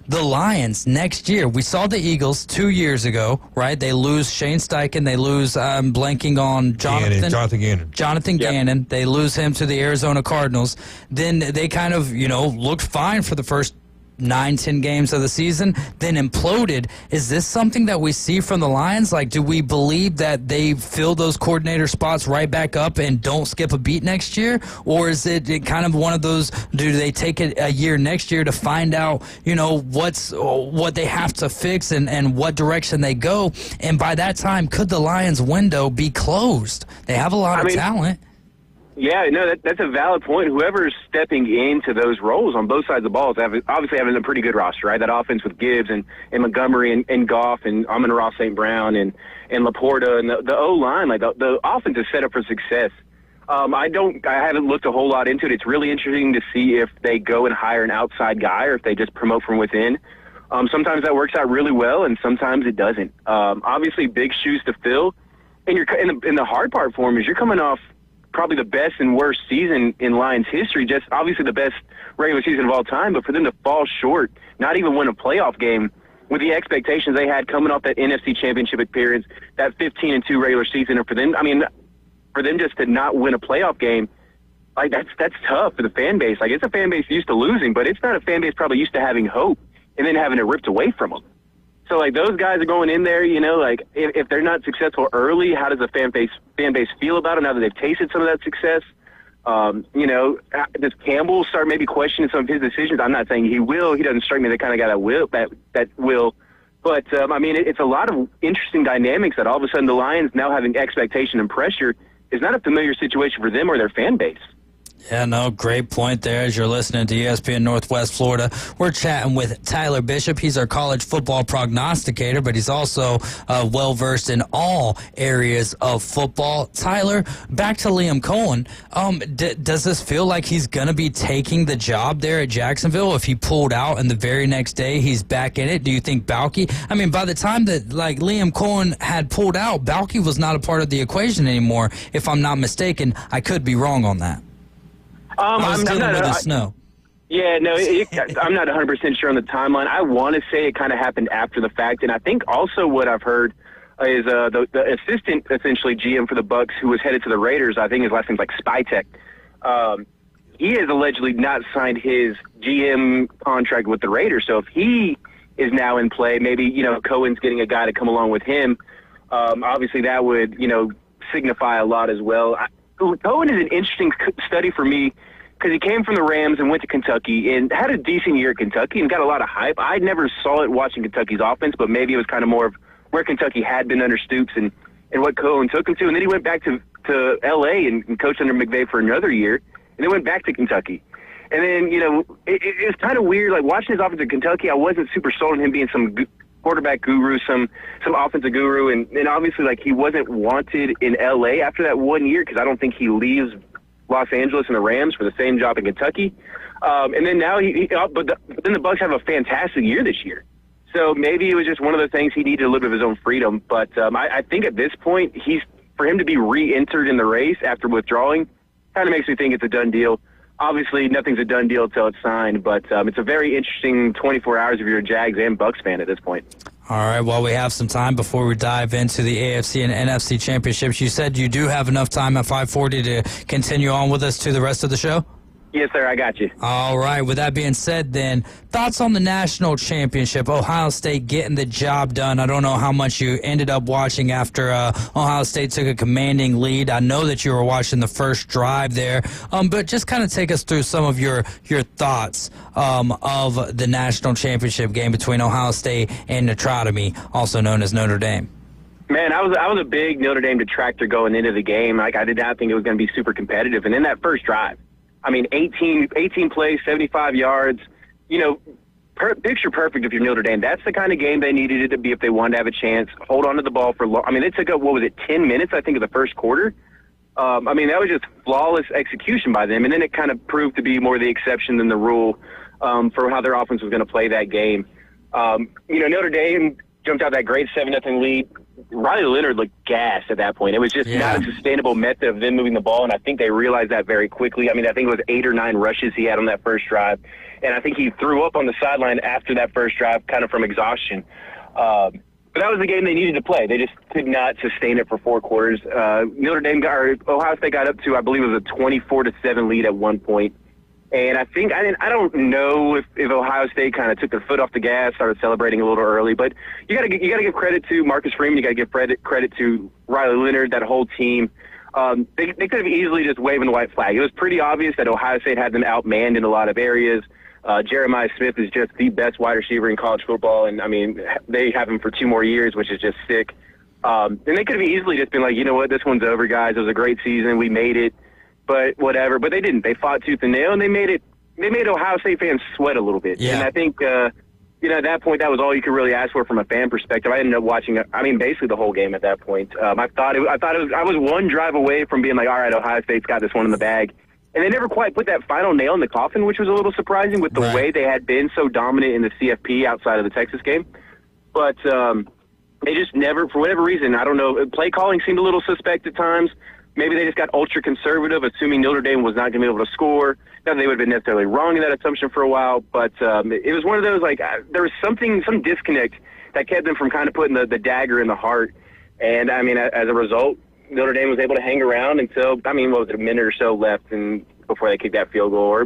Speaker 3: The Lions next year. We saw the Eagles 2 years ago, right? They lose Shane Steichen. They lose, blanking on Jonathan Gannon. They lose him to the Arizona Cardinals. Then they kind of, looked fine for the first 9-10 games of the season, then imploded. Is this something that we see from the Lions? Do we believe that they fill those coordinator spots right back up and don't skip a beat next year? Or is it kind of one of those, do they take it a year next year to find out, what they have to fix and what direction they go? And by that time, could the Lions window be closed? They have a lot of talent.
Speaker 9: Yeah, no, that's a valid point. Whoever's stepping into those roles on both sides of the ball is obviously having a pretty good roster, right? That offense with Gibbs and Montgomery and Goff and Amon-Ra St. Brown and Laporta and the O-line, the offense is set up for success. I haven't looked a whole lot into it. It's really interesting to see if they go and hire an outside guy or if they just promote from within. Sometimes that works out really well, and sometimes it doesn't. Obviously, big shoes to fill. And and the hard part for them is you're coming off probably the best and worst season in Lions history, just obviously the best regular season of all time, but for them to fall short, not even win a playoff game with the expectations they had coming off that NFC Championship appearance, that 15-2 regular season, and for them just to not win a playoff game, that's tough for the fan base. It's a fan base used to losing, but it's not a fan base probably used to having hope and then having it ripped away from them. So, those guys are going in there, if they're not successful early, how does the fan base feel about it now that they've tasted some of that success? Does Campbell start maybe questioning some of his decisions? I'm not saying he will. He doesn't strike me the kind of guy that will. But, it's a lot of interesting dynamics that all of a sudden the Lions now having expectation and pressure is not a familiar situation for them or their fan base.
Speaker 3: Yeah, no, great point there. As you're listening to ESPN Northwest Florida, we're chatting with Tyler Bishop. He's our college football prognosticator, but he's also well-versed in all areas of football. Tyler, back to Liam Cohen. Does this feel like he's going to be taking the job there at Jacksonville if he pulled out and the very next day he's back in it? Do you think Balky? By the time that Liam Cohen had pulled out, Balky was not a part of the equation anymore, if I'm not mistaken. I could be wrong on that.
Speaker 9: I'm not Yeah, no, I'm not 100% sure on the timeline. I want to say it kind of happened after the fact, and I think also what I've heard is the assistant, essentially GM for the Bucs, who was headed to the Raiders. I think his last name's like Spytek. He has allegedly not signed his GM contract with the Raiders. So if he is now in play, maybe Cohen's getting a guy to come along with him. Obviously, that would signify a lot as well. Cohen is an interesting study for me because he came from the Rams and went to Kentucky and had a decent year at Kentucky and got a lot of hype. I never saw it watching Kentucky's offense, but maybe it was kind of more of where Kentucky had been under Stoops and what Cohen took him to. And then he went back to L.A. and coached under McVay for another year, and then went back to Kentucky. And then, it was kind of weird. Like, watching his offense at Kentucky, I wasn't super sold on him being some quarterback guru, some offensive guru, and obviously, he wasn't wanted in L.A. after that 1 year because I don't think he leaves Los Angeles and the Rams for the same job in Kentucky. And then now but then the Bucs have a fantastic year this year. So maybe it was just one of the things he needed a little bit of his own freedom. But I think at this point, for him to be re-entered in the race after withdrawing kind of makes me think it's a done deal. Obviously, nothing's a done deal until it's signed, but it's a very interesting 24 hours if you're a Jags and Bucs fan at this point.
Speaker 3: All right, well, we have some time before we dive into the AFC and NFC championships. You said you do have enough time at 5:40 to continue on with us to the rest of the show?
Speaker 9: Yes, sir, I got you.
Speaker 3: All right, with that being said then, thoughts on the national championship, Ohio State getting the job done. I don't know how much you ended up watching after Ohio State took a commanding lead. I know that you were watching the first drive there, but just kind of take us through some of your thoughts of the national championship game between Ohio State and Notre, also known as Notre Dame.
Speaker 9: Man, I was a big Notre Dame detractor going into the game. I did not think it was going to be super competitive. And in that first drive, 18 plays, 75 yards, picture perfect if you're Notre Dame. That's the kind of game they needed it to be if they wanted to have a chance. Hold on to the ball for long. They took up, 10 minutes, I think, of the first quarter. That was just flawless execution by them. And then it kind of proved to be more the exception than the rule for how their offense was going to play that game. Notre Dame jumped out that great 7-0 lead. Riley Leonard looked gassed at that point. It was just not a sustainable method of them moving the ball, and I think they realized that very quickly. I think it was 8 or 9 rushes he had on that first drive, and I think he threw up on the sideline after that first drive kind of from exhaustion. But that was the game they needed to play. They just could not sustain it for 4 quarters. Ohio State got up to, I believe it was a 24-7 lead at one point. And I think I don't know if Ohio State kind of took their foot off the gas, started celebrating a little early, but you got to give credit to Marcus Freeman. You got to give credit to Riley Leonard, that whole team. They could have easily just waved the white flag. It was pretty obvious that Ohio State had them outmanned in a lot of areas. Jeremiah Smith is just the best wide receiver in college football, and they have him for 2 more years, which is just sick. And they could have easily just been like, you know what, this one's over, guys. It was a great season. We made it. But whatever. But they didn't. They fought tooth and nail, and they made Ohio State fans sweat a little bit. Yeah. And I think, at that point, that was all you could really ask for from a fan perspective. I ended up watching, basically the whole game at that point. I was one drive away from being like, all right, Ohio State's got this one in the bag. And they never quite put that final nail in the coffin, which was a little surprising with the way they had been so dominant in the CFP outside of the Texas game. But they just never, for whatever reason, I don't know, play calling seemed a little suspect at times. Maybe they just got ultra-conservative, assuming Notre Dame was not going to be able to score. Not that they would have been necessarily wrong in that assumption for a while, but it was one of those, there was some disconnect that kept them from kind of putting the dagger in the heart. And, as a result, Notre Dame was able to hang around until, what was it, a minute or so left before they kicked that field goal. Or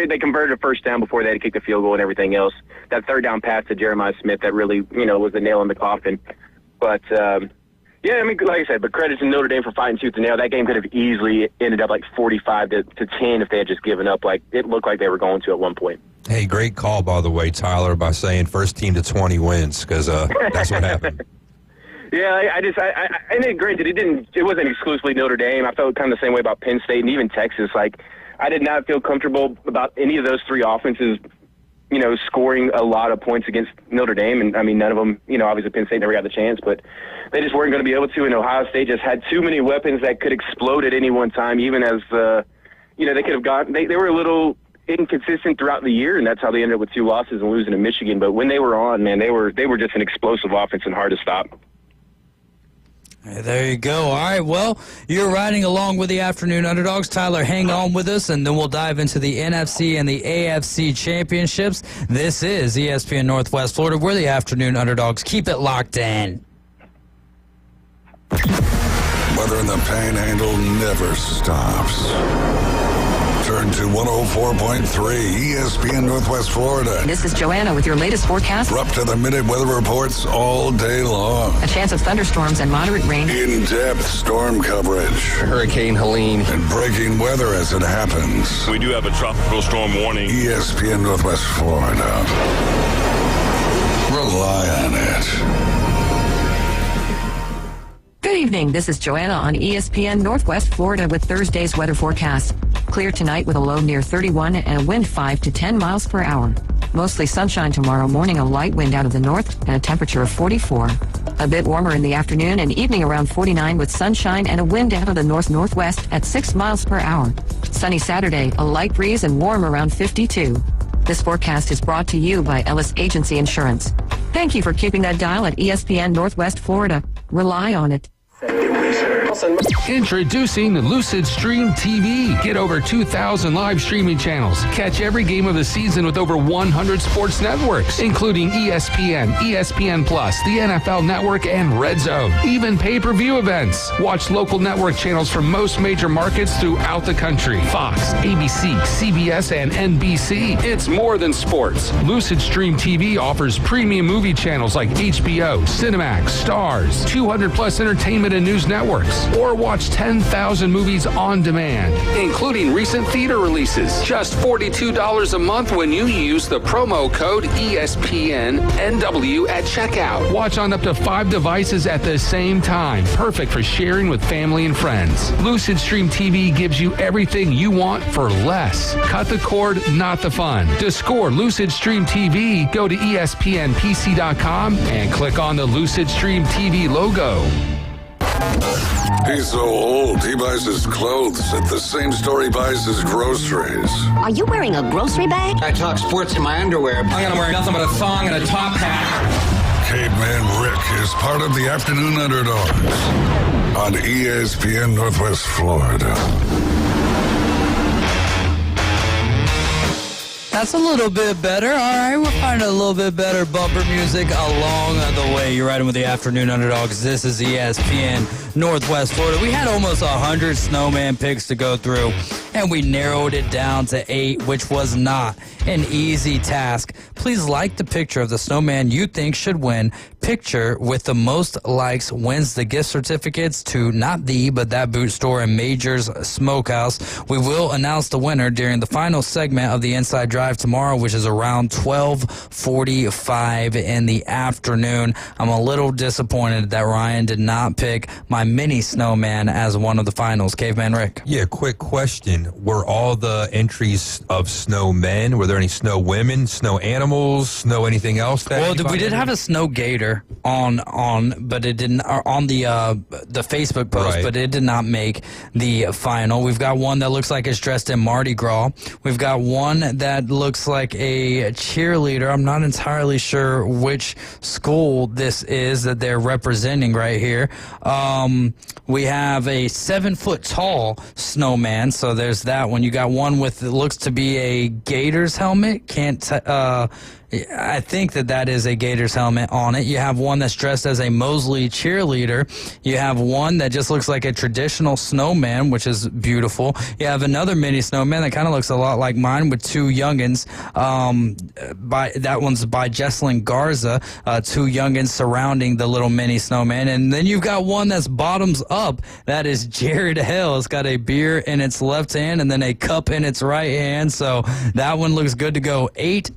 Speaker 9: they converted a first down before they had to kick the field goal and everything else. That third down pass to Jeremiah Smith that really, was the nail in the coffin. But, Yeah, I mean, like I said, but credit to Notre Dame for fighting tooth and nail. That game could have easily ended up like 45 to 10 if they had just given up like it looked like they were going to at one point.
Speaker 11: Hey, great call, by the way, Tyler, by saying first team to 20 wins, because that's what happened.
Speaker 9: Yeah, I think granted it wasn't exclusively Notre Dame. I felt kind of the same way about Penn State and even Texas. Like, I did not feel comfortable about any of those three offenses, scoring a lot of points against Notre Dame. And, I mean, none of them, obviously Penn State never got the chance, but they just weren't going to be able to. And Ohio State just had too many weapons that could explode at any one time, even as, they could have gotten – they were a little inconsistent throughout the year, and that's how they ended up with 2 losses and losing to Michigan. But when they were on, man, they were just an explosive offense and hard to stop.
Speaker 3: There you go. All right, well, you're riding along with the Afternoon Underdogs. Tyler, hang on with us, and then we'll dive into the NFC and the AFC championships. This is ESPN Northwest Florida. We're the Afternoon Underdogs. Keep it locked in.
Speaker 7: Weather in the Panhandle never stops. Turn to 104.3 ESPN Northwest Florida.
Speaker 14: This is Joanna with your latest forecast.
Speaker 7: We're up to the minute weather reports all day long.
Speaker 14: A chance of thunderstorms and moderate rain.
Speaker 7: In-depth storm coverage.
Speaker 10: Hurricane Helene.
Speaker 7: And breaking weather as it happens.
Speaker 10: We do have a tropical storm warning.
Speaker 7: ESPN Northwest Florida. Rely on it.
Speaker 14: Good evening. This is Joanna on ESPN Northwest Florida with Thursday's weather forecast. Clear tonight with a low near 31 and a wind 5 to 10 miles per hour. Mostly sunshine tomorrow morning, a light wind out of the north, and a temperature of 44. A bit warmer in the afternoon and evening around 49 with sunshine and a wind out of the north-northwest at 6 miles per hour. Sunny Saturday, a light breeze and warm around 52. This forecast is brought to you by Ellis Agency Insurance. Thank you for keeping that dial at ESPN Northwest Florida. Rely on it.
Speaker 22: Introducing Lucid Stream TV. Get over 2,000 live streaming channels. Catch every game of the season with over 100 sports networks, including ESPN, ESPN Plus, the NFL Network, and Red Zone. Even pay-per-view events. Watch local network channels from most major markets throughout the country. Fox, ABC, CBS, and NBC. It's more than sports. Lucid Stream TV offers premium movie channels like HBO, Cinemax, Stars, 200-plus entertainment and news networks, or watch 10,000 movies on demand, including recent theater releases. Just $42 a month when you use the promo code ESPNNW at checkout. Watch on up to 5 devices at the same time. Perfect for sharing with family and friends. Lucid Stream TV gives you everything you want for less. Cut the cord, not the fun. To score Lucid Stream TV, go to ESPNPC.com and click on the Lucid Stream TV logo.
Speaker 7: He's so old, he buys his clothes at the same store he buys his groceries.
Speaker 12: Are you wearing a grocery bag?
Speaker 13: I talk sports in my underwear. I'm going to wear nothing but a thong and a top hat.
Speaker 7: Caveman Rick is part of the Afternoon Underdogs on ESPN Northwest Florida.
Speaker 3: That's a little bit better. All right, we're finding a little bit better bumper music along the way. You're riding with the Afternoon Underdogs. This is ESPN Northwest Florida. We had almost 100 snowman picks to go through, and we narrowed it down to 8, which was not an easy task. Please like the picture of the snowman you think should win. Picture with the most likes wins the gift certificates to not the, but that boot store and Major's Smokehouse. We will announce the winner during the final segment of the Inside Drive tomorrow, which is around 12:45 in the afternoon. I'm a little disappointed that Ryan did not pick my mini snowman as one of the finals. Caveman Rick.
Speaker 11: Yeah, quick question. Were all the entries of snowmen? Were there any snow women, snow animals, snow anything else?
Speaker 3: Well, we did have a snow gator on, but it didn't on the Facebook post,
Speaker 11: right.
Speaker 3: But it did not make the final. We've got one that looks like it's dressed in Mardi Gras. We've got one that looks like a cheerleader. I'm not entirely sure which school this is that they're representing right here. We have a 7-foot tall snowman, so there's that one. You got one with, it looks to be a Gators helmet. I think that is a Gators helmet on it. You have one that's dressed as a Mosley cheerleader. You have one that just looks like a traditional snowman, which is beautiful. You have another mini snowman that kind of looks a lot like mine with two youngins. That one's by Jesselyn Garza, two youngins surrounding the little mini snowman. And then you've got one that's bottoms up. That is Jared Hill. It's got a beer in its left hand and then a cup in its right hand. So that one looks good to go. 8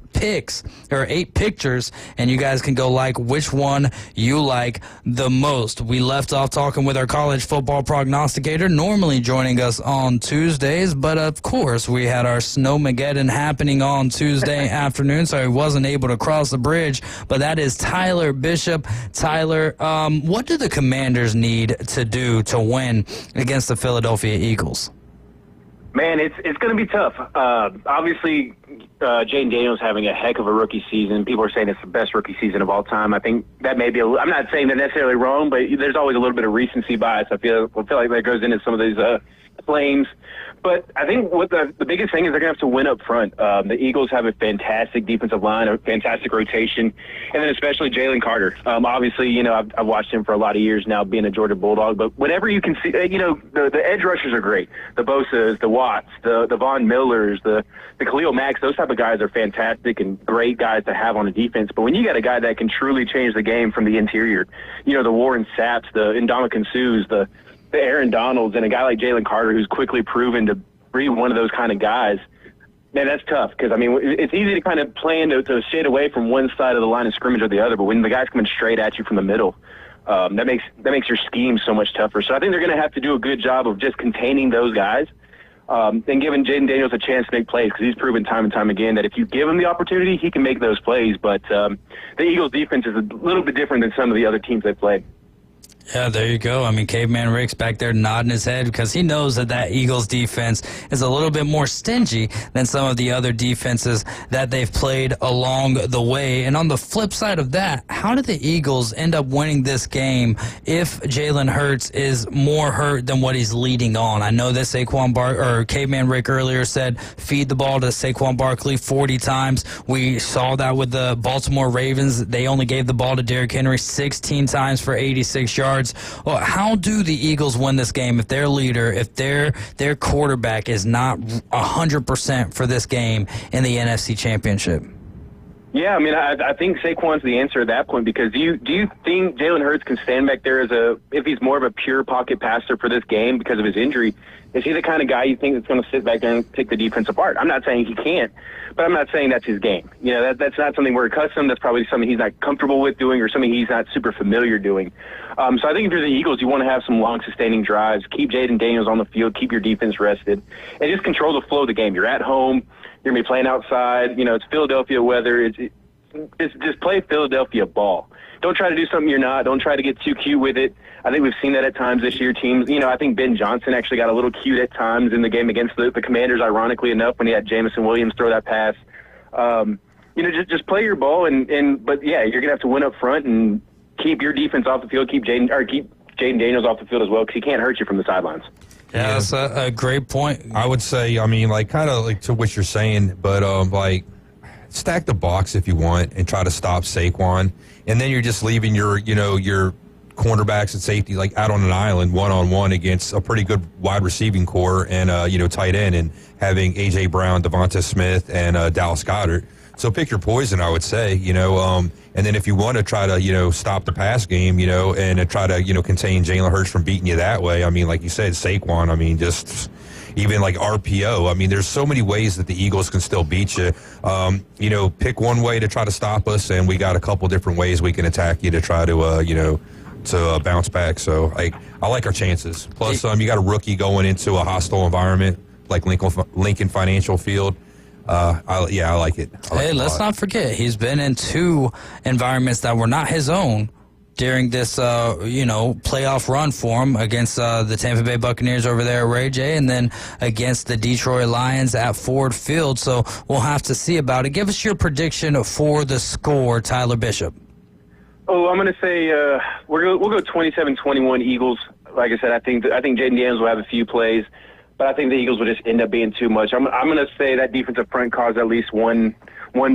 Speaker 3: pictures, and you guys can go like which one you like the most. We left off talking with our college football prognosticator, normally joining us on Tuesdays, but of course we had our Snowmageddon happening on Tuesday afternoon, so he wasn't able to cross the bridge, but that is Tyler Bishop. Tyler, what do the Commanders need to do to win against the Philadelphia Eagles?
Speaker 9: Man, it's going to be tough. Obviously, Jaden Daniels having a heck of a rookie season. People are saying it's the best rookie season of all time. I think that may be I'm not saying they're necessarily wrong, but there's always a little bit of recency bias. I feel like that goes into some of these claims. But I think what the biggest thing is they're going to have to win up front. The Eagles have a fantastic defensive line, a fantastic rotation, and then especially Jalen Carter. Obviously, I've watched him for a lot of years now being a Georgia Bulldog, but whenever you can see, the edge rushers are great. The Bosa's, the Watts, the Von Millers, the Khalil Macks, those type of guys are fantastic and great guys to have on a defense. But when you got a guy that can truly change the game from the interior, the Warren Sapps, the Ndamukong Suhs, the Aaron Donalds, and a guy like Jalen Carter who's quickly proven to be one of those kind of guys, man, that's tough because, it's easy to kind of plan to shade away from one side of the line of scrimmage or the other, but when the guy's coming straight at you from the middle, that makes your scheme so much tougher. So I think they're going to have to do a good job of just containing those guys and giving Jaden Daniels a chance to make plays because he's proven time and time again that if you give him the opportunity, he can make those plays. But the Eagles' defense is a little bit different than some of the other teams they've played.
Speaker 3: Yeah, there you go. Caveman Rick's back there nodding his head because he knows that Eagles defense is a little bit more stingy than some of the other defenses that they've played along the way. And on the flip side of that, how did the Eagles end up winning this game if Jalen Hurts is more hurt than what he's leading on? I know that Caveman Rick earlier said feed the ball to Saquon Barkley 40 times. We saw that with the Baltimore Ravens. They only gave the ball to Derrick Henry 16 times for 86 yards. Well, how do the Eagles win this game if their leader, if their quarterback is not 100% for this game in the NFC Championship?
Speaker 9: Yeah, I think Saquon's the answer at that point because do you think Jalen Hurts can stand back there if he's more of a pure pocket passer for this game because of his injury? Is he the kind of guy you think that's going to sit back there and pick the defense apart? I'm not saying he can't, but I'm not saying that's his game. That's not something we're accustomed. That's probably something he's not comfortable with doing or something he's not super familiar doing. So I think if you're the Eagles, you want to have some long sustaining drives, keep Jaden Daniels on the field, keep your defense rested, and just control the flow of the game. You're at home. You're going to be playing outside. It's Philadelphia weather. Just play Philadelphia ball. Don't try to do something you're not. Don't try to get too cute with it. I think we've seen that at times this year. Teams, I think Ben Johnson actually got a little cute at times in the game against the Commanders, ironically enough, when he had Jamison Williams throw that pass. Just play your ball, but yeah, you're going to have to win up front and keep your defense off the field, keep Jaden Daniels off the field as well because he can't hurt you from the sidelines.
Speaker 3: Yeah, that's a great point.
Speaker 11: I would say, kind of to what you're saying, but stack the box if you want and try to stop Saquon, and then you're just leaving your cornerbacks and safety out on an island one-on-one against a pretty good wide receiving core and tight end, and having A.J. Brown, Devonta Smith, and Dallas Goedert. So pick your poison, I would say, and then if you want to try to, stop the pass game, and try to, contain Jalen Hurts from beating you that way. Like you said, Saquon, just even RPO. There's so many ways that the Eagles can still beat you. Pick one way to try to stop us, and we got a couple different ways we can attack you to try to, to bounce back. So I like our chances. Plus, you got a rookie going into a hostile environment like Lincoln Financial Field. I like it.
Speaker 3: Let's not forget, he's been in 2 environments that were not his own during this, playoff run for him against the Tampa Bay Buccaneers over there at Ray J, and then against the Detroit Lions at Ford Field. So we'll have to see about it. Give us your prediction for the score, Tyler Bishop.
Speaker 9: Oh, I'm going to say we'll go 27-21 Eagles. Like I said, I think Jaden Daniels will have a few plays. but I think the Eagles will just end up being too much. I'm going to say that defensive front caused at least one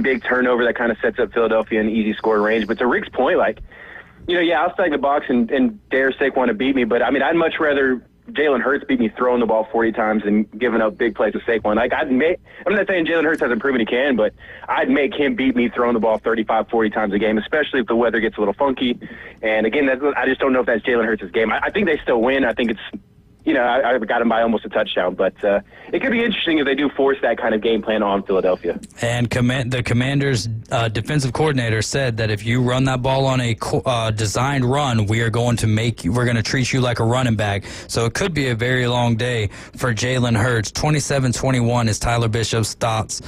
Speaker 9: big turnover that kind of sets up Philadelphia in easy score range. But to Rick's point, I'll stack the box and dare Saquon to beat me, but I'd much rather Jalen Hurts beat me throwing the ball 40 times than giving up big plays to Saquon. I'm not saying Jalen Hurts hasn't proven he can, but I'd make him beat me throwing the ball 35, 40 times a game, especially if the weather gets a little funky. And again, I just don't know if that's Jalen Hurts' game. I think they still win. I think it's, I've got him by almost a touchdown, but it could be interesting if they do force that kind of game plan on Philadelphia.
Speaker 3: And the Commanders' defensive coordinator said that if you run that ball on a designed run, we're going to treat you like a running back. So it could be a very long day for Jalen Hurts. 27-21 is Tyler Bishop's thoughts.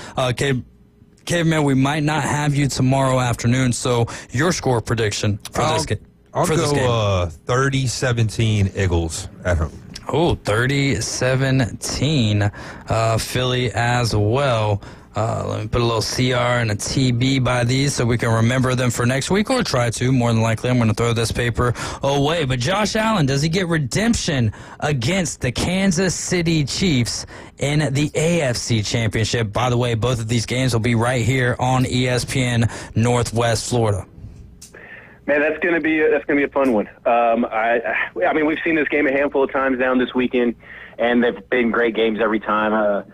Speaker 3: Caveman, we might not have you tomorrow afternoon, so your score prediction for this game.
Speaker 11: I'll go 30-17 Eagles at home.
Speaker 3: Oh, 30-17 Philly as well. Let me put a little CR and a TB by these so we can remember them for next week, or try to. More than likely, I'm going to throw this paper away. But Josh Allen, does he get redemption against the Kansas City Chiefs in the AFC Championship? By the way, both of these games will be right here on ESPN Northwest Florida.
Speaker 9: Man, that's gonna be a fun one. We've seen this game a handful of times now this weekend, and they've been great games every time.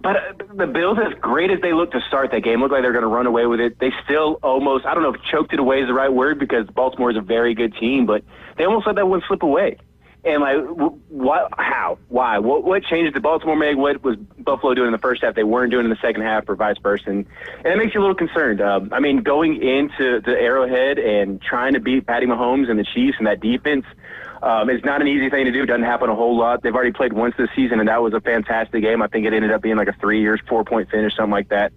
Speaker 9: But the Bills, as great as they looked to start that game, looked like they're going to run away with it. They still almost, I don't know if choked it away is the right word, because Baltimore is a very good team, but they almost let that one slip away. And what? How? Why? What changes did Baltimore make? What was Buffalo doing in the first half they weren't doing in the second half, or vice versa? And it makes you a little concerned. Going into the Arrowhead and trying to beat Patty Mahomes and the Chiefs and that defense is not an easy thing to do. It doesn't happen a whole lot. They've already played once this season, and that was a fantastic game. I think it ended up being like a 4-point finish, something like that.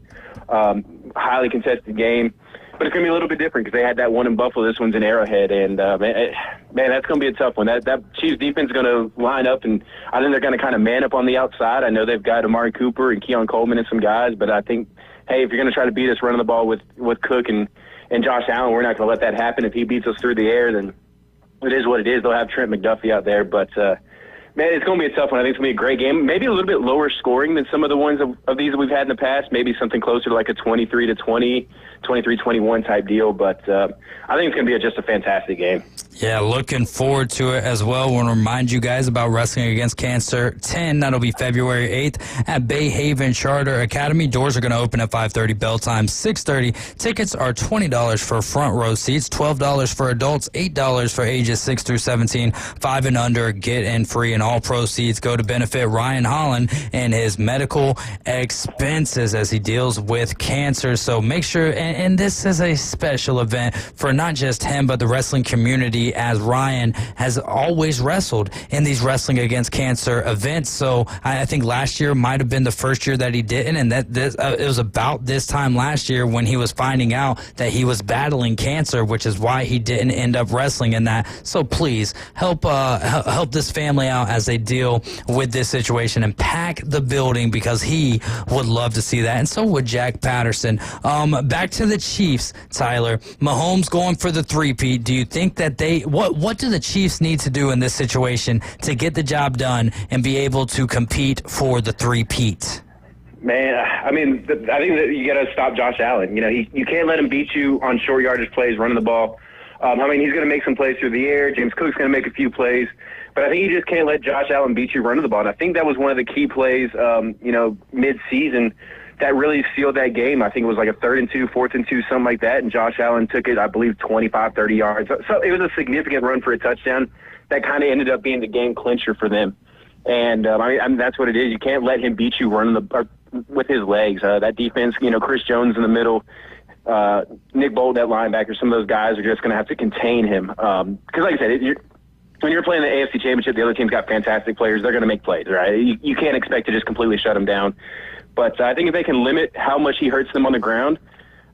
Speaker 9: Highly contested game. But it's going to be a little bit different because they had that one in Buffalo. This one's in Arrowhead. And, man, that's going to be a tough one. That Chiefs defense is going to line up, and I think they're going to kind of man up on the outside. I know they've got Amari Cooper and Keon Coleman and some guys, but I think, hey, if you're going to try to beat us running the ball with Cook and Josh Allen, we're not going to let that happen. If he beats us through the air, then it is what it is. They'll have Trent McDuffie out there. But, man, it's going to be a tough one. I think it's going to be a great game. Maybe a little bit lower scoring than some of the ones of these that we've had in the past. Maybe something closer to like a 23-20, 23-21 type deal. But I think it's going to be just a fantastic game.
Speaker 3: Yeah, looking forward to it as well. I want to remind you guys about Wrestling Against Cancer 10. That'll be February 8th at Bay Haven Charter Academy. Doors are going to open at 5:30, bell time 6:30. Tickets are $20 for front row seats, $12 for adults, $8 for ages 6 through 17. 5 and under get in free, and all proceeds go to benefit Ryan Holland and his medical expenses as he deals with cancer. So make sure, and this is a special event for not just him, but the wrestling community, as Ryan has always wrestled in these Wrestling Against Cancer events. So I think last year might have been the first year that he didn't, and it was about this time last year when he was finding out that he was battling cancer, which is why he didn't end up wrestling in that. So please help this family out as they deal with this situation, and pack the building, because he would love to see that, and so would Jack Patterson. Back to the Chiefs, Tyler. Mahomes going for the three-peat. Do you think that what do the Chiefs need to do in this situation to get the job done and be able to compete for the three-peat?
Speaker 9: Man, I think that you got to stop Josh Allen. You can't let him beat you on short yardage plays, running the ball. He's going to make some plays through the air. James Cook's going to make a few plays. But I think you just can't let Josh Allen beat you running the ball. And I think that was one of the key plays, mid-season that really sealed that game. I think it was like a 3rd and 2, 4th and 2, something like that. And Josh Allen took it, I believe, 25, 30 yards. So it was a significant run for a touchdown that kind of ended up being the game clincher for them. And that's what it is. You can't let him beat you running with his legs. That defense, Chris Jones in the middle, Nick Bolton at linebacker, some of those guys are just going to have to contain him. Because like I said, when you're playing the AFC Championship, the other team's got fantastic players. They're going to make plays, right? You can't expect to just completely shut them down. But I think if they can limit how much he hurts them on the ground,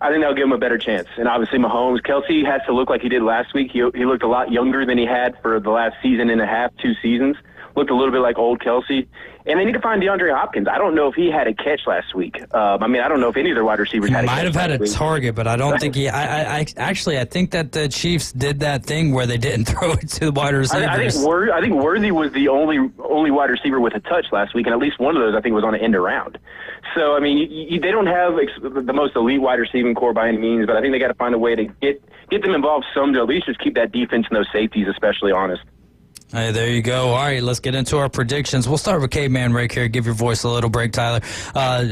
Speaker 9: I think that'll give him a better chance. And obviously Mahomes, Kelsey has to look like he did last week. He looked a lot younger than he had for the last season and a half, 2 seasons. Looked a little bit like old Kelsey. And they need to find DeAndre Hopkins. I don't know if he had a catch last week. I don't know if any of their wide receivers had a catch.
Speaker 3: Might have had a
Speaker 9: week.
Speaker 3: target, but I don't think he. I think that the Chiefs did that thing where they didn't throw it to the wide receivers.
Speaker 9: I think Worthy was the only wide receiver with a touch last week, and at least one of those I think was on an end around. So I mean, they don't have the most elite wide receiving core by any means, but I think they got to find a way to get them involved some to at least just keep that defense and those safeties especially honest.
Speaker 3: Hey, there you go. All right, let's get into our predictions. We'll start with Caveman Rick here. Give your voice a little break, Tyler.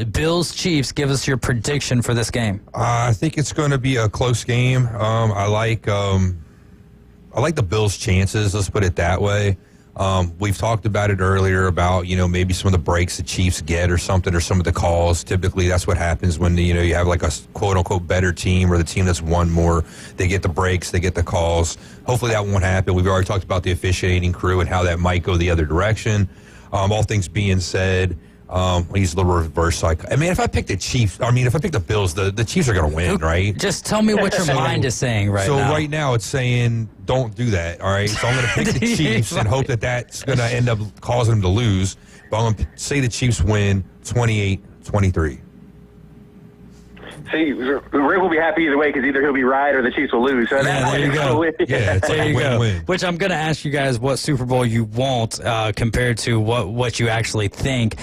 Speaker 3: Bills, Chiefs, give us your prediction for this game.
Speaker 11: I think it's going to be a close game. I like the Bills' chances. Let's put it that way. We've talked about it earlier about, maybe some of the breaks the Chiefs get or something, or some of the calls. Typically, that's what happens when, you have like a quote-unquote better team or the team that's won more. They get the breaks, they get the calls. Hopefully that won't happen. We've already talked about the officiating crew and how that might go the other direction. All things being said, he's a little reverse psycho. I mean, if I pick the Chiefs, if I pick the Bills, the Chiefs are going to win, right?
Speaker 3: Just tell me what your mind is saying now.
Speaker 11: So right now it's saying don't do that, all right? So I'm going to pick the Chiefs and hope that that's going to end up causing them to lose. But I'm going to say the Chiefs win 28-23.
Speaker 9: See, Rick will be happy either way because either he'll be right or the Chiefs will lose. So
Speaker 3: there you go.
Speaker 11: Yeah, it's
Speaker 3: there you go.
Speaker 11: Win-win.
Speaker 3: Which I'm going to ask you guys what Super Bowl you want compared to what you actually think.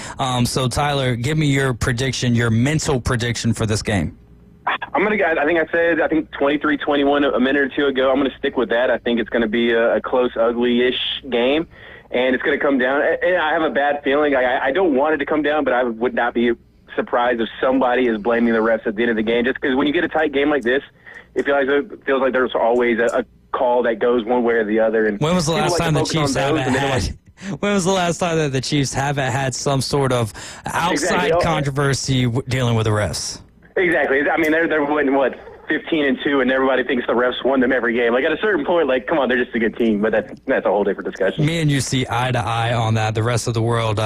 Speaker 3: So, Tyler, give me your prediction, your mental prediction for this game.
Speaker 9: I think I said 23-21 a minute or two ago. I'm going to stick with that. I think it's going to be a close, ugly-ish game, and it's going to come down. And I have a bad feeling. I don't want it to come down, but I would not be surprised if somebody is blaming the refs at the end of the game. Just because when you get a tight game like this, it feels like there's always a call that goes one way or the other. And
Speaker 3: when was the last time the Chiefs haven't had? When was the last time that the Chiefs haven't had some sort of outside controversy dealing with the refs?
Speaker 9: Exactly. I mean, they're winning, 15-2, and everybody thinks the refs won them every game. Like, at a certain point, come on, they're just a good team, but that's a whole different discussion.
Speaker 3: Me and you see eye to eye on that. The rest of the world,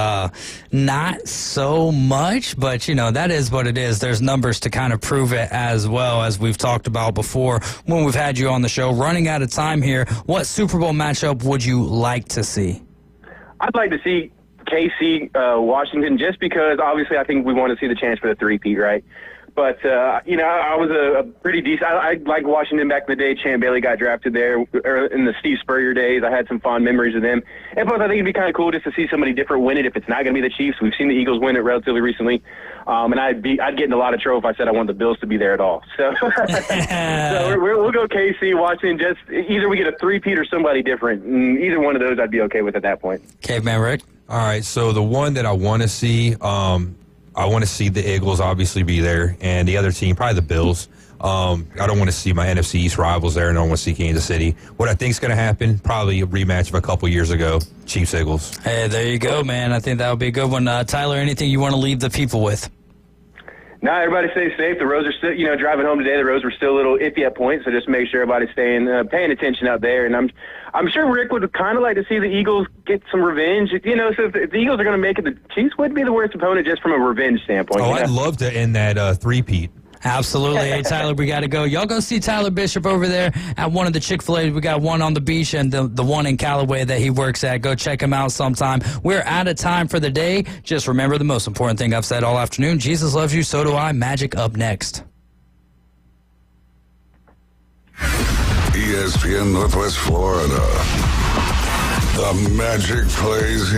Speaker 3: not so much, but, that is what it is. There's numbers to kind of prove it as well, as we've talked about before when we've had you on the show. Running out of time here, what Super Bowl matchup would you like to see?
Speaker 9: I'd like to see KC, Washington, just because, obviously, I think we want to see the chance for the three-peat, right? But, I was a pretty decent – I liked Washington back in the day. Champ Bailey got drafted there in the Steve Spurrier days. I had some fond memories of them. And plus, I think it'd be kind of cool just to see somebody different win it if it's not going to be the Chiefs. We've seen the Eagles win it relatively recently. And I'd get in a lot of trouble if I said I want the Bills to be there at all. So, we'll go KC, Washington. Just either we get a three-peat or somebody different. And either one of those I'd be okay with at that point.
Speaker 3: Caveman Rick?
Speaker 11: All right, so the one that I want to see I want to see the Eagles obviously be there, and the other team, probably the Bills. I don't want to see my NFC East rivals there, and I don't want to see Kansas City. What I think is going to happen, probably a rematch of a couple years ago, Chiefs-Eagles.
Speaker 3: Hey, there you go, man. I think that would be a good one. Tyler, anything you want to leave the people with?
Speaker 9: No, everybody stay safe. The roads are still, driving home today, the roads were still a little iffy at points, so just make sure everybody's paying attention out there. And I'm sure Rick would kind of like to see the Eagles get some revenge. So if the Eagles are going to make it, the Chiefs wouldn't be the worst opponent just from a revenge standpoint.
Speaker 11: Oh, I'd love to end that three-peat.
Speaker 3: Absolutely. Hey, Tyler, we got to go. Y'all go see Tyler Bishop over there at one of the Chick-fil-A. We got one on the beach and the one in Callaway that he works at. Go check him out sometime. We're out of time for the day. Just remember the most important thing I've said all afternoon. Jesus loves you, so do I. Magic up next.
Speaker 7: ESPN Northwest Florida. The Magic plays here.